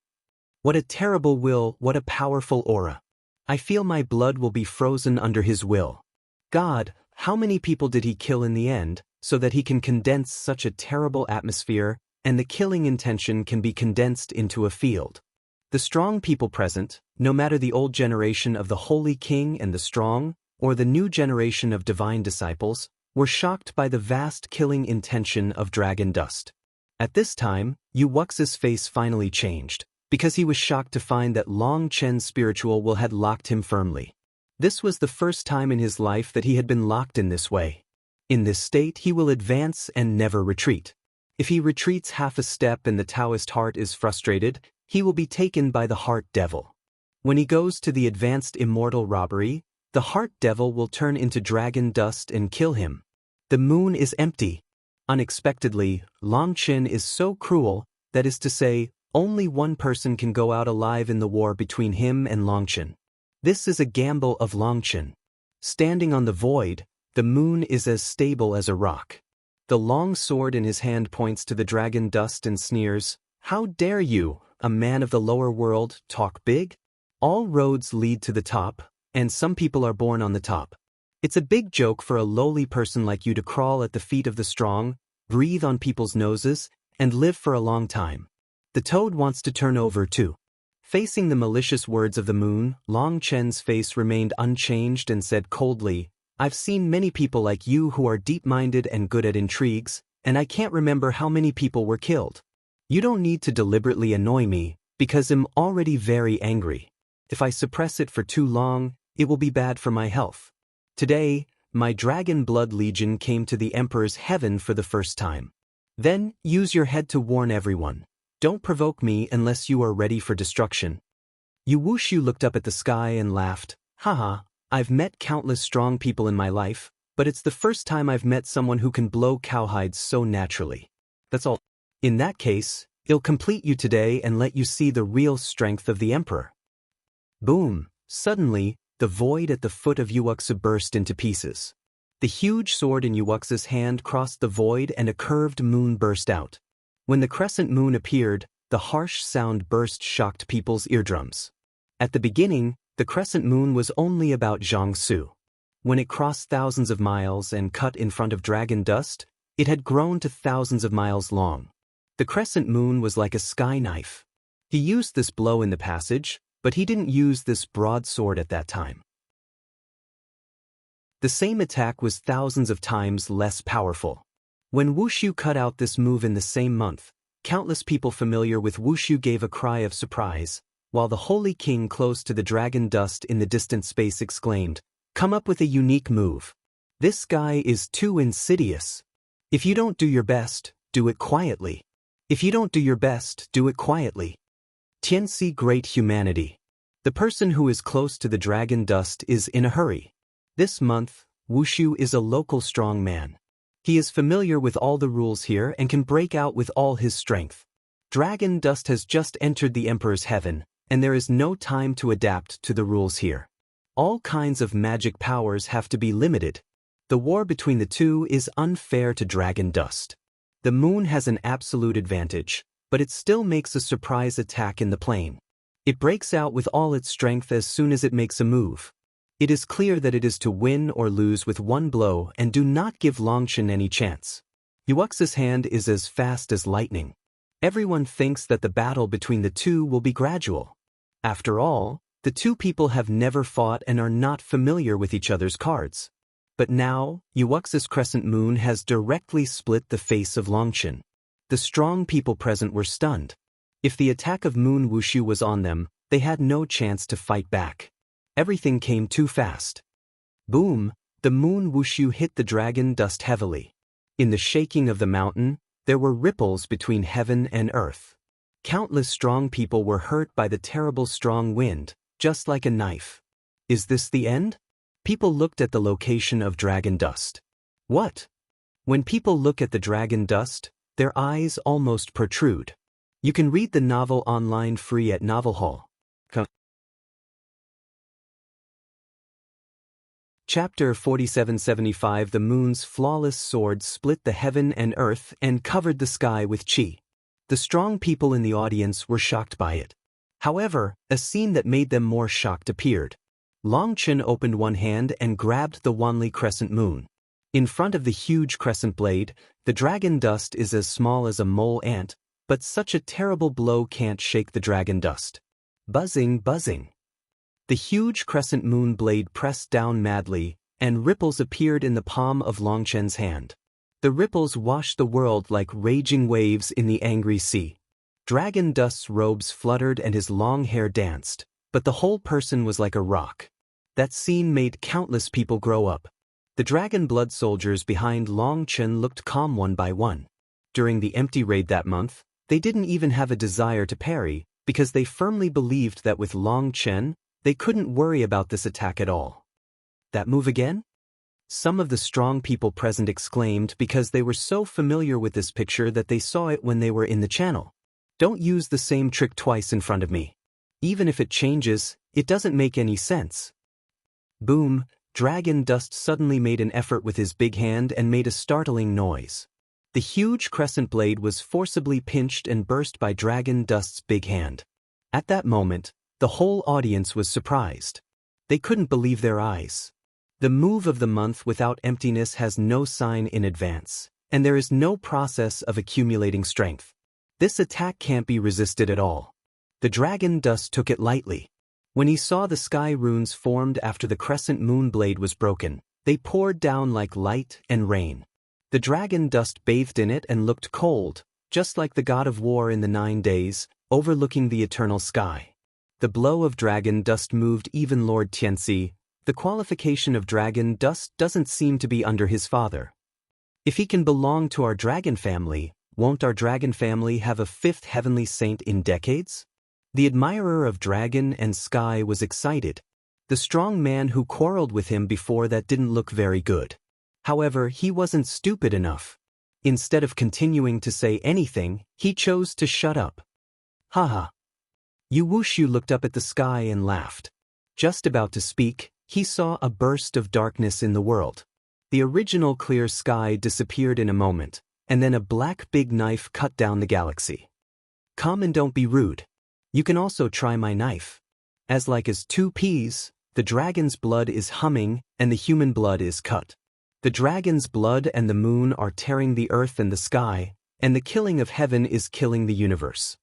What a terrible will, what a powerful aura. I feel my blood will be frozen under his will. God, how many people did he kill in the end, so that he can condense such a terrible atmosphere, and the killing intention can be condensed into a field? The strong people present, no matter the old generation of the Holy King and the strong, or the new generation of divine disciples, were shocked by the vast killing intention of dragon dust. At this time, Yu Wuxi's face finally changed, because he was shocked to find that Long Chen's spiritual will had locked him firmly. This was the first time in his life that he had been locked in this way. In this state he will advance and never retreat. If he retreats half a step and the Taoist heart is frustrated, he will be taken by the heart devil. When he goes to the advanced immortal robbery, the heart devil will turn into dragon dust and kill him. The moon is empty. Unexpectedly, Long Chen is so cruel, that is to say, only one person can go out alive in the war between him and Long Chen. This is a gamble of Long Chen. Standing on the void, the moon is as stable as a rock. The long sword in his hand points to the dragon dust and sneers, "How dare you, a man of the lower world, talk big? All roads lead to the top, and some people are born on the top. It's a big joke for a lowly person like you to crawl at the feet of the strong, breathe on people's noses, and live for a long time. The toad wants to turn over too." Facing the malicious words of the moon, Long Chen's face remained unchanged and said coldly, "I've seen many people like you who are deep-minded and good at intrigues, and I can't remember how many people were killed. You don't need to deliberately annoy me, because I'm already very angry. If I suppress it for too long, it will be bad for my health. Today, my dragon blood legion came to the Emperor's heaven for the first time. Then, use your head to warn everyone. Don't provoke me unless you are ready for destruction." Yu Wuxiu looked up at the sky and laughed, "Haha, I've met countless strong people in my life, but it's the first time I've met someone who can blow cowhides so naturally. That's all. In that case, I'll complete you today and let you see the real strength of the Emperor." Boom! Suddenly, the void at the foot of Yu Wuxi burst into pieces. The huge sword in Yu Wuxi's hand crossed the void and a curved moon burst out. When the crescent moon appeared, the harsh sound burst shocked people's eardrums. At the beginning, the crescent moon was only about Jiangsu. When it crossed thousands of miles and cut in front of dragon dust, it had grown to thousands of miles long. The crescent moon was like a sky knife. He used this blow in the passage, but he didn't use this broadsword at that time. The same attack was thousands of times less powerful. When Wushu cut out this move in the same month, countless people familiar with Wushu gave a cry of surprise, while the Holy King close to the dragon dust in the distant space exclaimed, "Come up with a unique move. This guy is too insidious. If you don't do your best, do it quietly. If you don't do your best, do it quietly." Tianxi Great Humanity. The person who is close to the dragon dust is in a hurry. This month, Wushu is a local strong man. He is familiar with all the rules here and can break out with all his strength. Dragon dust has just entered the Emperor's heaven, and there is no time to adapt to the rules here. All kinds of magic powers have to be limited. The war between the two is unfair to dragon dust. The moon has an absolute advantage, but it still makes a surprise attack in the plane. It breaks out with all its strength as soon as it makes a move. It is clear that it is to win or lose with one blow and do not give Long Chen any chance. Yu Wuxi's hand is as fast as lightning. Everyone thinks that the battle between the two will be gradual. After all, the two people have never fought and are not familiar with each other's cards. But now, Yu Wuxi's crescent moon has directly split the face of Long Chen. The strong people present were stunned. If the attack of Moon Wushu was on them, they had no chance to fight back. Everything came too fast. Boom! The moon wushu hit the dragon dust heavily. In the shaking of the mountain, there were ripples between heaven and earth. Countless strong people were hurt by the terrible strong wind, just like a knife. Is this the end? People looked at the location of dragon dust. What? When people look at the dragon dust, their eyes almost protrude. You can read the novel online free at Novel Hall. Chapter 4775. The moon's flawless sword split the heaven and earth and covered the sky with chi. The strong people in the audience were shocked by it. However, a scene that made them more shocked appeared. Long Chen opened one hand and grabbed the Wanli crescent moon. In front of the huge crescent blade, the dragon dust is as small as a mole ant, but such a terrible blow can't shake the dragon dust. Buzzing, buzzing. The huge crescent moon blade pressed down madly, and ripples appeared in the palm of Long Chen's hand. The ripples washed the world like raging waves in the angry sea. Dragon Dust's robes fluttered and his long hair danced, but the whole person was like a rock. That scene made countless people grow up. The dragon blood soldiers behind Long Chen looked calm one by one. During the empty raid that month, they didn't even have a desire to parry, because they firmly believed that with Long Chen, they couldn't worry about this attack at all. That move again? Some of the strong people present exclaimed because they were so familiar with this picture that they saw it when they were in the channel. Don't use the same trick twice in front of me. Even if it changes, it doesn't make any sense. Boom, Dragon Dust suddenly made an effort with his big hand and made a startling noise. The huge crescent blade was forcibly pinched and burst by Dragon Dust's big hand. At that moment, the whole audience was surprised. They couldn't believe their eyes. The move of the month without emptiness has no sign in advance, and there is no process of accumulating strength. This attack can't be resisted at all. The dragon dust took it lightly. When he saw the sky runes formed after the crescent moon blade was broken, they poured down like light and rain. The dragon dust bathed in it and looked cold, just like the god of war in the 9 days, overlooking the eternal sky. The blow of dragon dust moved even Lord Tianxi. The qualification of dragon dust doesn't seem to be under his father. If he can belong to our dragon family, won't our dragon family have a 5th heavenly saint in decades? The admirer of dragon and sky was excited. The strong man who quarreled with him before that didn't look very good. However, he wasn't stupid enough. Instead of continuing to say anything, he chose to shut up. Haha. Yu Wushu looked up at the sky and laughed. Just about to speak, he saw a burst of darkness in the world. The original clear sky disappeared in a moment, and then a black big knife cut down the galaxy. Come and don't be rude. You can also try my knife. As like as 2 peas, the dragon's blood is humming and the human blood is cut. The dragon's blood and the moon are tearing the earth and the sky, and the killing of heaven is killing the universe.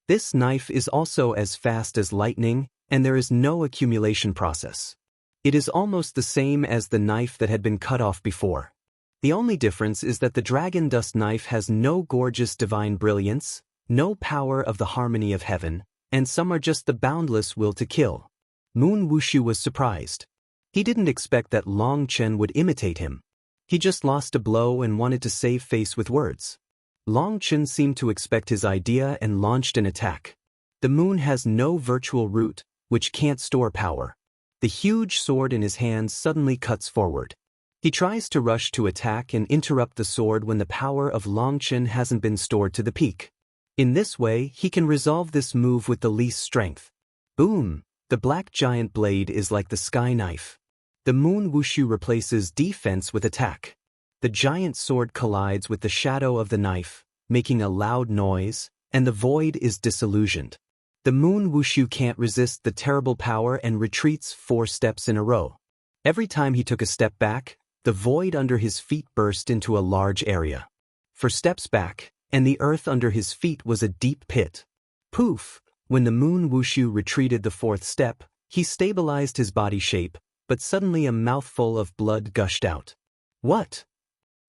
This knife is also as fast as lightning, and there is no accumulation process. It is almost the same as the knife that had been cut off before. The only difference is that the dragon dust knife has no gorgeous divine brilliance, no power of the harmony of heaven, and some are just the boundless will to kill. Moon Wushu was surprised. He didn't expect that Long Chen would imitate him. He just lost a blow and wanted to save face with words. Long Chen seemed to expect his idea and launched an attack. The moon has no virtual root, which can't store power. The huge sword in his hand suddenly cuts forward. He tries to rush to attack and interrupt the sword when the power of Long Chen hasn't been stored to the peak. In this way, he can resolve this move with the least strength. Boom! The black giant blade is like the sky knife. The moon wushu replaces defense with attack. The giant sword collides with the shadow of the knife, making a loud noise, and the void is disillusioned. The moon wushu can't resist the terrible power and retreats 4 steps in a row. Every time he took a step back, the void under his feet burst into a large area. 4 steps back, and the earth under his feet was a deep pit. Poof! When the moon wushu retreated the 4th step, he stabilized his body shape, but suddenly a mouthful of blood gushed out. What?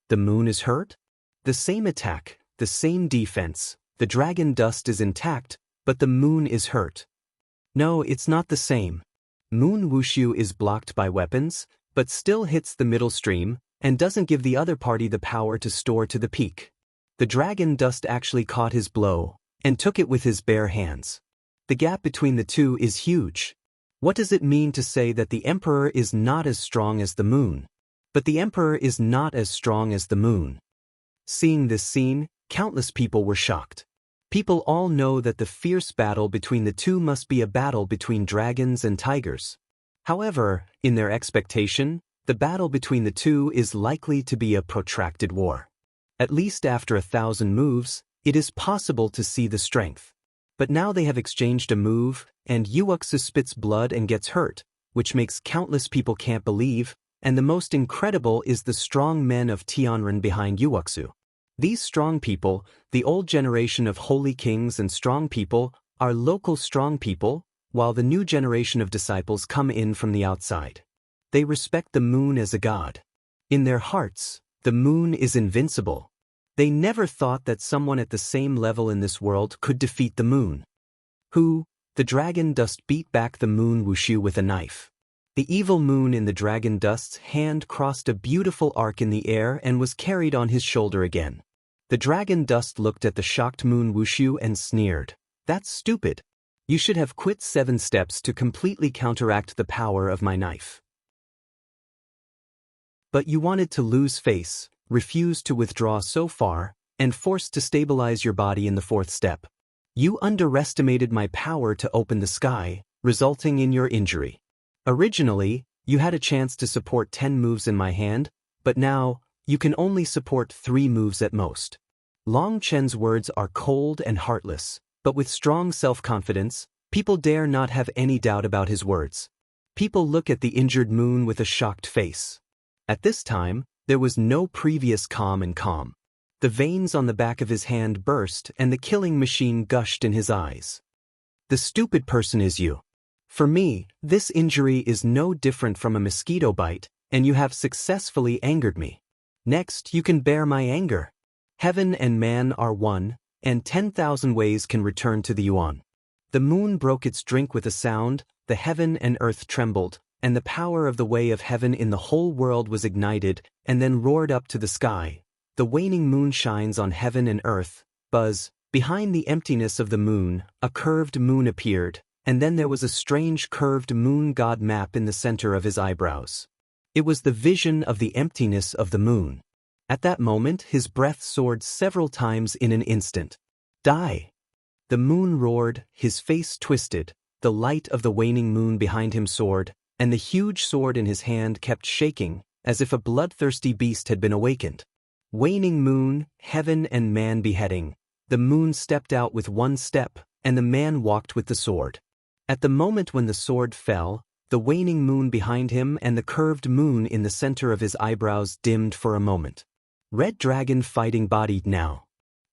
The moon is hurt? The same attack, the same defense, the dragon dust is intact, but the moon is hurt. No, it's not the same. Moon Wushu is blocked by weapons, but still hits the middle stream, and doesn't give the other party the power to store to the peak. The dragon dust actually caught his blow, and took it with his bare hands. The gap between the two is huge. What does it mean to say that the emperor is not as strong as the moon? But the emperor is not as strong as the moon. Seeing this scene, countless people were shocked. People all know that the fierce battle between the two must be a battle between dragons and tigers. However, in their expectation, the battle between the two is likely to be a protracted war. At least after 1,000 moves, it is possible to see the strength. But now they have exchanged a move, and Yuuxu spits blood and gets hurt, which makes countless people can't believe, and the most incredible is the strong men of Tianren behind Yuuxu. These strong people, the old generation of holy kings and strong people, are local strong people, while the new generation of disciples come in from the outside. They respect the moon as a god. In their hearts, the moon is invincible. They never thought that someone at the same level in this world could defeat the moon. The dragon dust beat back the moon Wushu with a knife. The evil moon in the dragon dust's hand crossed a beautiful arc in the air and was carried on his shoulder again. The dragon dust looked at the shocked moon Wushu and sneered. "That's stupid. You should have quit 7 steps to completely counteract the power of my knife. But you wanted to lose face, refused to withdraw so far, and forced to stabilize your body in the 4th step. You underestimated my power to open the sky, resulting in your injury. Originally, you had a chance to support 10 moves in my hand, but now, you can only support 3 moves at most." Long Chen's words are cold and heartless, but with strong self-confidence, people dare not have any doubt about his words. People look at the injured moon with a shocked face. At this time, there was no previous calm and calm. The veins on the back of his hand burst and the killing machine gushed in his eyes. "The stupid person is you. For me, this injury is no different from a mosquito bite, and you have successfully angered me. Next, you can bear my anger. Heaven and man are one, and 10,000 ways can return to the yuan." The moon broke its drink with a sound, the heaven and earth trembled, and the power of the way of heaven in the whole world was ignited, and then roared up to the sky. The waning moon shines on heaven and earth. Buzz. Behind the emptiness of the moon, a curved moon appeared, and then there was a strange curved moon god map in the center of his eyebrows. It was the vision of the emptiness of the moon. At that moment, his breath soared several times in an instant. "Die!" The moon roared, his face twisted, the light of the waning moon behind him soared, and the huge sword in his hand kept shaking, as if a bloodthirsty beast had been awakened. Waning moon, heaven and man beheading. The moon stepped out with 1 step, and the man walked with the sword. At the moment when the sword fell, the waning moon behind him and the curved moon in the center of his eyebrows dimmed for a moment. Red dragon fighting body now.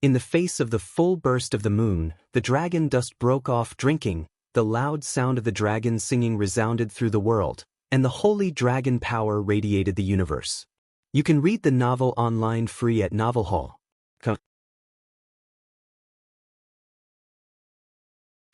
In the face of the full burst of the moon, the dragon dust broke off drinking, the loud sound of the dragon singing resounded through the world, and the holy dragon power radiated the universe. You can read the novel online free at Novel Hall.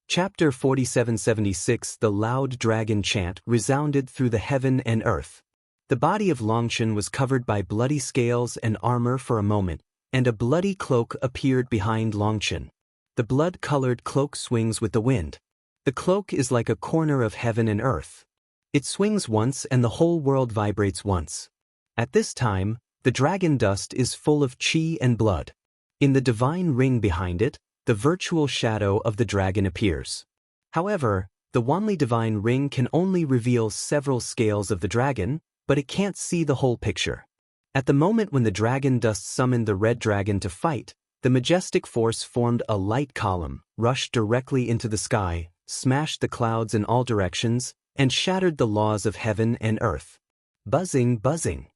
Chapter 4776 The loud dragon chant resounded through the heaven and earth. The body of Longchen was covered by bloody scales and armor for a moment, and a bloody cloak appeared behind Longchen. The blood-colored cloak swings with the wind. The cloak is like a corner of heaven and earth. It swings once and the whole world vibrates once. At this time, the dragon dust is full of chi and blood. In the divine ring behind it, the virtual shadow of the dragon appears. However, the Wanli divine ring can only reveal several scales of the dragon, but it can't see the whole picture. At the moment when the dragon dust summoned the red dragon to fight, the majestic force formed a light column, rushed directly into the sky, smashed the clouds in all directions, and shattered the laws of heaven and earth. Buzzing, buzzing.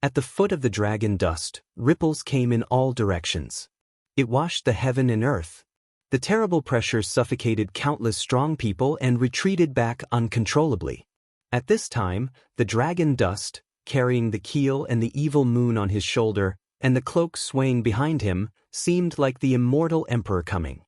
At the foot of the dragon dust, ripples came in all directions. It washed the heaven and earth. The terrible pressure suffocated countless strong people and retreated back uncontrollably. At this time, the dragon dust, carrying the keel and the evil moon on his shoulder, and the cloak swaying behind him, seemed like the immortal emperor coming.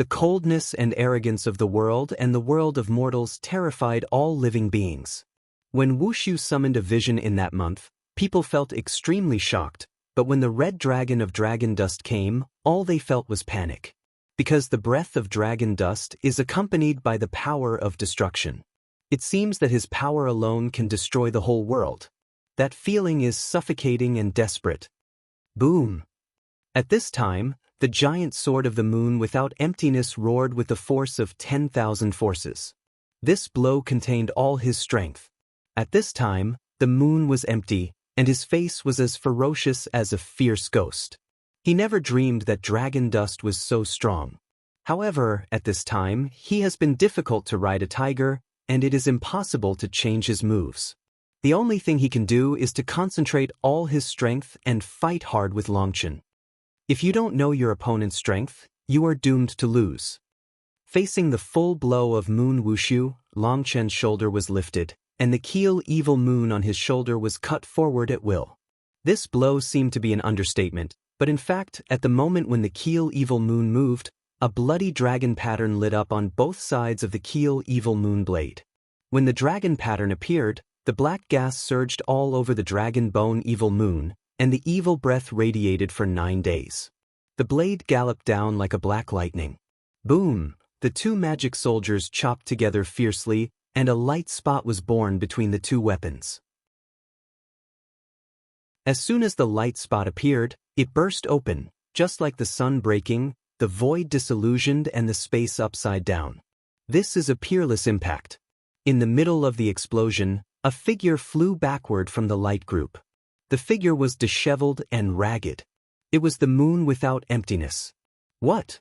The coldness and arrogance of the world and the world of mortals terrified all living beings. When Wushu summoned a vision in that month, people felt extremely shocked, but when the red dragon of dragon dust came, all they felt was panic. Because the breath of dragon dust is accompanied by the power of destruction. It seems that his power alone can destroy the whole world. That feeling is suffocating and desperate. Boom! At this time, the giant sword of the moon without emptiness roared with the force of 10,000 forces. This blow contained all his strength. At this time, the moon was empty, and his face was as ferocious as a fierce ghost. He never dreamed that dragon dust was so strong. However, at this time, he has been difficult to ride a tiger, and it is impossible to change his moves. The only thing he can do is to concentrate all his strength and fight hard with Longchen. If you don't know your opponent's strength, you are doomed to lose. Facing the full blow of Moon Wushu, Longchen's shoulder was lifted, and the Keel evil moon on his shoulder was cut forward at will. This blow seemed to be an understatement, but in fact, at the moment when the Keel evil moon moved, a bloody dragon pattern lit up on both sides of the Keel evil moon blade. When the dragon pattern appeared, the black gas surged all over the dragon bone evil moon, and the evil breath radiated for 9 days. The blade galloped down like a black lightning. Boom! The two magic soldiers chopped together fiercely, and a light spot was born between the two weapons. As soon as the light spot appeared, it burst open, just like the sun breaking, the void disillusioned and the space upside down. This is a peerless impact. In the middle of the explosion, a figure flew backward from the light group. The figure was disheveled and ragged. It was the moon without emptiness. What?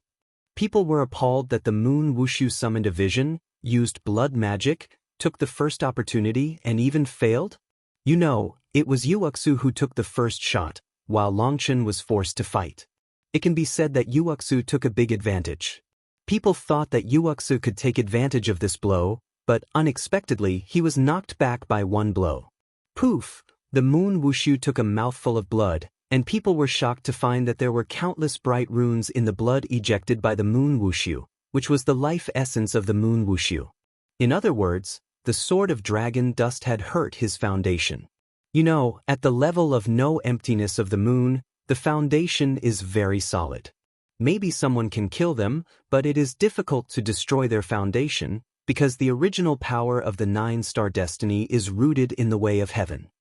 People were appalled that the moon Wushu summoned a vision, used blood magic, took the first opportunity, and even failed? You know, it was Yuuxu who took the first shot, while Longchen was forced to fight. It can be said that Yuuxu took a big advantage. People thought that Yuuxu could take advantage of this blow, but unexpectedly he was knocked back by one blow. Poof! The moon Wushu took a mouthful of blood, and people were shocked to find that there were countless bright runes in the blood ejected by the moon Wushu, which was the life essence of the moon Wushu. In other words, the sword of dragon dust had hurt his foundation. You know, at the level of no emptiness of the moon, the foundation is very solid. Maybe someone can kill them, but it is difficult to destroy their foundation, because the original power of the 9-star destiny is rooted in the way of heaven.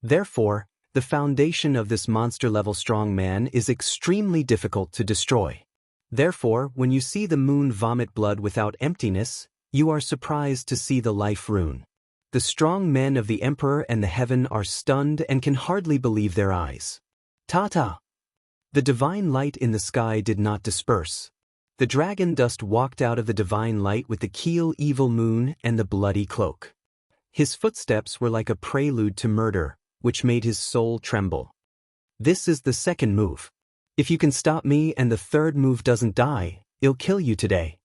Therefore, the foundation of this monster-level strong man is extremely difficult to destroy. Therefore, when you see the moon vomit blood without emptiness, you are surprised to see the life rune. The strong men of the Emperor and the heaven are stunned and can hardly believe their eyes. Ta-ta! The divine light in the sky did not disperse. The dragon dust walked out of the divine light with the Keel evil moon and the bloody cloak. His footsteps were like a prelude to murder, which made his soul tremble. This is the second move. If you can stop me and the third move doesn't die, I'll kill you today.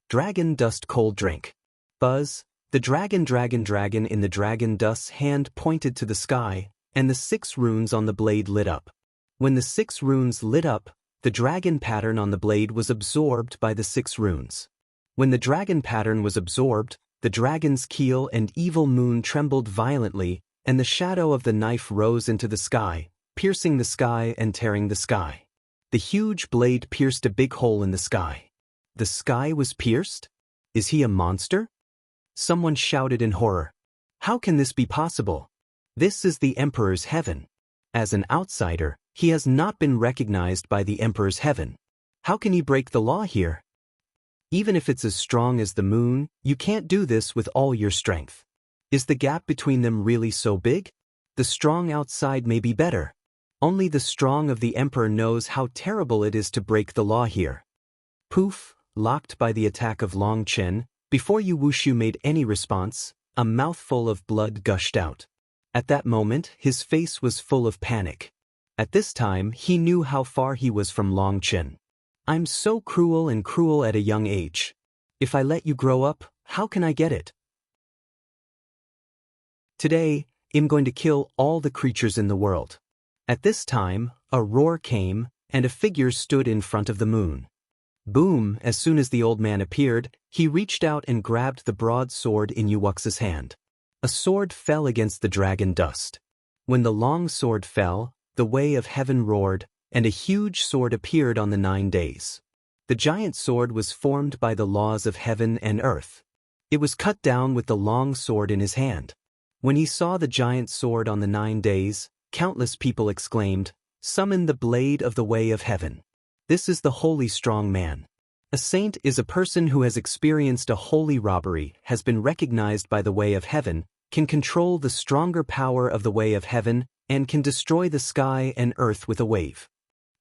Dragon dust cold drink. Buzz, the dragon in the dragon dust's hand pointed to the sky, and the 6 runes on the blade lit up. When the 6 runes lit up, the dragon pattern on the blade was absorbed by the 6 runes. When the dragon pattern was absorbed, the dragon's keel and evil moon trembled violently, and the shadow of the knife rose into the sky, piercing the sky and tearing the sky. The huge blade pierced a big hole in the sky. The sky was pierced? Is he a monster? Someone shouted in horror. How can this be possible? This is the Emperor's heaven. As an outsider, he has not been recognized by the Emperor's heaven. How can he break the law here? Even if it's as strong as the moon, you can't do this with all your strength. Is the gap between them really so big? The strong outside may be better. Only the strong of the Emperor knows how terrible it is to break the law here. Poof, locked by the attack of Longchen, before Yu Wushu made any response, a mouthful of blood gushed out. At that moment, his face was full of panic. At this time, he knew how far he was from Longchen. I'm so cruel at a young age. If I let you grow up, how can I get it? Today, I'm going to kill all the creatures in the world. At this time, a roar came, and a figure stood in front of the moon. Boom! As soon as the old man appeared, he reached out and grabbed the broad sword in Uwux's hand. A sword fell against the dragon dust. When the long sword fell, the way of heaven roared, and a huge sword appeared on the 9 days. The giant sword was formed by the laws of heaven and earth. It was cut down with the long sword in his hand. When he saw the giant sword on the 9 days, countless people exclaimed, "Summon the blade of the way of heaven." This is the holy strong man. A saint is a person who has experienced a holy robbery, has been recognized by the way of heaven, can control the stronger power of the way of heaven, and can destroy the sky and earth with a wave.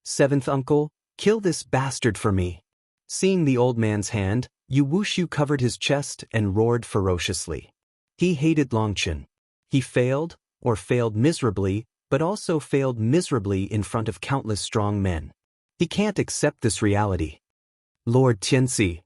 Seventh uncle, kill this bastard for me. Seeing the old man's hand, Uwushu covered his chest and roared ferociously. He hated Longchen. He failed miserably, but also failed miserably in front of countless strong men. He can't accept this reality. Lord Tianxi.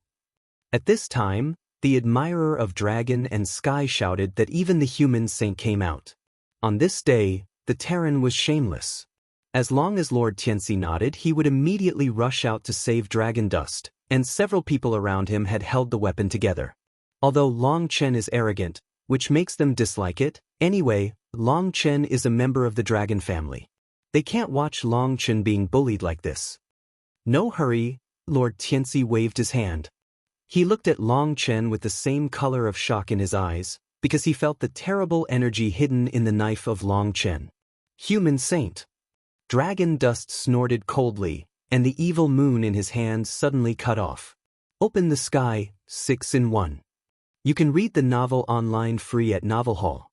At this time, the admirer of dragon and sky shouted that even the human saint came out. On this day, the Terran was shameless. As long as Lord Tianxi nodded, he would immediately rush out to save dragon dust, and several people around him had held the weapon together. Although Long Chen is arrogant, which makes them dislike it, anyway, Long Chen is a member of the dragon family. They can't watch Long Chen being bullied like this. No hurry, Lord Tianxi waved his hand. He looked at Long Chen with the same color of shock in his eyes, because he felt the terrible energy hidden in the knife of Long Chen. Human saint. Dragon dust snorted coldly, and the evil moon in his hand suddenly cut off. Open the Sky, 6 in 1. You can read the novel online free at Novel Hall.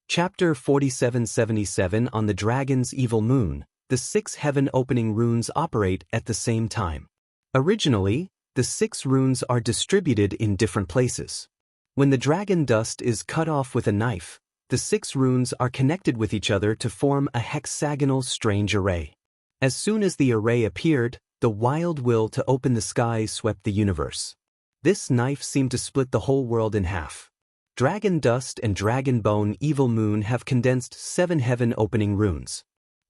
Chapter 4777 On the Dragon's Evil Moon. The 6 heaven opening runes operate at the same time. Originally, the 6 runes are distributed in different places. When the dragon dust is cut off with a knife, the 6 runes are connected with each other to form a hexagonal strange array. As soon as the array appeared, the wild will to open the sky swept the universe. This knife seemed to split the whole world in half. Dragon dust and dragon bone evil moon have condensed 7 heaven opening runes.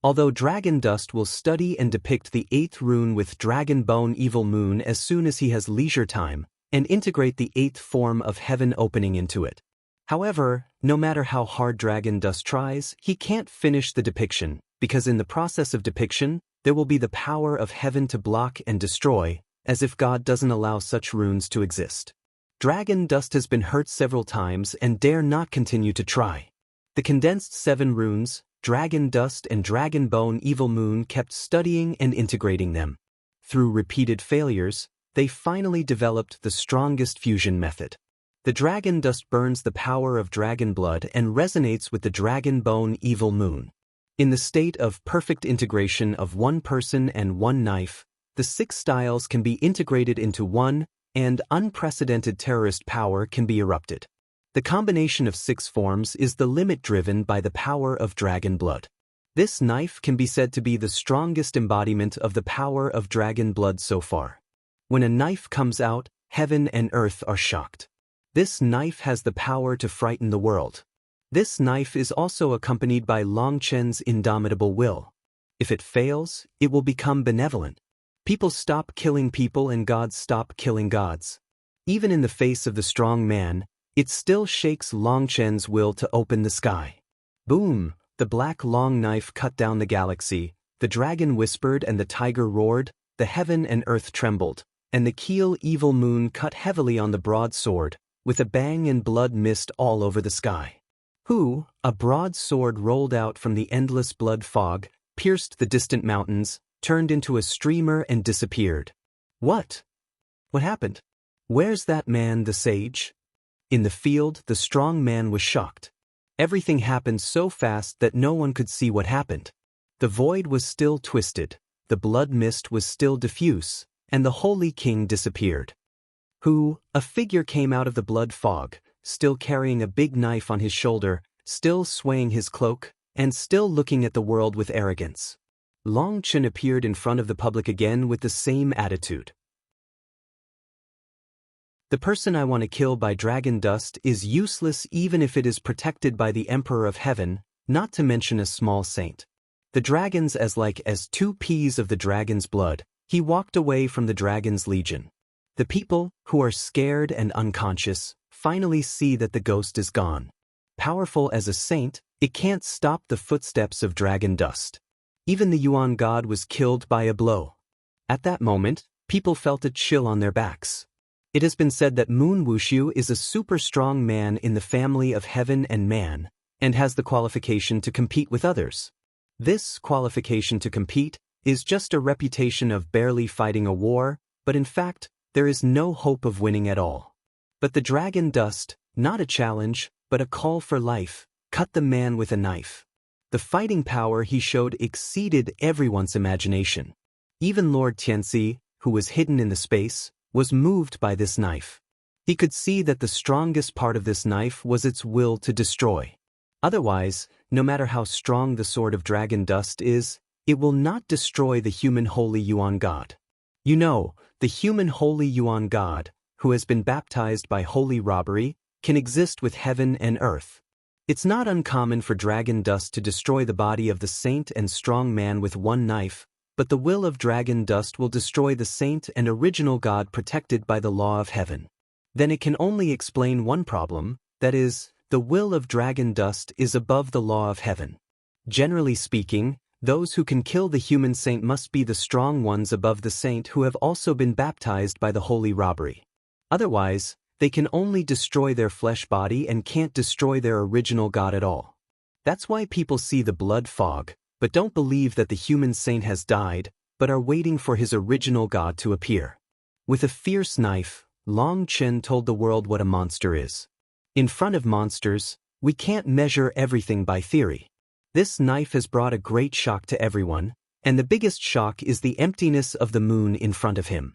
Although dragon dust will study and depict the 8th rune with dragon bone evil moon as soon as he has leisure time, and integrate the 8th form of heaven opening into it. However, no matter how hard dragon dust tries, he can't finish the depiction, because in the process of depiction, there will be the power of heaven to block and destroy, as if God doesn't allow such runes to exist. Dragon dust has been hurt several times and dare not continue to try. The condensed 7 runes, dragon dust and dragon bone evil moon, kept studying and integrating them. Through repeated failures, they finally developed the strongest fusion method. The dragon dust burns the power of dragon blood and resonates with the dragon bone evil moon. In the state of perfect integration of one person and one knife, the 6 styles can be integrated into one, and unprecedented terrorist power can be erupted. The combination of 6 forms is the limit driven by the power of dragon blood. This knife can be said to be the strongest embodiment of the power of dragon blood so far. When a knife comes out, heaven and earth are shocked. This knife has the power to frighten the world. This knife is also accompanied by Long Chen's indomitable will. If it fails, it will become benevolent. People stop killing people and gods stop killing gods. Even in the face of the strong man, it still shakes Long Chen's will to open the sky. Boom! The black long knife cut down the galaxy, the dragon whispered and the tiger roared, the heaven and earth trembled, and the keel evil moon cut heavily on the broad sword, with a bang and blood mist all over the sky. A broad sword rolled out from the endless blood fog, pierced the distant mountains, turned into a streamer and disappeared. What? What happened? Where's that man, the sage? In the field, the strong man was shocked. Everything happened so fast that no one could see what happened. The void was still twisted, the blood mist was still diffuse, and the holy king disappeared. A figure came out of the blood fog, still carrying a big knife on his shoulder, still swaying his cloak, and still looking at the world with arrogance. Long Chen appeared in front of the public again with the same attitude. The person I want to kill by dragon dust is useless even if it is protected by the Emperor of Heaven, not to mention a small saint. The dragons as 2 peas of the dragon's blood, he walked away from the dragon's legion. The people, who are scared and unconscious, finally see that the ghost is gone. Powerful as a saint, it can't stop the footsteps of dragon dust. Even the Yuan god was killed by a blow. At that moment, people felt a chill on their backs. It has been said that Moon Wushu is a super strong man in the family of heaven and man, and has the qualification to compete with others. This qualification to compete is just a reputation of barely fighting a war, but in fact, there is no hope of winning at all. But the dragon dust, not a challenge, but a call for life, cut the man with a knife. The fighting power he showed exceeded everyone's imagination. Even Lord Tianxi, who was hidden in the space, was moved by this knife. He could see that the strongest part of this knife was its will to destroy. Otherwise, no matter how strong the sword of dragon dust is, it will not destroy the human holy Yuan god. You know, the human holy Yuan god, who has been baptized by holy robbery, can exist with heaven and earth. It's not uncommon for dragon dust to destroy the body of the saint and strong man with one knife, but the will of dragon dust will destroy the saint and original god protected by the law of heaven. Then it can only explain one problem, that is, the will of dragon dust is above the law of heaven. Generally speaking, those who can kill the human saint must be the strong ones above the saint who have also been baptized by the holy robbery. Otherwise, they can only destroy their flesh body and can't destroy their original god at all. That's why people see the blood fog, but don't believe that the human saint has died, but are waiting for his original god to appear. With a fierce knife, Long Chen told the world what a monster is. In front of monsters, we can't measure everything by theory. This knife has brought a great shock to everyone, and the biggest shock is the emptiness of the moon in front of him.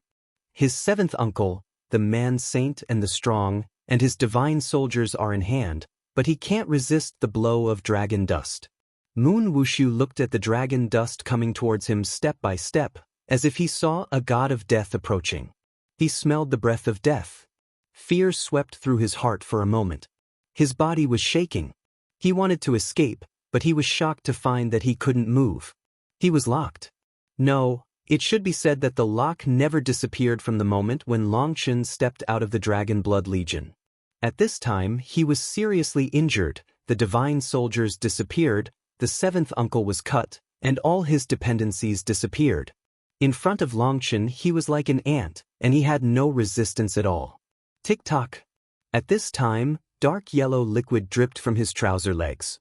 His 7th uncle, the man saint and the strong, and his divine soldiers are in hand, but he can't resist the blow of dragon dust. Moon Wushu looked at the dragon dust coming towards him step by step, as if he saw a god of death approaching. He smelled the breath of death. Fear swept through his heart for a moment. His body was shaking. He wanted to escape, but he was shocked to find that he couldn't move. He was locked. No, it should be said that the lock never disappeared from the moment when Longchen stepped out of the Dragon Blood Legion. At this time, he was seriously injured, the divine soldiers disappeared, the 7th uncle was cut, and all his dependencies disappeared. In front of Longchen he was like an ant, and he had no resistance at all. Tick-tock. At this time, dark yellow liquid dripped from his trouser legs.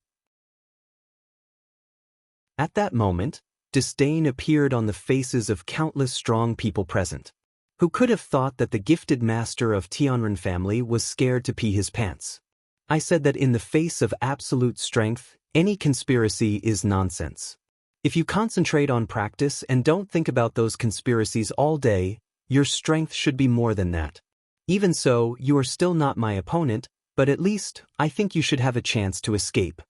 At that moment, disdain appeared on the faces of countless strong people present. Who could have thought that the gifted master of Tianren family was scared to pee his pants? I said that in the face of absolute strength, any conspiracy is nonsense. If you concentrate on practice and don't think about those conspiracies all day, your strength should be more than that. Even so, you are still not my opponent, but at least, I think you should have a chance to escape.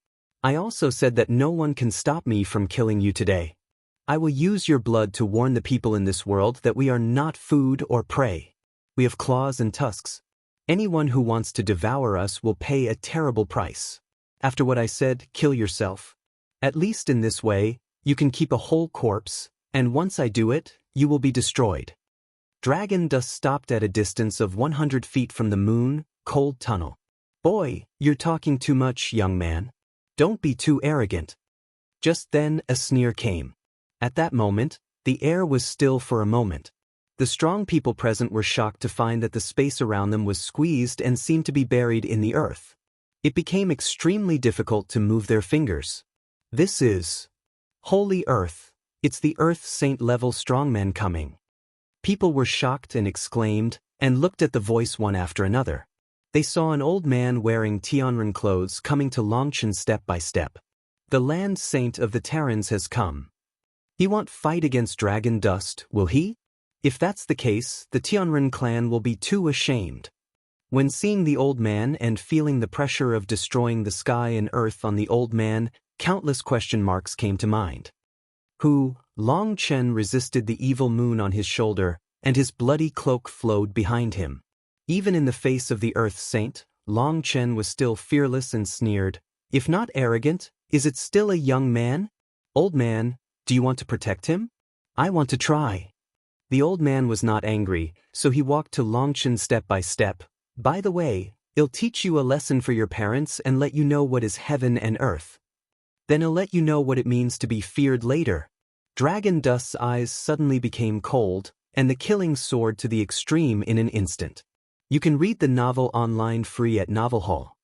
I also said that no one can stop me from killing you today. I will use your blood to warn the people in this world that we are not food or prey. We have claws and tusks. Anyone who wants to devour us will pay a terrible price. After what I said, kill yourself. At least in this way, you can keep a whole corpse, and once I do it, you will be destroyed. Dragon dust stopped at a distance of 100 feet from the moon, cold tunnel. Boy, you're talking too much, young man. Don't be too arrogant. Just then, a sneer came. At that moment, the air was still for a moment. The strong people present were shocked to find that the space around them was squeezed and seemed to be buried in the earth. It became extremely difficult to move their fingers. This is Holy Earth. It's the Earth Saint-level strongman coming. People were shocked and exclaimed, and looked at the voice one after another. They saw an old man wearing Tianren clothes coming to Longchen step by step. The land saint of the Terrans has come. He won't fight against dragon dust, will he? If that's the case, the Tianren clan will be too ashamed. When seeing the old man and feeling the pressure of destroying the sky and earth on the old man, countless question marks came to mind. Who, Long Chen resisted the evil moon on his shoulder, and his bloody cloak flowed behind him. Even in the face of the Earth Saint, Long Chen was still fearless and sneered. If not arrogant, is it still a young man? "Old man, do you want to protect him?" "I want to try." The old man was not angry, so he walked to Longchen step by step. "By the way, he'll teach you a lesson for your parents and let you know what is heaven and earth. Then he'll let you know what it means to be feared later." Dragon Dust's eyes suddenly became cold, and the killing soared to the extreme in an instant. You can read the novel online free at Novel Hall.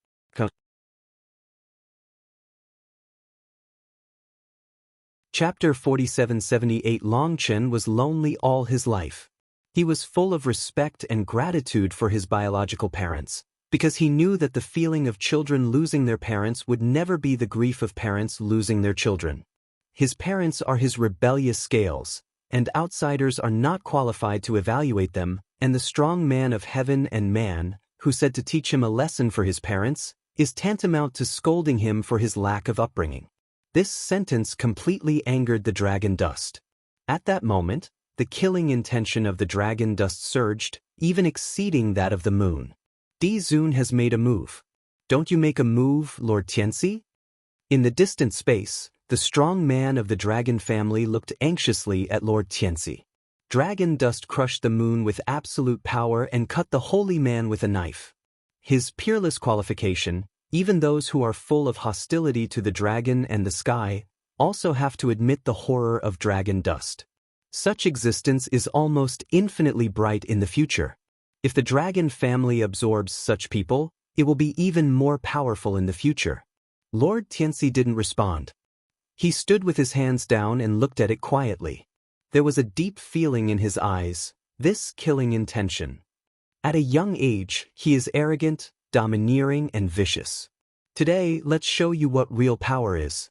Chapter 4778. Longchen was lonely all his life. He was full of respect and gratitude for his biological parents, because he knew that the feeling of children losing their parents would never be the grief of parents losing their children. His parents are his rebellious scales, and outsiders are not qualified to evaluate them, and the strong man of heaven and man, who said to teach him a lesson for his parents, is tantamount to scolding him for his lack of upbringing. This sentence completely angered the Dragon Dust. At that moment, the killing intention of the Dragon Dust surged, even exceeding that of the moon. Di-Zun has made a move. Don't you make a move, Lord Tianxi? In the distant space, the strong man of the dragon family looked anxiously at Lord Tianxi. Dragon Dust crushed the moon with absolute power and cut the holy man with a knife. His peerless qualification, even those who are full of hostility to the dragon and the sky, also have to admit the horror of Dragon Dust. Such existence is almost infinitely bright in the future. If the dragon family absorbs such people, it will be even more powerful in the future. Lord Tianxi didn't respond. He stood with his hands down and looked at it quietly. There was a deep feeling in his eyes, this killing intention. At a young age, he is arrogant, domineering, and vicious. Today, let's show you what real power is.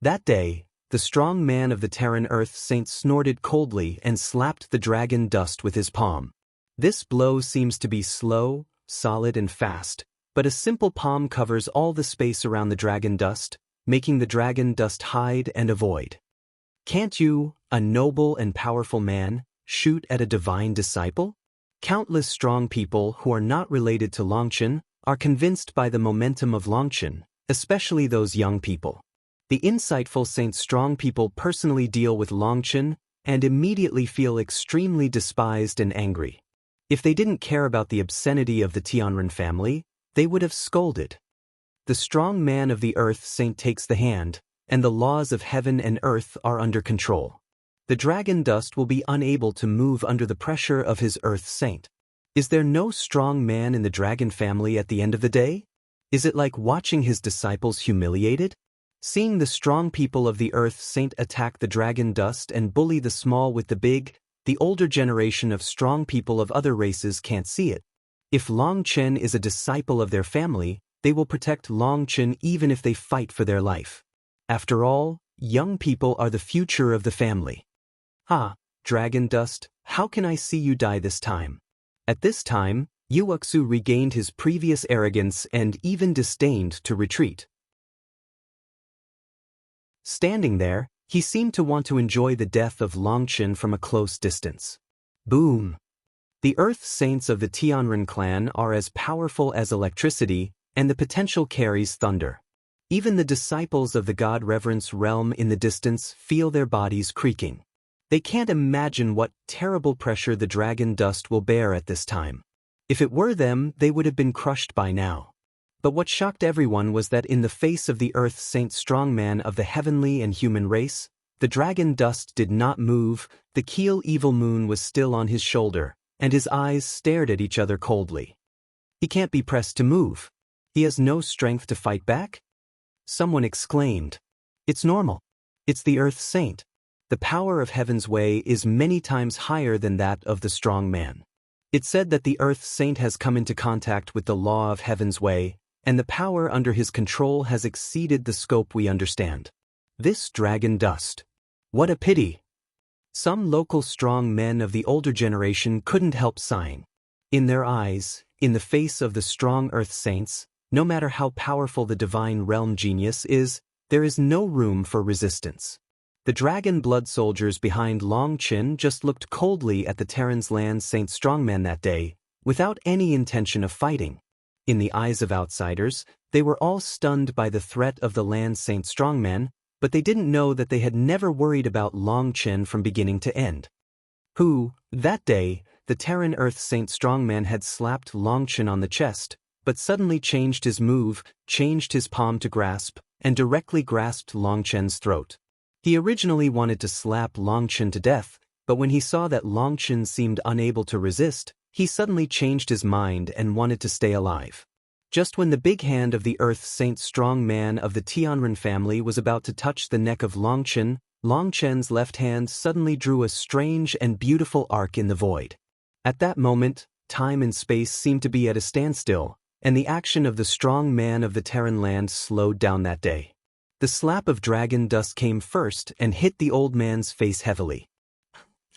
That day, the strong man of the Terran Earth Saint snorted coldly and slapped the Dragon Dust with his palm. This blow seems to be slow, solid, and fast, but a simple palm covers all the space around the Dragon Dust, making the Dragon Dust hide and avoid. Can't you, a noble and powerful man, shoot at a divine disciple? Countless strong people who are not related to Longchen are convinced by the momentum of Longchen, especially those young people. The insightful Saint strong people personally deal with Longchen and immediately feel extremely despised and angry. If they didn't care about the obscenity of the Tianren family, they would have scolded. The strong man of the Earth Saint takes the hand, and the laws of heaven and earth are under control. The Dragon Dust will be unable to move under the pressure of his Earth Saint. Is there no strong man in the dragon family at the end of the day? Is it like watching his disciples humiliated? Seeing the strong people of the Earth Saint attack the Dragon Dust and bully the small with the big, the older generation of strong people of other races can't see it. If Longchen is a disciple of their family, they will protect Longchen even if they fight for their life. After all, young people are the future of the family. Ah, Dragon Dust, how can I see you die this time? At this time, Yuexu regained his previous arrogance and even disdained to retreat. Standing there, he seemed to want to enjoy the death of Longchen from a close distance. Boom! The Earth Saints of the Tianren clan are as powerful as electricity, and the potential carries thunder. Even the disciples of the God Reverence realm in the distance feel their bodies creaking. They can't imagine what terrible pressure the Dragon Dust will bear at this time. If it were them, they would have been crushed by now. But what shocked everyone was that in the face of the Earth Saint strongman of the heavenly and human race, the Dragon Dust did not move, the Keel Evil Moon was still on his shoulder, and his eyes stared at each other coldly. He can't be pressed to move. He has no strength to fight back? Someone exclaimed. It's normal. It's the Earth Saint. The power of Heaven's Way is many times higher than that of the strong man. It's said that the Earth Saint has come into contact with the law of Heaven's Way, and the power under his control has exceeded the scope we understand. This Dragon Dust. What a pity. Some local strong men of the older generation couldn't help sighing. In their eyes, in the face of the strong Earth Saints, no matter how powerful the divine realm genius is, there is no room for resistance. The dragon blood soldiers behind Longchen just looked coldly at the Terran's Land Saint strongman that day, without any intention of fighting. In the eyes of outsiders, they were all stunned by the threat of the Land Saint strongman, but they didn't know that they had never worried about Long Chen from beginning to end. That day, the Terran Earth Saint Strongman had slapped Long Chen on the chest, but suddenly changed his move, changed his palm to grasp, and directly grasped Long Chen's throat. He originally wanted to slap Long Chen to death, but when he saw that Long Chen seemed unable to resist, he suddenly changed his mind and wanted to stay alive. Just when the big hand of the Earth Saint Strongman of the Tianren family was about to touch the neck of Long Chen's left hand suddenly drew a strange and beautiful arc in the void. At that moment, time and space seemed to be at a standstill, and the action of the strong man of the Terran land slowed down that day. The slap of dragon dust came first and hit the old man's face heavily.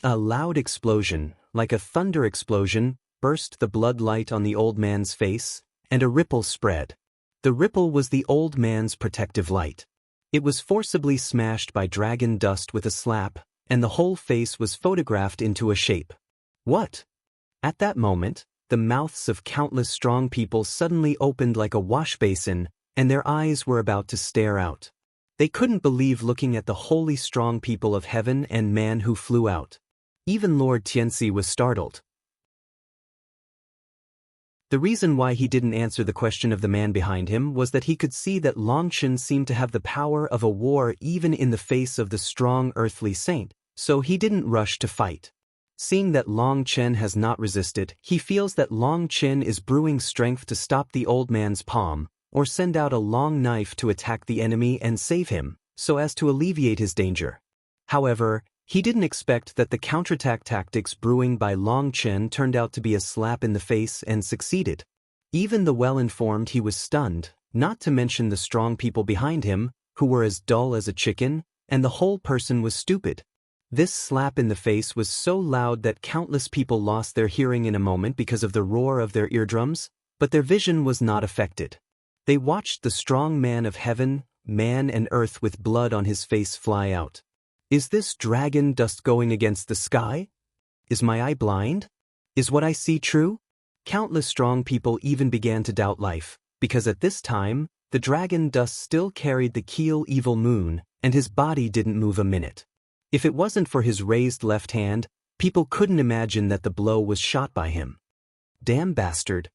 A loud explosion, like a thunder explosion, burst the blood light on the old man's face, and a ripple spread. The ripple was the old man's protective light. It was forcibly smashed by dragon dust with a slap, and the whole face was photographed into a shape. What? At that moment, the mouths of countless strong people suddenly opened like a wash basin, and their eyes were about to stare out. They couldn't believe looking at the holy strong people of heaven and man who flew out. Even Lord Tianxi was startled. The reason why he didn't answer the question of the man behind him was that he could see that Long Chen seemed to have the power of a war even in the face of the strong earthly saint, so he didn't rush to fight. Seeing that Long Chen has not resisted, he feels that Long Chen is brewing strength to stop the old man's palm, or send out a long knife to attack the enemy and save him, so as to alleviate his danger. However, he didn't expect that the counterattack tactics brewing by Long Chen turned out to be a slap in the face and succeeded. Even the well-informed he was stunned, not to mention the strong people behind him, who were as dull as a chicken, and the whole person was stupid. This slap in the face was so loud that countless people lost their hearing in a moment because of the roar of their eardrums, but their vision was not affected. They watched the strong man of heaven, man and earth with blood on his face fly out. Is this dragon dust going against the sky? Is my eye blind? Is what I see true? Countless strong people even began to doubt life, because at this time, the dragon dust still carried the keel evil moon, and his body didn't move a minute. If it wasn't for his raised left hand, people couldn't imagine that the blow was shot by him. Damn bastard.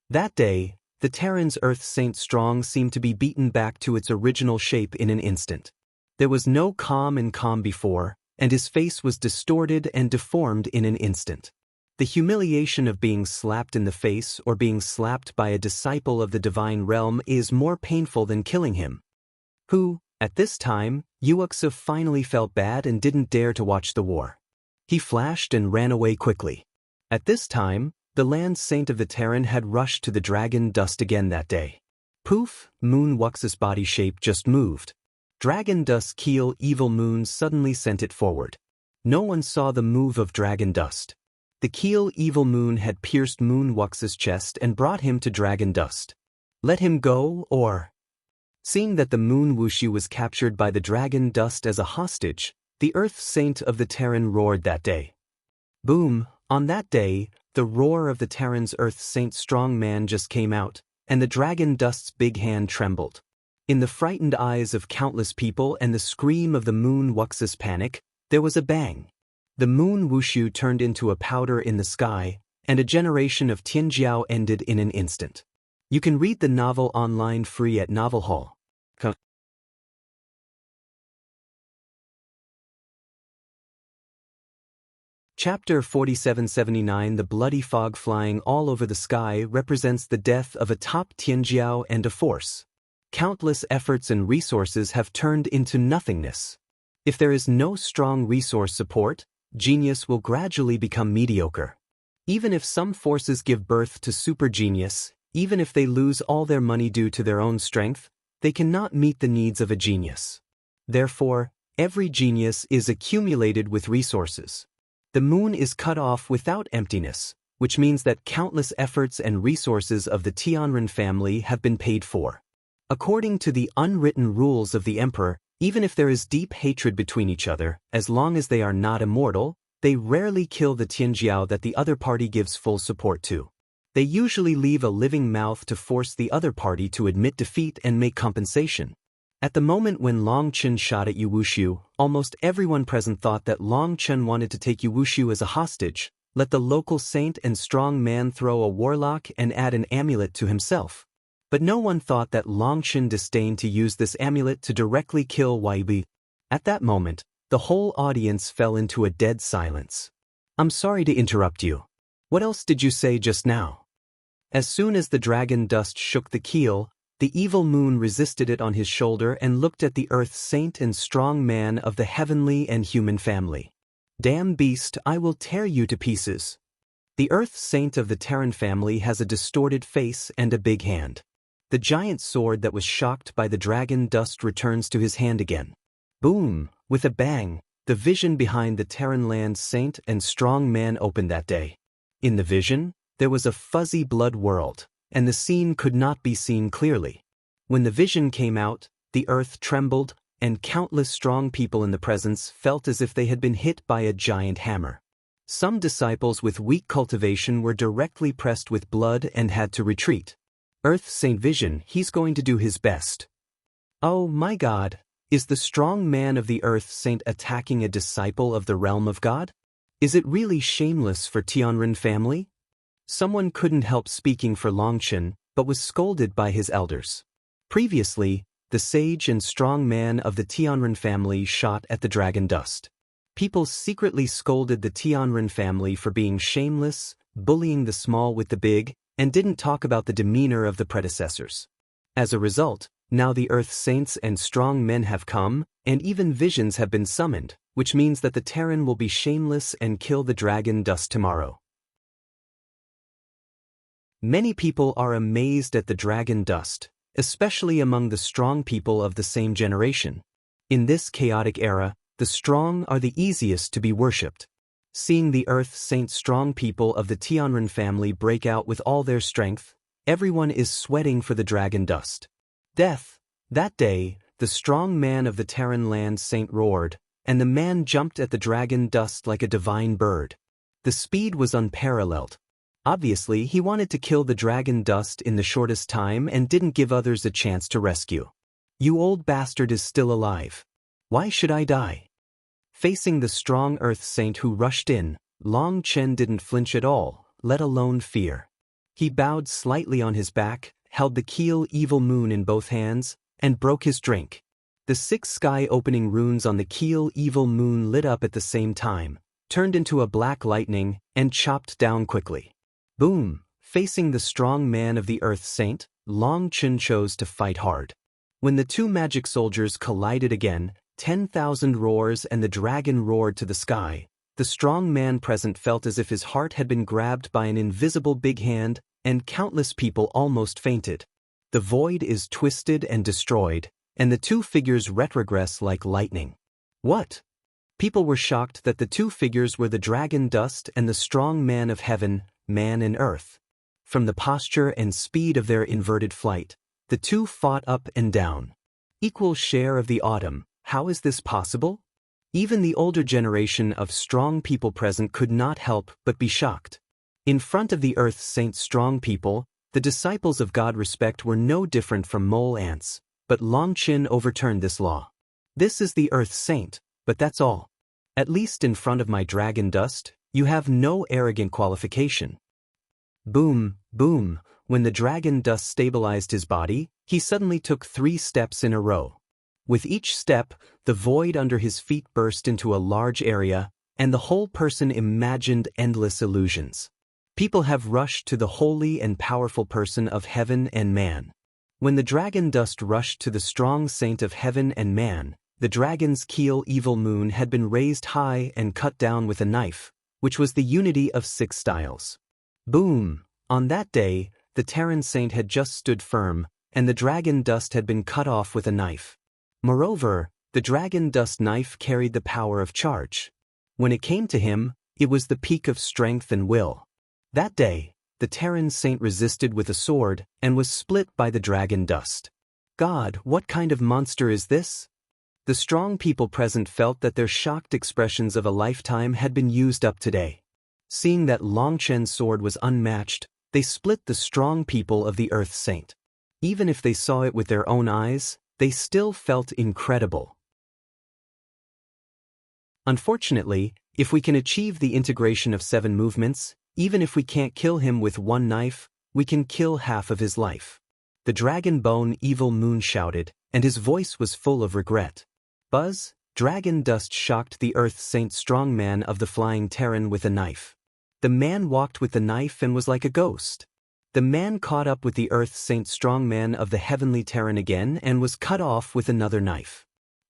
That day, the Terran's Earth Saint Strong seemed to be beaten back to its original shape in an instant. There was no calm before, and his face was distorted and deformed in an instant. The humiliation of being slapped in the face or being slapped by a disciple of the divine realm is more painful than killing him. At this time, Yuexia finally felt bad and didn't dare to watch the war. He flashed and ran away quickly. At this time, the land saint of the Terran had rushed to the dragon dust again that day. Poof, Moon Wuxia's body shape just moved. Dragon dust's keel evil moon suddenly sent it forward. No one saw the move of dragon dust. The keel evil moon had pierced Moon Wuxia's chest and brought him to dragon dust. Let him go, or... Seeing that the moon Wuxi was captured by the dragon dust as a hostage, the Earth Saint of the Terran roared that day. Boom, on that day, the roar of the Terran's Earth Saint Strong Man just came out, and the dragon dust's big hand trembled. In the frightened eyes of countless people and the scream of the Moon Wuxia's panic, there was a bang. The moon Wushu turned into a powder in the sky, and a generation of Tianjiao ended in an instant. You can read the novel online free at Novel Hall. Chapter 4779 The bloody fog flying all over the sky represents the death of a top Tianjiao and a force. Countless efforts and resources have turned into nothingness. If there is no strong resource support, genius will gradually become mediocre. Even if some forces give birth to super genius, even if they lose all their money due to their own strength, they cannot meet the needs of a genius. Therefore, every genius is accumulated with resources. The moon is cut off without emptiness, which means that countless efforts and resources of the Tianren family have been paid for. According to the unwritten rules of the emperor, even if there is deep hatred between each other, as long as they are not immortal, they rarely kill the Tianjiao that the other party gives full support to. They usually leave a living mouth to force the other party to admit defeat and make compensation. At the moment when Long Chen shot at Yu Wuxiu, almost everyone present thought that Long Chen wanted to take Yu Wuxiu as a hostage, let the local saint and strong man throw a warlock and add an amulet to himself. But no one thought that Long Chen disdained to use this amulet to directly kill Waibi. At that moment, the whole audience fell into a dead silence. I'm sorry to interrupt you. What else did you say just now? As soon as the dragon dust shook the keel, the evil moon resisted it on his shoulder and looked at the earth saint and strong man of the heavenly and human family. Damn beast, I will tear you to pieces. The earth saint of the Terran family has a distorted face and a big hand. The giant sword that was shocked by the dragon dust returns to his hand again. Boom! With a bang, the vision behind the Terran land saint and strong man opened that day. In the vision, there was a fuzzy blood world, and the scene could not be seen clearly. When the vision came out, the earth trembled, and countless strong people in the presence felt as if they had been hit by a giant hammer. Some disciples with weak cultivation were directly pressed with blood and had to retreat. Earth Saint Vision, he's going to do his best. Oh my God, is the strong man of the Earth Saint attacking a disciple of the realm of God? Is it really shameless for Tianren family? Someone couldn't help speaking for Longchen, but was scolded by his elders. Previously, the sage and strong man of the Tianren family shot at the dragon dust. People secretly scolded the Tianren family for being shameless, bullying the small with the big, and didn't talk about the demeanor of the predecessors. As a result, now the Earth Saints and strong men have come, and even visions have been summoned, which means that the Terran will be shameless and kill the dragon dust tomorrow. Many people are amazed at the dragon dust, especially among the strong people of the same generation. In this chaotic era, the strong are the easiest to be worshipped. Seeing the Earth Saint strong people of the Tianren family break out with all their strength, everyone is sweating for the dragon dust. Death! That day, the strong man of the Terran land saint roared, and the man jumped at the dragon dust like a divine bird. The speed was unparalleled. Obviously, he wanted to kill the dragon dust in the shortest time and didn't give others a chance to rescue. You old bastard is still alive. Why should I die? Facing the strong Earth Saint who rushed in, Long Chen didn't flinch at all, let alone fear. He bowed slightly on his back, held the keel evil moon in both hands, and broke his drink. The 6 sky-opening runes on the keel evil moon lit up at the same time, turned into a black lightning, and chopped down quickly. Boom! Facing the strong man of the Earth Saint, Long Chen chose to fight hard. When the 2 magic soldiers collided again, 10,000 roars and the dragon roared to the sky. The strong man present felt as if his heart had been grabbed by an invisible big hand, and countless people almost fainted. The void is twisted and destroyed, and the 2 figures retrogress like lightning. What? People were shocked that the 2 figures were the dragon dust and the strong man of heaven, man and earth. From the posture and speed of their inverted flight, the 2 fought up and down. Equal share of the autumn, how is this possible? Even the older generation of strong people present could not help but be shocked. In front of the Earth Saint's strong people, the disciples of God respect were no different from mole ants, but Long Chen overturned this law. This is the Earth Saint, but that's all. At least in front of my dragon dust, you have no arrogant qualification. Boom, boom, when the dragon dust stabilized his body, he suddenly took 3 steps in a row. With each step, the void under his feet burst into a large area, and the whole person imagined endless illusions. People have rushed to the holy and powerful person of heaven and man. When the dragon dust rushed to the strong saint of heaven and man, the dragon's keel evil moon had been raised high and cut down with a knife, which was the unity of 6 styles. Boom! On that day, the Terran saint had just stood firm, and the dragon dust had been cut off with a knife. Moreover, the dragon dust knife carried the power of charge. When it came to him, it was the peak of strength and will. That day, the Terran saint resisted with a sword and was split by the dragon dust. God, what kind of monster is this? The strong people present felt that their shocked expressions of a lifetime had been used up today. Seeing that Long Chen's sword was unmatched, they split the strong people of the Earth Saint. Even if they saw it with their own eyes, they still felt incredible. Unfortunately, if we can achieve the integration of 7 movements, even if we can't kill him with one knife, we can kill half of his life. The dragon bone evil moon shouted, and his voice was full of regret. Buzz, dragon dust shocked the earth saint strong man of the flying Terran with a knife. The man walked with the knife and was like a ghost. The man caught up with the earth saint strong man of the heavenly Terran again and was cut off with another knife.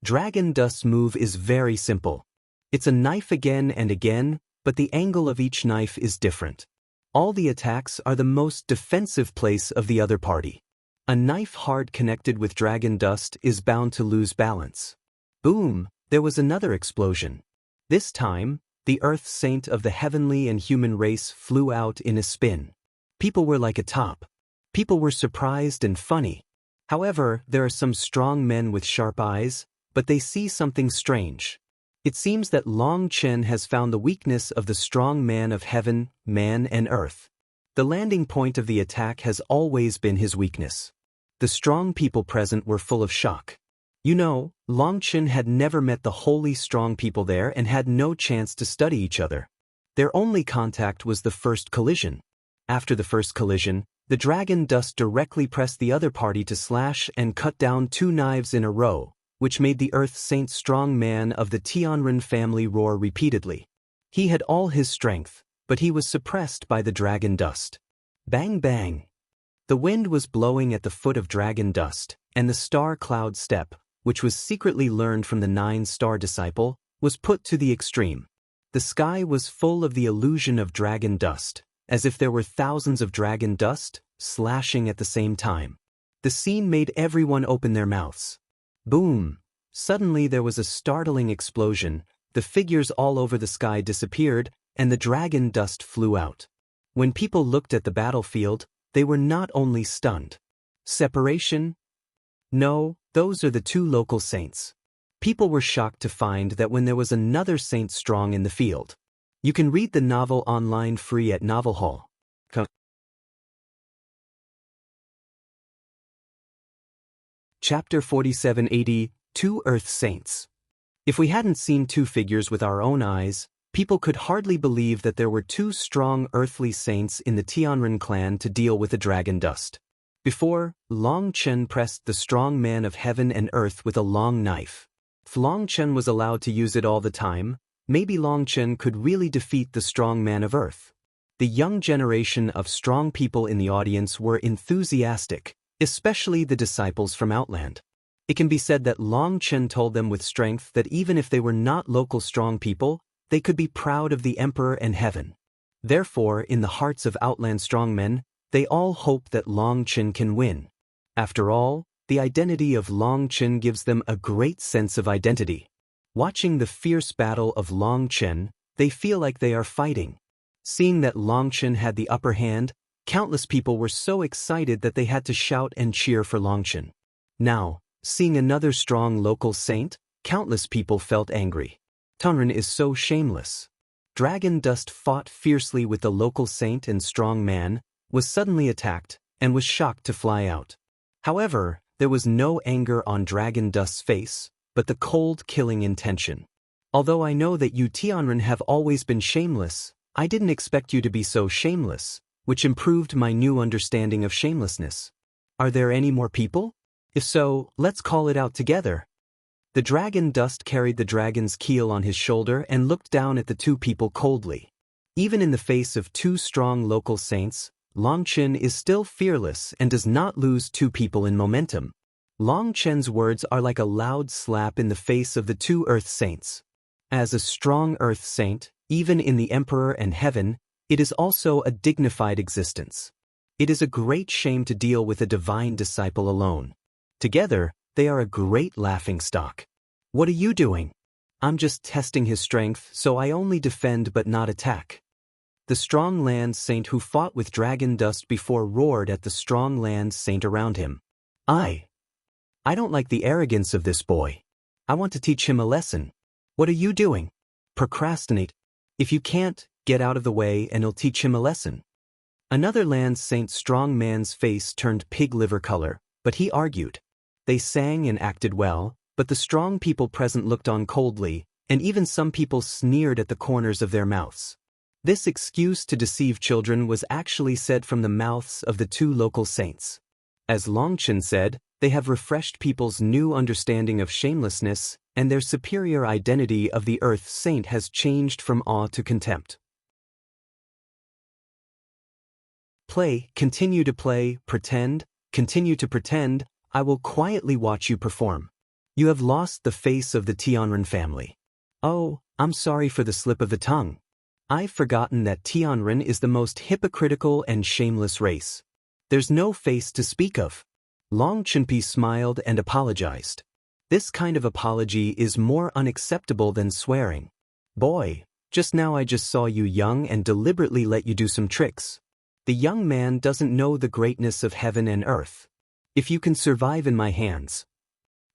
Dragon dust's move is very simple. It's a knife again and again, but the angle of each knife is different. All the attacks are the most defensive place of the other party. A knife hard connected with dragon dust is bound to lose balance. Boom, there was another explosion. This time, the earth saint of the heavenly and human race flew out in a spin. People were like a top. People were surprised and funny. However, there are some strong men with sharp eyes, but they see something strange. It seems that Long Chen has found the weakness of the strong man of heaven, man and earth. The landing point of the attack has always been his weakness. The strong people present were full of shock. You know, Long Chen had never met the wholly strong people there and had no chance to study each other. Their only contact was the first collision. After the first collision, the dragon dust directly pressed the other party to slash and cut down 2 knives in a row, which made the earth saint strong man of the Tianren family roar repeatedly. He had all his strength, but he was suppressed by the dragon dust. Bang bang! The wind was blowing at the foot of dragon dust, and the star cloud step, which was secretly learned from the 9-star disciple, was put to the extreme. The sky was full of the illusion of dragon dust, as if there were thousands of dragon dust, slashing at the same time. The scene made everyone open their mouths. Boom! Suddenly there was a startling explosion, the figures all over the sky disappeared, and the dragon dust flew out. When people looked at the battlefield, they were not only stunned. Separation? No, those are the 2 local saints. People were shocked to find that when there was another saint strong in the field. You can read the novel online free at Novel Hall. Chapter 4780, 2 Earth Saints. If we hadn't seen 2 figures with our own eyes, people could hardly believe that there were 2 strong earthly saints in the Tianren clan to deal with the dragon dust. Before, Long Chen pressed the strong man of heaven and earth with a long knife. If Long Chen was allowed to use it all the time, maybe Long Chen could really defeat the strong man of earth. The young generation of strong people in the audience were enthusiastic, especially the disciples from Outland. It can be said that Long Chen told them with strength that even if they were not local strong people, they could be proud of the Emperor and heaven. Therefore, in the hearts of Outland strongmen, they all hope that Long Chen can win. After all, the identity of Long Chen gives them a great sense of identity. Watching the fierce battle of Long Chen, they feel like they are fighting. Seeing that Long Chen had the upper hand, countless people were so excited that they had to shout and cheer for Long Chen. Now, seeing another strong local saint, countless people felt angry. Tianren is so shameless. Dragon Dust fought fiercely with the local saint and strong man, was suddenly attacked, and was shocked to fly out. However, there was no anger on Dragon Dust's face, but the cold killing intention. Although I know that you Tianren have always been shameless, I didn't expect you to be so shameless, which improved my new understanding of shamelessness. Are there any more people? If so, let's call it out together. The dragon Dust carried the dragon's keel on his shoulder and looked down at the 2 people coldly. Even in the face of 2 strong local saints, Long Chen is still fearless and does not lose 2 people in momentum. Long Chen's words are like a loud slap in the face of the 2 Earth Saints. As a strong Earth Saint, even in the Emperor and Heaven, it is also a dignified existence. It is a great shame to deal with a divine disciple alone. Together, they are a great laughingstock. What are you doing? I'm just testing his strength, so I only defend but not attack. The strong land saint who fought with dragon dust before roared at the strong land saint around him. I don't like the arrogance of this boy. I want to teach him a lesson. What are you doing? Procrastinate. If you can't, get out of the way and I'll teach him a lesson. Another land saint's strong man's face turned pig liver color, but he argued. They sang and acted well, but the strong people present looked on coldly, and even some people sneered at the corners of their mouths. This excuse to deceive children was actually said from the mouths of the two local saints. As Longchen said, they have refreshed people's new understanding of shamelessness, and their superior identity of the earth saint has changed from awe to contempt. Play, continue to play, pretend, continue to pretend, I will quietly watch you perform. You have lost the face of the Tianren family. Oh, I'm sorry for the slip of the tongue. I've forgotten that Tianren is the most hypocritical and shameless race. There's no face to speak of. Long Chunpi smiled and apologized. This kind of apology is more unacceptable than swearing. Boy, just now I just saw you young and deliberately let you do some tricks. The young man doesn't know the greatness of heaven and earth. If you can survive in my hands.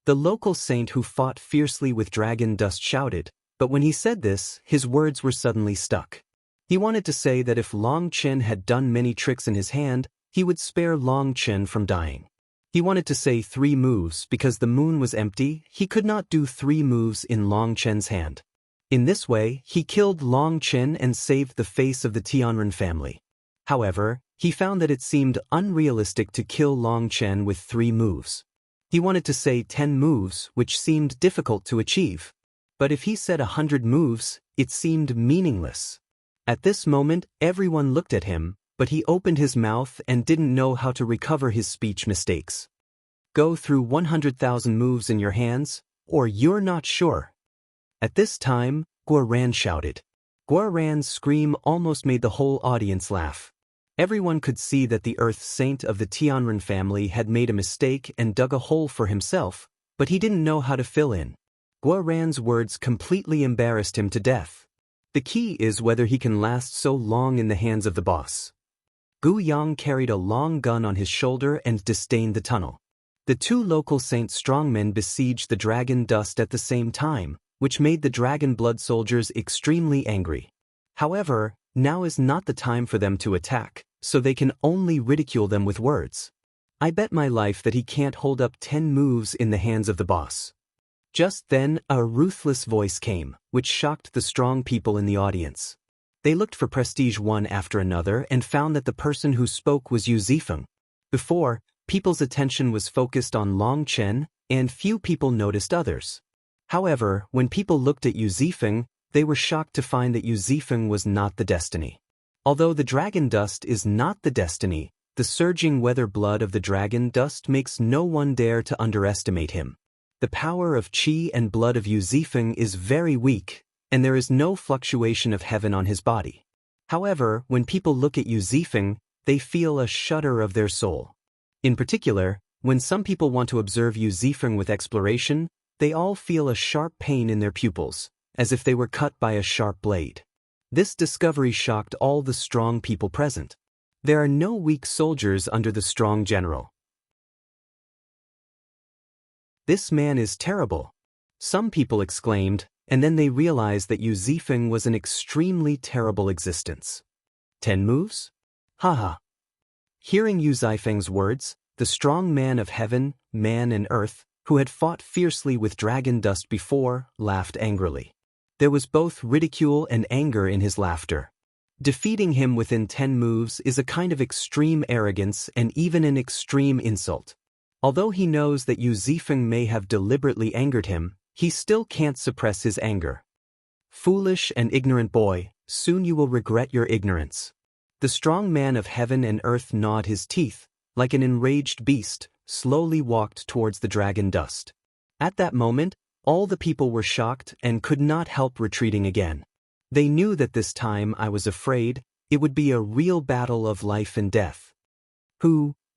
The local saint who fought fiercely with dragon dust shouted, but when he said this, his words were suddenly stuck. He wanted to say that if Long Chen had done many tricks in his hand, he would spare Long Chen from dying. He wanted to say 3 moves because the moon was empty, he could not do 3 moves in Long Chen's hand. In this way, he killed Long Chen and saved the face of the Tianren family. However, he found that it seemed unrealistic to kill Long Chen with 3 moves. He wanted to say 10 moves, which seemed difficult to achieve. But if he said 100 moves, it seemed meaningless. At this moment, everyone looked at him, but he opened his mouth and didn't know how to recover his speech mistakes. Go through 100,000 moves in your hands, or you're not sure. At this time, Guoran shouted. Guoran's scream almost made the whole audience laugh. Everyone could see that the earth saint of the Tianren family had made a mistake and dug a hole for himself, but he didn't know how to fill in. Guoran's words completely embarrassed him to death. The key is whether he can last so long in the hands of the boss. Gu Yang carried a long gun on his shoulder and disdained the tunnel. The 2 local saint strongmen besieged the dragon dust at the same time, which made the dragon blood soldiers extremely angry. However, now is not the time for them to attack, so they can only ridicule them with words. I bet my life that he can't hold up 10 moves in the hands of the boss. Just then, a ruthless voice came, which shocked the strong people in the audience. They looked for prestige one after another and found that the person who spoke was Yu Zifeng. Before, people's attention was focused on Long Chen, and few people noticed others. However, when people looked at Yu Zifeng, they were shocked to find that Yu Zifeng was not the destiny. Although the dragon dust is not the destiny, the surging weather blood of the dragon dust makes no one dare to underestimate him. The power of qi and blood of Yu Zifeng is very weak, and there is no fluctuation of heaven on his body. However, when people look at Yu Zifeng, they feel a shudder of their soul. In particular, when some people want to observe Yu Zifeng with exploration, they all feel a sharp pain in their pupils, as if they were cut by a sharp blade. This discovery shocked all the strong people present. There are no weak soldiers under the strong general. This man is terrible. Some people exclaimed, and then they realized that Yu Zifeng was an extremely terrible existence. 10 moves? Haha. Hearing Yu Zifeng's words, the strong man of heaven, man and earth, who had fought fiercely with dragon dust before, laughed angrily. There was both ridicule and anger in his laughter. Defeating him within 10 moves is a kind of extreme arrogance and even an extreme insult. Although he knows that Yu Zifeng may have deliberately angered him, he still can't suppress his anger. Foolish and ignorant boy, soon you will regret your ignorance. The strong man of heaven and earth gnawed his teeth, like an enraged beast, slowly walked towards the dragon dust. At that moment, all the people were shocked and could not help retreating again. They knew that this time I was afraid, it would be a real battle of life and death.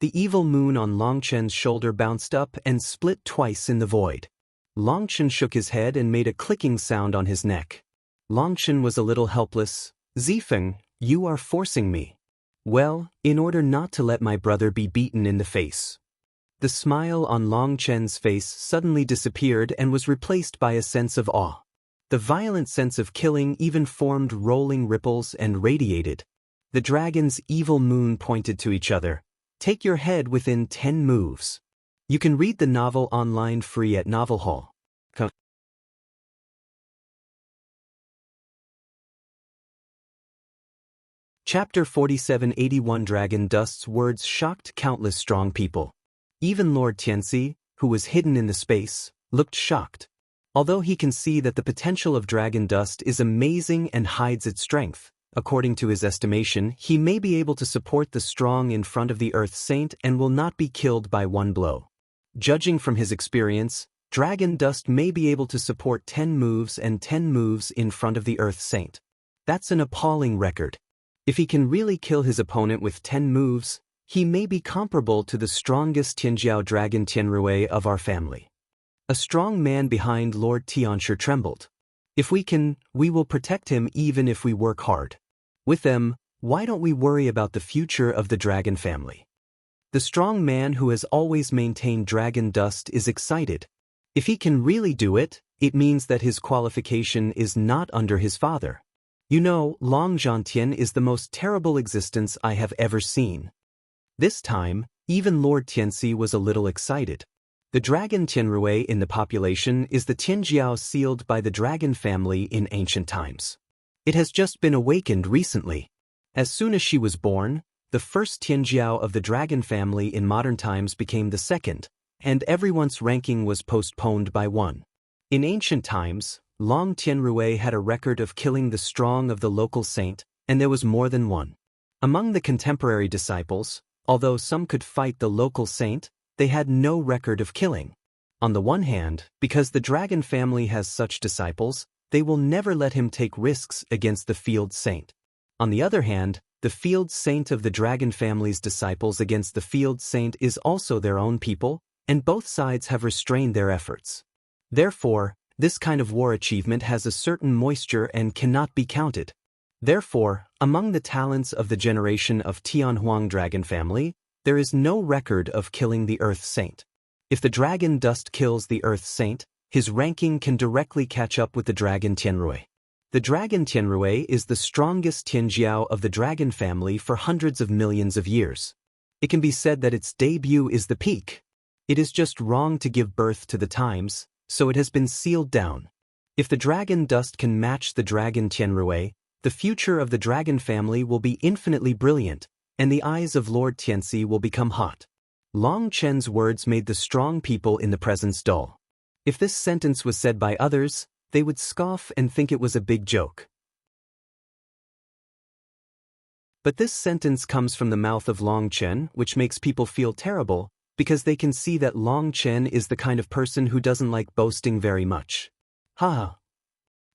The evil moon on Longchen's shoulder bounced up and split twice in the void. Longchen shook his head and made a clicking sound on his neck. Longchen was a little helpless. Zifeng, you are forcing me. Well, in order not to let my brother be beaten in the face. The smile on Longchen's face suddenly disappeared and was replaced by a sense of awe. The violent sense of killing even formed rolling ripples and radiated. The dragon's evil moon pointed to each other. Take your head within 10 moves. You can read the novel online free at Novel Hall. Chapter 4781 Dragon Dust's words shocked countless strong people. Even Lord Tianxi, who was hidden in the space, looked shocked. Although he can see that the potential of dragon dust is amazing and hides its strength, according to his estimation, he may be able to support the strong in front of the Earth Saint and will not be killed by one blow. Judging from his experience, dragon dust may be able to support 10 moves and 10 moves in front of the Earth Saint. That's an appalling record. If he can really kill his opponent with 10 moves, he may be comparable to the strongest Tianjiao dragon Tianrui of our family. A strong man behind Lord Tianshi trembled. If we can, we will protect him even if we work hard. With them, why don't we worry about the future of the dragon family? The strong man who has always maintained dragon dust is excited. If he can really do it, it means that his qualification is not under his father. You know, Long Zhantian is the most terrible existence I have ever seen. This time, even Lord Tianxi was a little excited. The dragon Tianrui in the population is the Tianjiao sealed by the dragon family in ancient times. It has just been awakened recently. As soon as she was born, the first Tianjiao of the dragon family in modern times became the second, and everyone's ranking was postponed by one. In ancient times, Long Tianrui had a record of killing the strong of the local saint, and there was more than one. Among the contemporary disciples, although some could fight the local saint, they had no record of killing. On the one hand, because the dragon family has such disciples, they will never let him take risks against the field saint. On the other hand, the field saint of the dragon family's disciples against the field saint is also their own people, and both sides have restrained their efforts. Therefore, this kind of war achievement has a certain moisture and cannot be counted. Therefore, among the talents of the generation of Tianhuang dragon family, there is no record of killing the Earth Saint. If the dragon dust kills the Earth Saint, his ranking can directly catch up with the dragon Tianrui. The dragon Tianrui is the strongest Tianjiao of the dragon family for hundreds of millions of years. It can be said that its debut is the peak. It is just wrong to give birth to the times, so it has been sealed down. If the dragon dust can match the dragon Tianrui, the future of the dragon family will be infinitely brilliant, and the eyes of Lord Tianxi will become hot. Long Chen's words made the strong people in the presence dull. If this sentence was said by others, they would scoff and think it was a big joke. But this sentence comes from the mouth of Long Chen, which makes people feel terrible, because they can see that Long Chen is the kind of person who doesn't like boasting very much. Ha!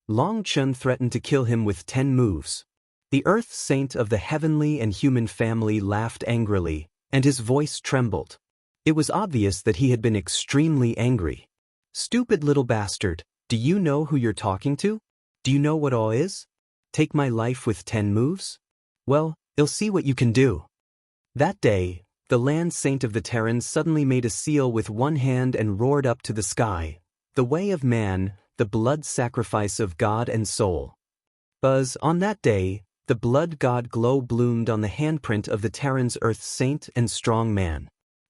Long Chen threatened to kill him with 10 moves. The Earth Saint of the heavenly and human family laughed angrily, and his voice trembled. It was obvious that he had been extremely angry. Stupid little bastard, do you know who you're talking to? Do you know what all is? Take my life with 10 moves? Well, you'll see what you can do. That day, the land saint of the Terrans suddenly made a seal with one hand and roared up to the sky. The way of man, the blood sacrifice of God and soul. Buzz, on that day, the blood god glow bloomed on the handprint of the Terran's earth saint and strong man.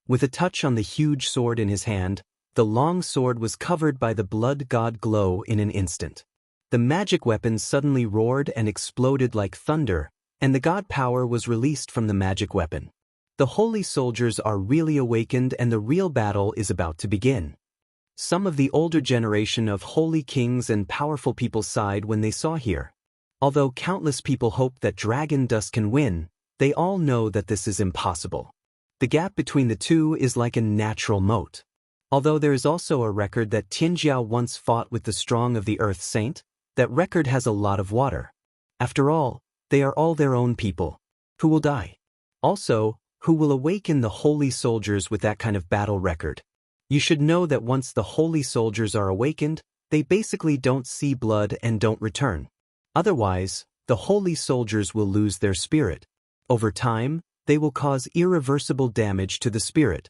With a touch on the huge sword in his hand, the long sword was covered by the blood god glow in an instant. The magic weapon suddenly roared and exploded like thunder, and the god power was released from the magic weapon. The holy soldiers are really awakened and the real battle is about to begin. Some of the older generation of holy kings and powerful people sighed when they saw here. Although countless people hope that dragon dust can win, they all know that this is impossible. The gap between the two is like a natural moat. Although there is also a record that Tianjiao once fought with the strong of the Earth Saint, that record has a lot of water. After all, they are all their own people. Who will die? Also, who will awaken the holy soldiers with that kind of battle record? You should know that once the holy soldiers are awakened, they basically don't see blood and don't return. Otherwise, the holy soldiers will lose their spirit. Over time, they will cause irreversible damage to the spirit.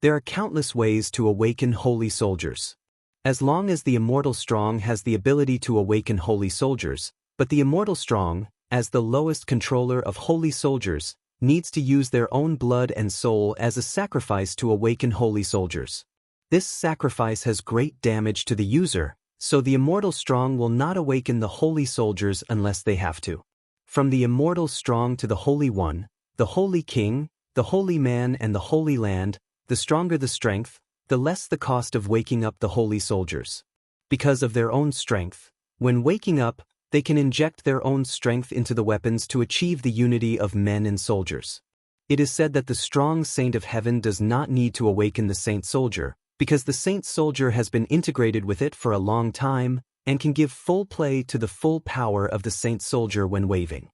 There are countless ways to awaken holy soldiers. As long as the immortal strong has the ability to awaken holy soldiers, but the immortal strong, as the lowest controller of holy soldiers, needs to use their own blood and soul as a sacrifice to awaken holy soldiers. This sacrifice has great damage to the user, so the immortal strong will not awaken the holy soldiers unless they have to. From the immortal strong to the Holy One, the Holy King, the Holy Man and the Holy Land, the stronger the strength, the less the cost of waking up the holy soldiers. Because of their own strength, when waking up, they can inject their own strength into the weapons to achieve the unity of men and soldiers. It is said that the strong saint of heaven does not need to awaken the saint soldier, because the saint soldier has been integrated with it for a long time and can give full play to the full power of the saint soldier when waving.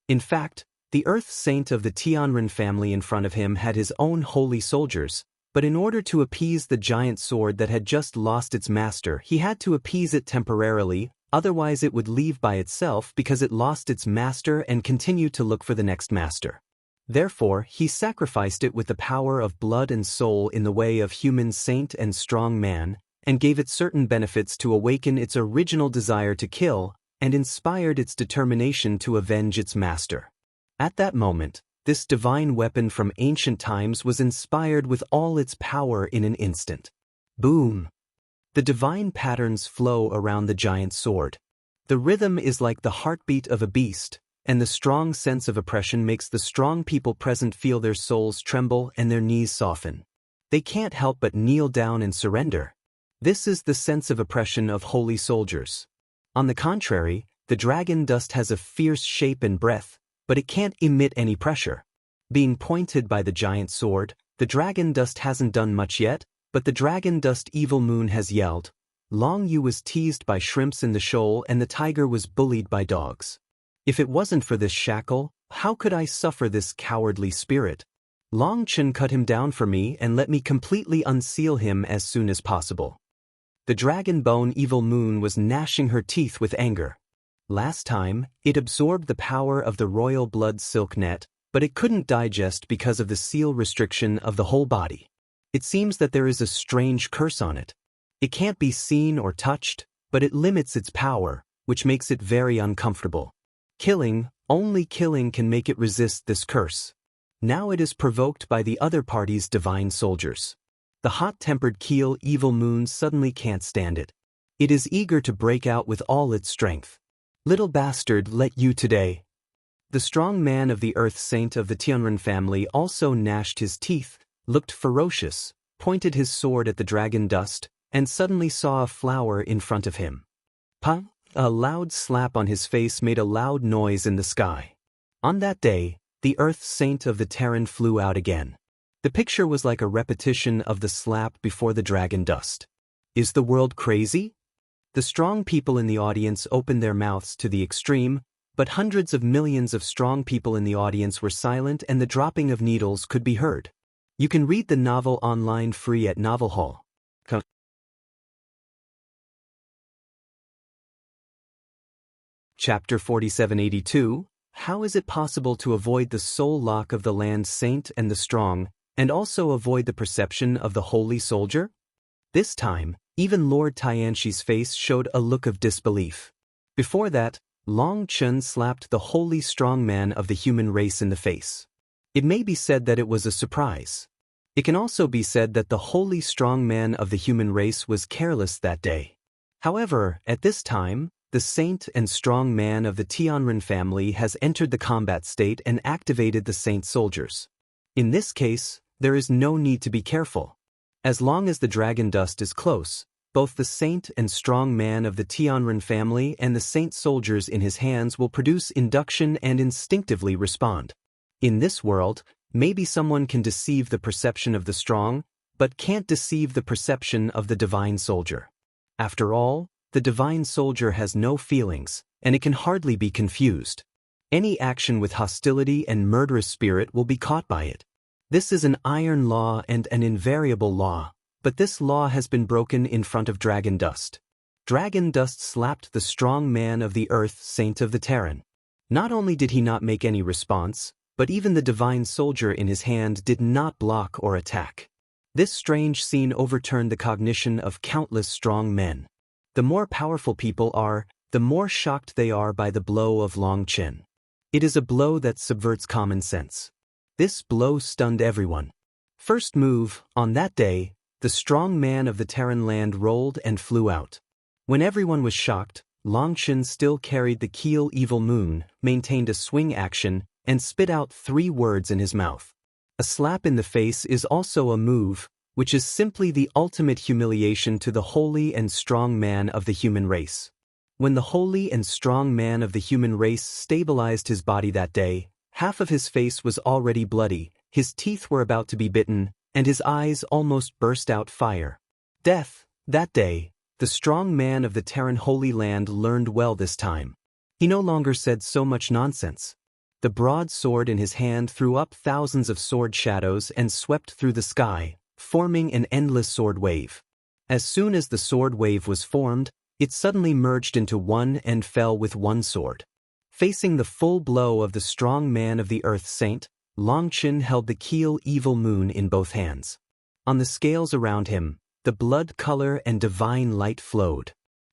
In fact, the earth saint of the Tianren family in front of him had his own holy soldiers, but in order to appease the giant sword that had just lost its master, he had to appease it temporarily, otherwise it would leave by itself because it lost its master and continued to look for the next master. Therefore, he sacrificed it with the power of blood and soul in the way of human saint and strong man, and gave it certain benefits to awaken its original desire to kill, and inspired its determination to avenge its master. At that moment, this divine weapon from ancient times was inspired with all its power in an instant. Boom! The divine patterns flow around the giant sword. The rhythm is like the heartbeat of a beast, and the strong sense of oppression makes the strong people present feel their souls tremble and their knees soften. They can't help but kneel down and surrender. This is the sense of oppression of holy soldiers. On the contrary, the dragon dust has a fierce shape and breath, but it can't emit any pressure. Being pointed by the giant sword, the dragon dust hasn't done much yet, but the dragon dust evil moon has yelled. Long Yu was teased by shrimps in the shoal and the tiger was bullied by dogs. If it wasn't for this shackle, how could I suffer this cowardly spirit? Long Chen cut him down for me and let me completely unseal him as soon as possible. The dragon bone evil moon was gnashing her teeth with anger. Last time, it absorbed the power of the royal blood silk net, but it couldn't digest because of the seal restriction of the whole body. It seems that there is a strange curse on it. It can't be seen or touched, but it limits its power, which makes it very uncomfortable. Only killing can make it resist this curse. Now it is provoked by the other party's divine soldiers. The hot-tempered keel evil moon suddenly can't stand it. It is eager to break out with all its strength. Little bastard, let you today. The strong man of the earth saint of the Tianren family also gnashed his teeth, looked ferocious, pointed his sword at the dragon dust, and suddenly saw a flower in front of him. Pah! A loud slap on his face made a loud noise in the sky. On that day, the earth saint of the Terran flew out again. The picture was like a repetition of the slap before the dragon dust. Is the world crazy? The strong people in the audience opened their mouths to the extreme, but hundreds of millions of strong people in the audience were silent and the dropping of needles could be heard. You can read the novel online free at Novel Hall. Chapter 4782, How is it possible to avoid the soul lock of the land saint and the strong, and also avoid the perception of the holy soldier? This time, even Lord Tianxi's face showed a look of disbelief. Before that, Long Chen slapped the holy strong man of the human race in the face. It may be said that it was a surprise. It can also be said that the holy strong man of the human race was careless that day. However, at this time, the saint and strong man of the Tianren family has entered the combat state and activated the saint soldiers. In this case, there is no need to be careful. As long as the dragon dust is close, both the saint and strong man of the Tianren family and the saint soldiers in his hands will produce induction and instinctively respond. In this world, maybe someone can deceive the perception of the strong, but can't deceive the perception of the divine soldier. After all, the divine soldier has no feelings, and it can hardly be confused. Any action with hostility and murderous spirit will be caught by it. This is an iron law and an invariable law, but this law has been broken in front of dragon dust. Dragon dust slapped the strong man of the earth saint of the Terran. Not only did he not make any response, but even the divine soldier in his hand did not block or attack. This strange scene overturned the cognition of countless strong men. The more powerful people are, the more shocked they are by the blow of Long Chen. It is a blow that subverts common sense. This blow stunned everyone. First move, on that day, the strong man of the Terran land rolled and flew out. When everyone was shocked, Longchen still carried the keel Evil Moon, maintained a swing action, and spit out 3 words in his mouth. A slap in the face is also a move, which is simply the ultimate humiliation to the holy and strong man of the human race. When the holy and strong man of the human race stabilized his body that day, half of his face was already bloody, his teeth were about to be bitten, and his eyes almost burst out fire. Death, that day, the strong man of the Terran Holy Land learned well this time. He no longer said so much nonsense. The broad sword in his hand threw up thousands of sword shadows and swept through the sky, forming an endless sword wave. As soon as the sword wave was formed, it suddenly merged into one and fell with one sword. Facing the full blow of the strong man of the Earth Saint, Longchen held the keel Evil Moon in both hands. On the scales around him, the blood color and divine light flowed.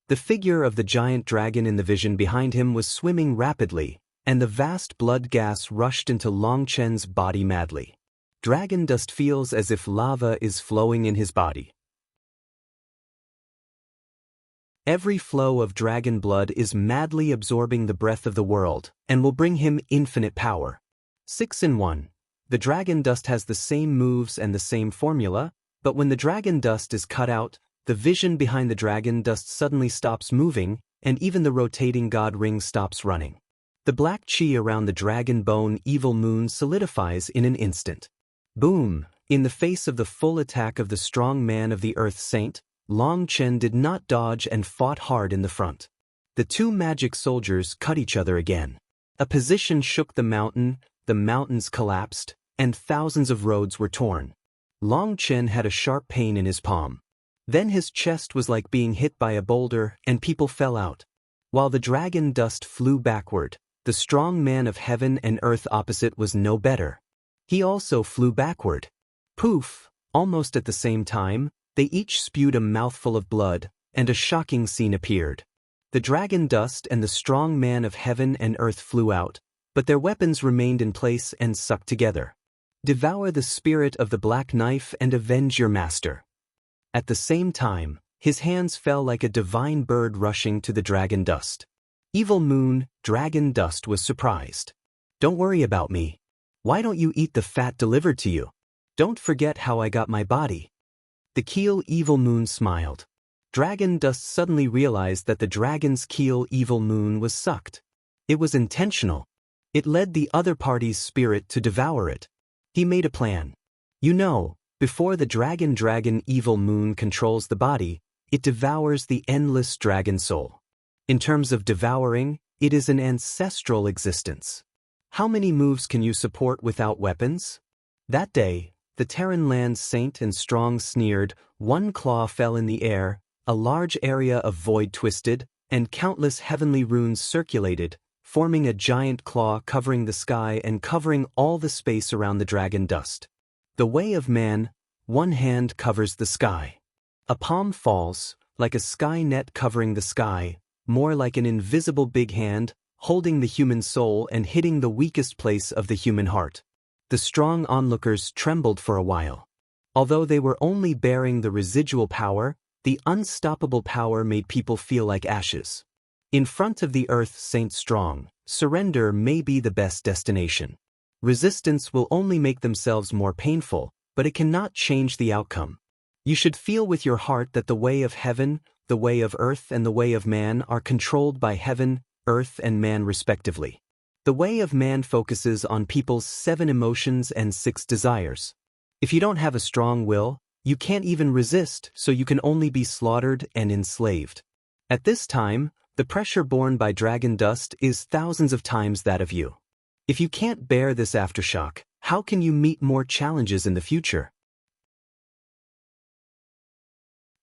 The figure of the giant dragon in the vision behind him was swimming rapidly, and the vast blood gas rushed into Longchen's body madly. Dragon dust feels as if lava is flowing in his body. Every flow of dragon blood is madly absorbing the breath of the world, and will bring him infinite power. 6 in 1. The dragon dust has the same moves and the same formula, but when the dragon dust is cut out, the vision behind the dragon dust suddenly stops moving, and even the rotating god ring stops running. The black chi around the dragon bone Evil Moon solidifies in an instant. Boom! In the face of the full attack of the strong man of the Earth Saint, Longchen did not dodge and fought hard in the front. The 2 magic soldiers cut each other again. A position shook the mountains collapsed, and thousands of roads were torn. Longchen had a sharp pain in his palm. Then his chest was like being hit by a boulder, and people fell out. While the dragon dust flew backward, the strong man of heaven and earth opposite was no better. He also flew backward. Poof! Almost at the same time, they each spewed a mouthful of blood, and a shocking scene appeared. The dragon dust and the strong man of heaven and earth flew out, but their weapons remained in place and sucked together. Devour the spirit of the black knife and avenge your master. At the same time, his hands fell like a divine bird rushing to the dragon dust. Evil Moon, dragon dust was surprised. Don't worry about me. Why don't you eat the fat delivered to you? Don't forget how I got my body. The keel Evil Moon smiled. Dragon dust suddenly realized that the dragon's keel Evil Moon was sucked. It was intentional. It led the other party's spirit to devour it. He made a plan. You know, before the dragon Evil Moon controls the body, it devours the endless dragon soul. In terms of devouring, it is an ancestral existence. How many moves can you support without weapons? That day, the Terran land saint and strong sneered, one claw fell in the air, a large area of void twisted, and countless heavenly runes circulated, forming a giant claw covering the sky and covering all the space around the dragon dust. The way of man, one hand covers the sky. A palm falls, like a sky net covering the sky, more like an invisible big hand, holding the human soul and hitting the weakest place of the human heart. The strong onlookers trembled for a while. Although they were only bearing the residual power, the unstoppable power made people feel like ashes. In front of the Earth Saint Strong, surrender may be the best destination. Resistance will only make themselves more painful, but it cannot change the outcome. You should feel with your heart that the way of heaven, the way of earth and the way of man are controlled by heaven, earth and man respectively. The way of man focuses on people's 7 emotions and 6 desires. If you don't have a strong will, you can't even resist, so you can only be slaughtered and enslaved. At this time, the pressure borne by dragon dust is thousands of times that of you. If you can't bear this aftershock, how can you meet more challenges in the future?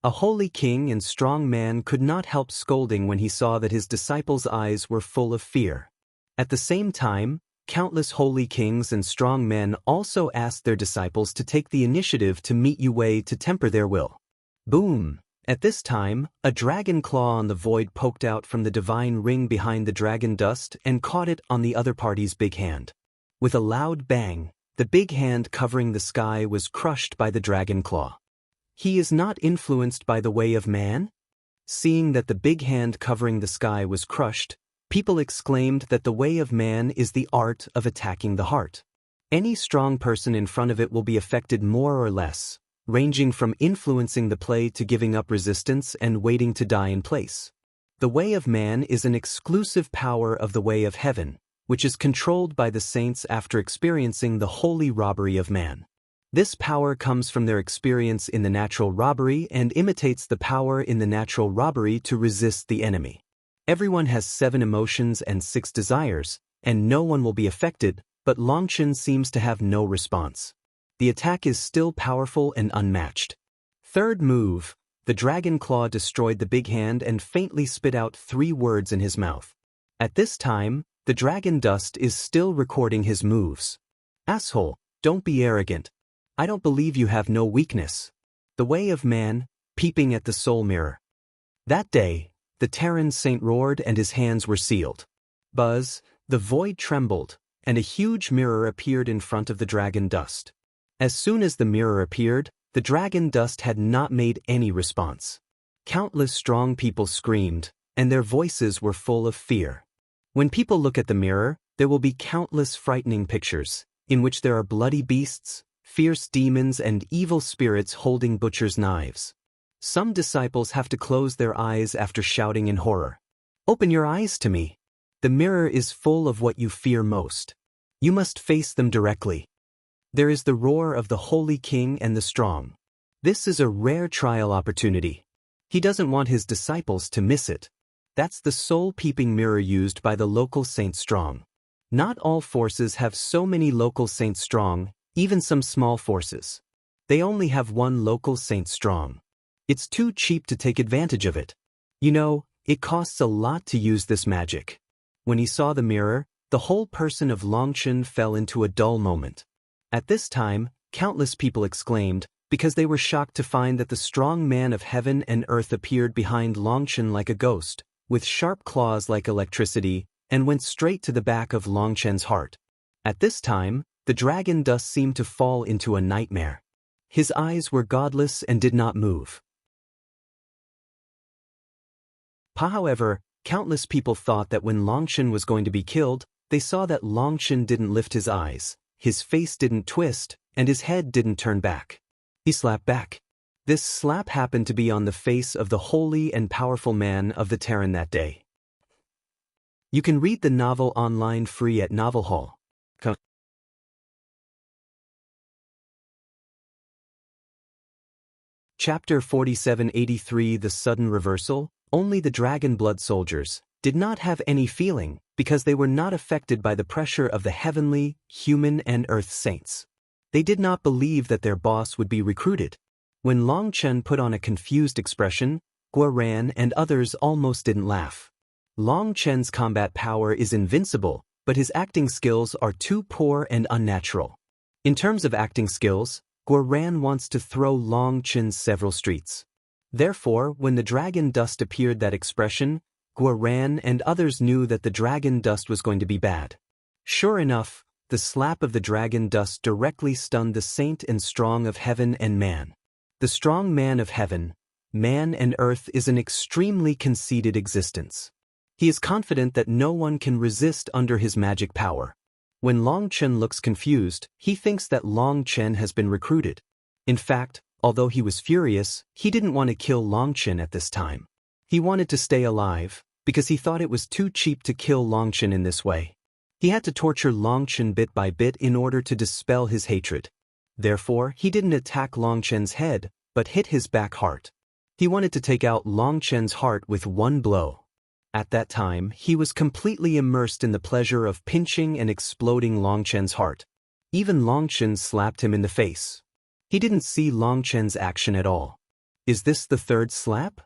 A holy king and strong man could not help scolding when he saw that his disciples' eyes were full of fear. At the same time, countless holy kings and strong men also asked their disciples to take the initiative to meet Yue to temper their will. Boom! At this time, a dragon claw on the void poked out from the divine ring behind the dragon dust and caught it on the other party's big hand. With a loud bang, the big hand covering the sky was crushed by the dragon claw. He is not influenced by the way of man? Seeing that the big hand covering the sky was crushed, people exclaimed that the way of man is the art of attacking the heart. Any strong person in front of it will be affected more or less, ranging from influencing the play to giving up resistance and waiting to die in place. The way of man is an exclusive power of the way of heaven, which is controlled by the saints after experiencing the holy robbery of man. This power comes from their experience in the natural robbery and imitates the power in the natural robbery to resist the enemy. Everyone has 7 emotions and 6 desires, and no one will be affected, but Longchen seems to have no response. The attack is still powerful and unmatched. Third move, the dragon claw destroyed the big hand and faintly spit out 3 words in his mouth. At this time, the dragon dust is still recording his moves. Asshole, don't be arrogant. I don't believe you have no weakness. The way of man, peeping at the soul mirror. That day, the Terran saint roared and his hands were sealed. Buzz, the void trembled, and a huge mirror appeared in front of the dragon dust. As soon as the mirror appeared, the dragon dust had not made any response. Countless strong people screamed, and their voices were full of fear. When people look at the mirror, there will be countless frightening pictures, in which there are bloody beasts, fierce demons and evil spirits holding butcher's knives. Some disciples have to close their eyes after shouting in horror. Open your eyes to me. The mirror is full of what you fear most. You must face them directly. There is the roar of the Holy King and the strong. This is a rare trial opportunity. He doesn't want his disciples to miss it. That's the soul-peeping mirror used by the local Saint Strong. Not all forces have so many local Saint Strong, even some small forces. They only have one local Saint Strong. It's too cheap to take advantage of it. You know, it costs a lot to use this magic. When he saw the mirror, the whole person of Longchen fell into a dull moment. At this time, countless people exclaimed, because they were shocked to find that the strong man of heaven and earth appeared behind Longchen like a ghost, with sharp claws like electricity, and went straight to the back of Longchen's heart. At this time, the dragon dust seemed to fall into a nightmare. His eyes were godless and did not move. However, countless people thought that when Longchen was going to be killed, they saw that Longchen didn't lift his eyes, his face didn't twist, and his head didn't turn back. He slapped back. This slap happened to be on the face of the holy and powerful man of the Terran that day. You can read the novel online free at Novel Hall. Chapter 4783 The Sudden Reversal. Only the dragon blood soldiers did not have any feeling because they were not affected by the pressure of the heavenly, human and earth saints. They did not believe that their boss would be recruited. When Longchen put on a confused expression, Guoran and others almost didn't laugh. Longchen's combat power is invincible, but his acting skills are too poor and unnatural. In terms of acting skills, Guoran wants to throw Longchen several streets. Therefore, when the dragon dust appeared, that expression, Guoran and others knew that the dragon dust was going to be bad. Sure enough, the slap of the dragon dust directly stunned the saint and strong of heaven and man. The strong man of heaven, man and earth is an extremely conceited existence. He is confident that no one can resist under his magic power. When Longchen looks confused, he thinks that Longchen has been recruited. In fact, although he was furious, he didn't want to kill Longchen at this time. He wanted to stay alive, because he thought it was too cheap to kill Longchen in this way. He had to torture Longchen bit by bit in order to dispel his hatred. Therefore, he didn't attack Longchen's head, but hit his back heart. He wanted to take out Longchen's heart with one blow. At that time, he was completely immersed in the pleasure of pinching and exploding Longchen's heart. Even Longchen slapped him in the face. He didn't see Longchen's action at all. Is this the third slap?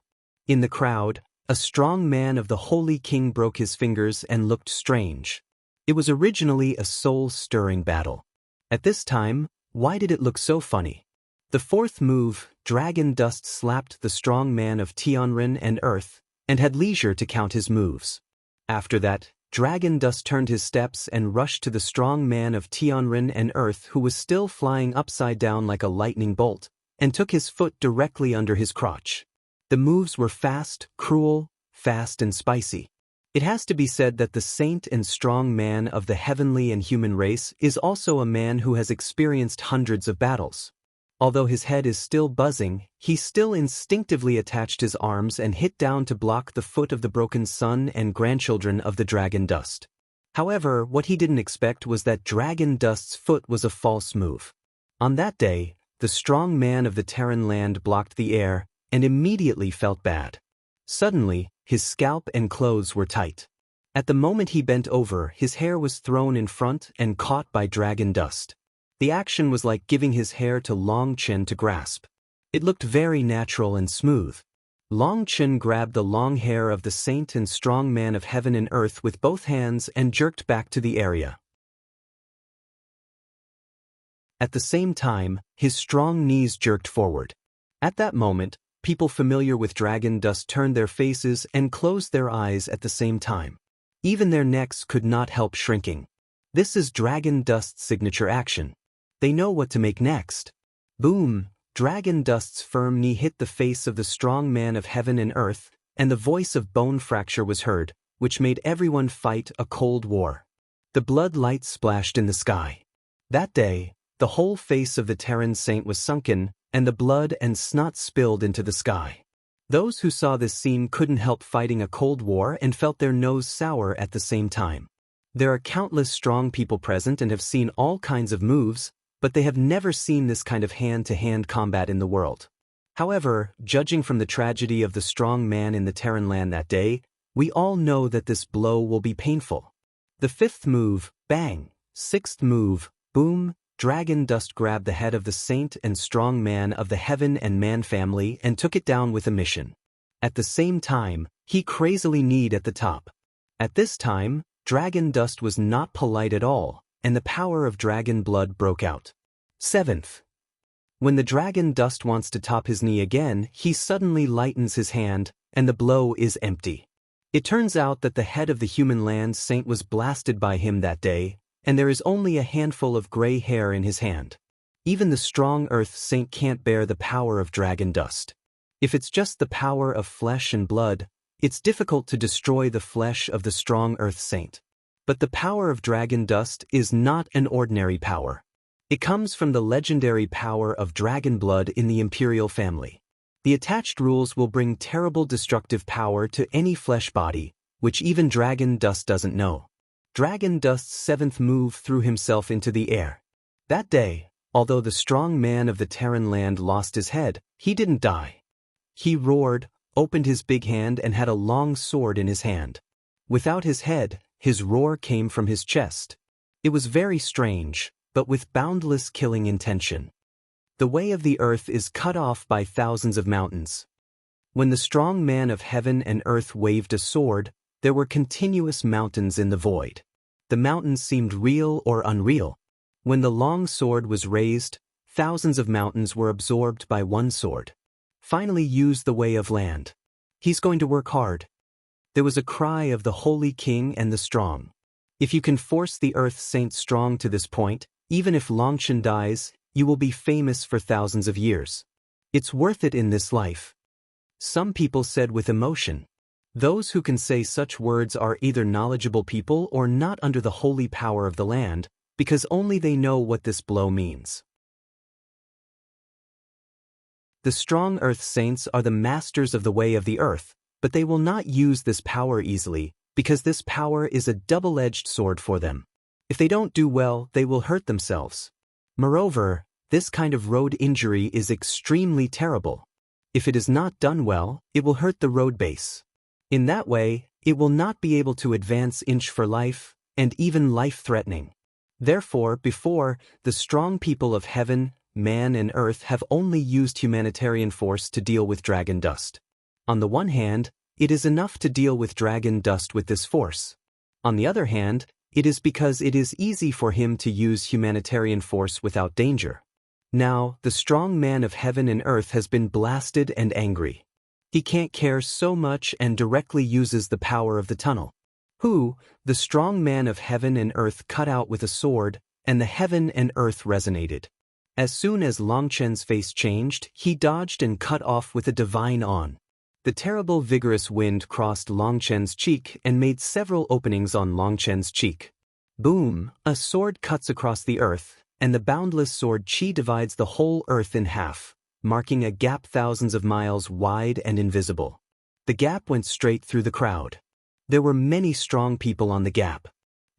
In the crowd, a strong man of the Holy King broke his fingers and looked strange. It was originally a soul-stirring battle. At this time, why did it look so funny? The fourth move, Dragon Dust slapped the strong man of Tianren and Earth, and had leisure to count his moves. After that, Dragon Dust turned his steps and rushed to the strong man of Tianren and Earth, who was still flying upside down like a lightning bolt, and took his foot directly under his crotch. The moves were fast, cruel, fast and spicy. It has to be said that the saint and strong man of the heavenly and human race is also a man who has experienced hundreds of battles. Although his head is still buzzing, he still instinctively attached his arms and hit down to block the foot of the broken son and grandchildren of the Dragon Dust. However, what he didn't expect was that Dragon Dust's foot was a false move. On that day, the strong man of the Terran land blocked the air and immediately felt bad. Suddenly, his scalp and clothes were tight. At the moment he bent over, his hair was thrown in front and caught by Dragon Dust. The action was like giving his hair to Long Chen to grasp. It looked very natural and smooth. Long Chen grabbed the long hair of the saint and strong man of heaven and earth with both hands and jerked back to the area. At the same time, his strong knees jerked forward. At that moment, people familiar with Dragon Dust turned their faces and closed their eyes at the same time. Even their necks could not help shrinking. This is Dragon Dust's signature action. They know what to make next. Boom! Dragon Dust's firm knee hit the face of the strong man of heaven and earth, and the voice of Bone Fracture was heard, which made everyone fight a cold war. The blood light splashed in the sky. That day, the whole face of the Terran saint was sunken, and the blood and snot spilled into the sky. Those who saw this scene couldn't help fighting a cold war and felt their nose sour at the same time. There are countless strong people present and have seen all kinds of moves, but they have never seen this kind of hand-to-hand combat in the world. However, judging from the tragedy of the strong man in the Terran land that day, we all know that this blow will be painful. The fifth move, bang. Sixth move, boom. Dragon Dust grabbed the head of the saint and strong man of the heaven and man family and took it down with a mission. At the same time, he crazily kneed at the top. At this time, Dragon Dust was not polite at all, and the power of dragon blood broke out. Seventh. When the Dragon Dust wants to top his knee again, he suddenly lightens his hand, and the blow is empty. It turns out that the head of the human land saint was blasted by him that day, and there is only a handful of gray hair in his hand. Even the strong earth saint can't bear the power of Dragon Dust. If it's just the power of flesh and blood, it's difficult to destroy the flesh of the strong earth saint. But the power of Dragon Dust is not an ordinary power. It comes from the legendary power of dragon blood in the imperial family. The attached rules will bring terrible destructive power to any flesh body, which even Dragon Dust doesn't know. Dragon Dust's seventh move threw himself into the air. That day, although the strong man of the Terran land lost his head, he didn't die. He roared, opened his big hand and had a long sword in his hand. Without his head, his roar came from his chest. It was very strange, but with boundless killing intention. The way of the earth is cut off by thousands of mountains. When the strong man of heaven and earth waved a sword, there were continuous mountains in the void. The mountains seemed real or unreal. When the long sword was raised, thousands of mountains were absorbed by one sword. Finally use the way of land. He's going to work hard. There was a cry of the holy king and the strong. If you can force the earth saint strong to this point, even if Longchen dies, you will be famous for thousands of years. It's worth it in this life. Some people said with emotion. Those who can say such words are either knowledgeable people or not under the holy power of the land, because only they know what this blow means. The strong earth saints are the masters of the way of the earth, but they will not use this power easily, because this power is a double-edged sword for them. If they don't do well, they will hurt themselves. Moreover, this kind of road injury is extremely terrible. If it is not done well, it will hurt the road base. In that way, it will not be able to advance inch for life, and even life-threatening. Therefore, before, the strong people of heaven, man and earth have only used humanitarian force to deal with Dragon Dust. On the one hand, it is enough to deal with Dragon Dust with this force. On the other hand, it is because it is easy for him to use humanitarian force without danger. Now, the strong man of heaven and earth has been blasted and angry. He can't care so much and directly uses the power of the tunnel. Who, the strong man of heaven and earth cut out with a sword, and the heaven and earth resonated. As soon as Longchen's face changed, he dodged and cut off with a divine on. The terrible vigorous wind crossed Longchen's cheek and made several openings on Longchen's cheek. Boom, a sword cuts across the earth, and the boundless sword chi divides the whole earth in half, marking a gap thousands of miles wide and invisible. The gap went straight through the crowd. There were many strong people on the gap.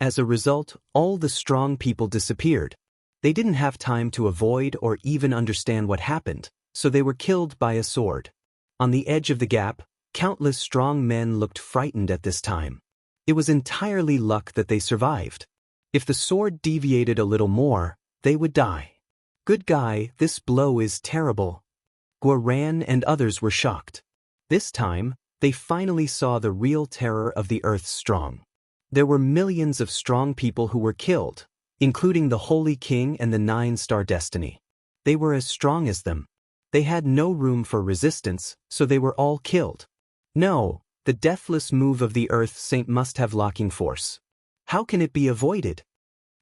As a result, all the strong people disappeared. They didn't have time to avoid or even understand what happened, so they were killed by a sword. On the edge of the gap, countless strong men looked frightened at this time. It was entirely luck that they survived. If the sword deviated a little more, they would die. Good guy, this blow is terrible. Guaran and others were shocked. This time, they finally saw the real terror of the earth's strong. There were millions of strong people who were killed, including the Holy King and the 9-star destiny. They were as strong as them. They had no room for resistance, so they were all killed. No, the deathless move of the Earth Saint must have locking force. How can it be avoided?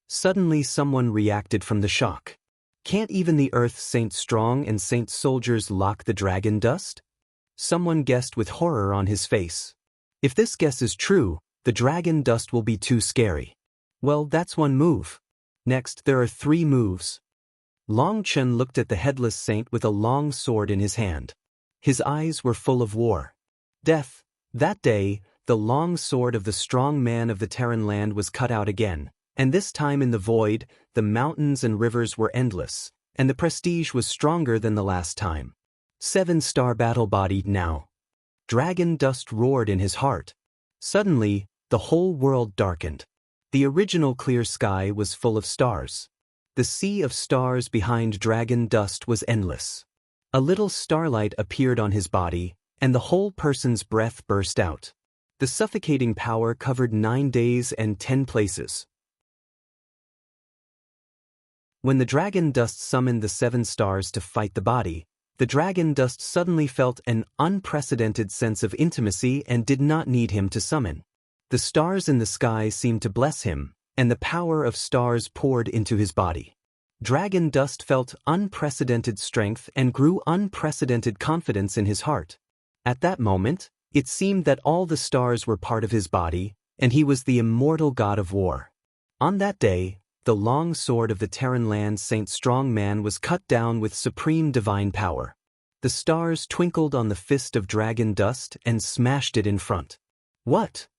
Suddenly someone reacted from the shock. Can't even the Earth Saint strong and saint soldiers lock the dragon dust? Someone guessed with horror on his face. If this guess is true, the dragon dust will be too scary. Well, that's one move. Next, there are 3 moves. Longchen looked at the headless saint with a long sword in his hand. His eyes were full of war. Death. That day, the long sword of the strong man of the Terran land was cut out again, and this time in the void, the mountains and rivers were endless, and the prestige was stronger than the last time. 7-star battle body now. Dragon dust roared in his heart. Suddenly, the whole world darkened. The original clear sky was full of stars. The sea of stars behind dragon dust was endless. A little starlight appeared on his body, and the whole person's breath burst out. The suffocating power covered 9 days and 10 places. When the dragon dust summoned the 7 stars to fight the body, the dragon dust suddenly felt an unprecedented sense of intimacy and did not need him to summon. The stars in the sky seemed to bless him, and the power of stars poured into his body. Dragon dust felt unprecedented strength and grew unprecedented confidence in his heart. At that moment, it seemed that all the stars were part of his body, and he was the immortal god of war. On that day, the long sword of the Terran land Saint Strong Man was cut down with supreme divine power. The stars twinkled on the fist of dragon dust and smashed it in front. What?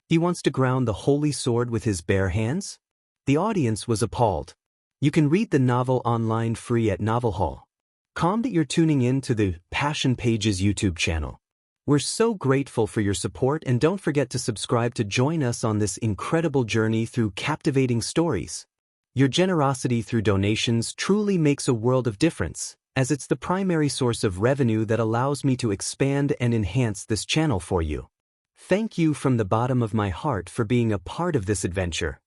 He wants to ground the holy sword with his bare hands? The audience was appalled. You can read the novel online free at Novel Hall. Calm that you're tuning in to the Passion Pages YouTube channel. We're so grateful for your support, and don't forget to subscribe to join us on this incredible journey through captivating stories. Your generosity through donations truly makes a world of difference, as it's the primary source of revenue that allows me to expand and enhance this channel for you. Thank you from the bottom of my heart for being a part of this adventure.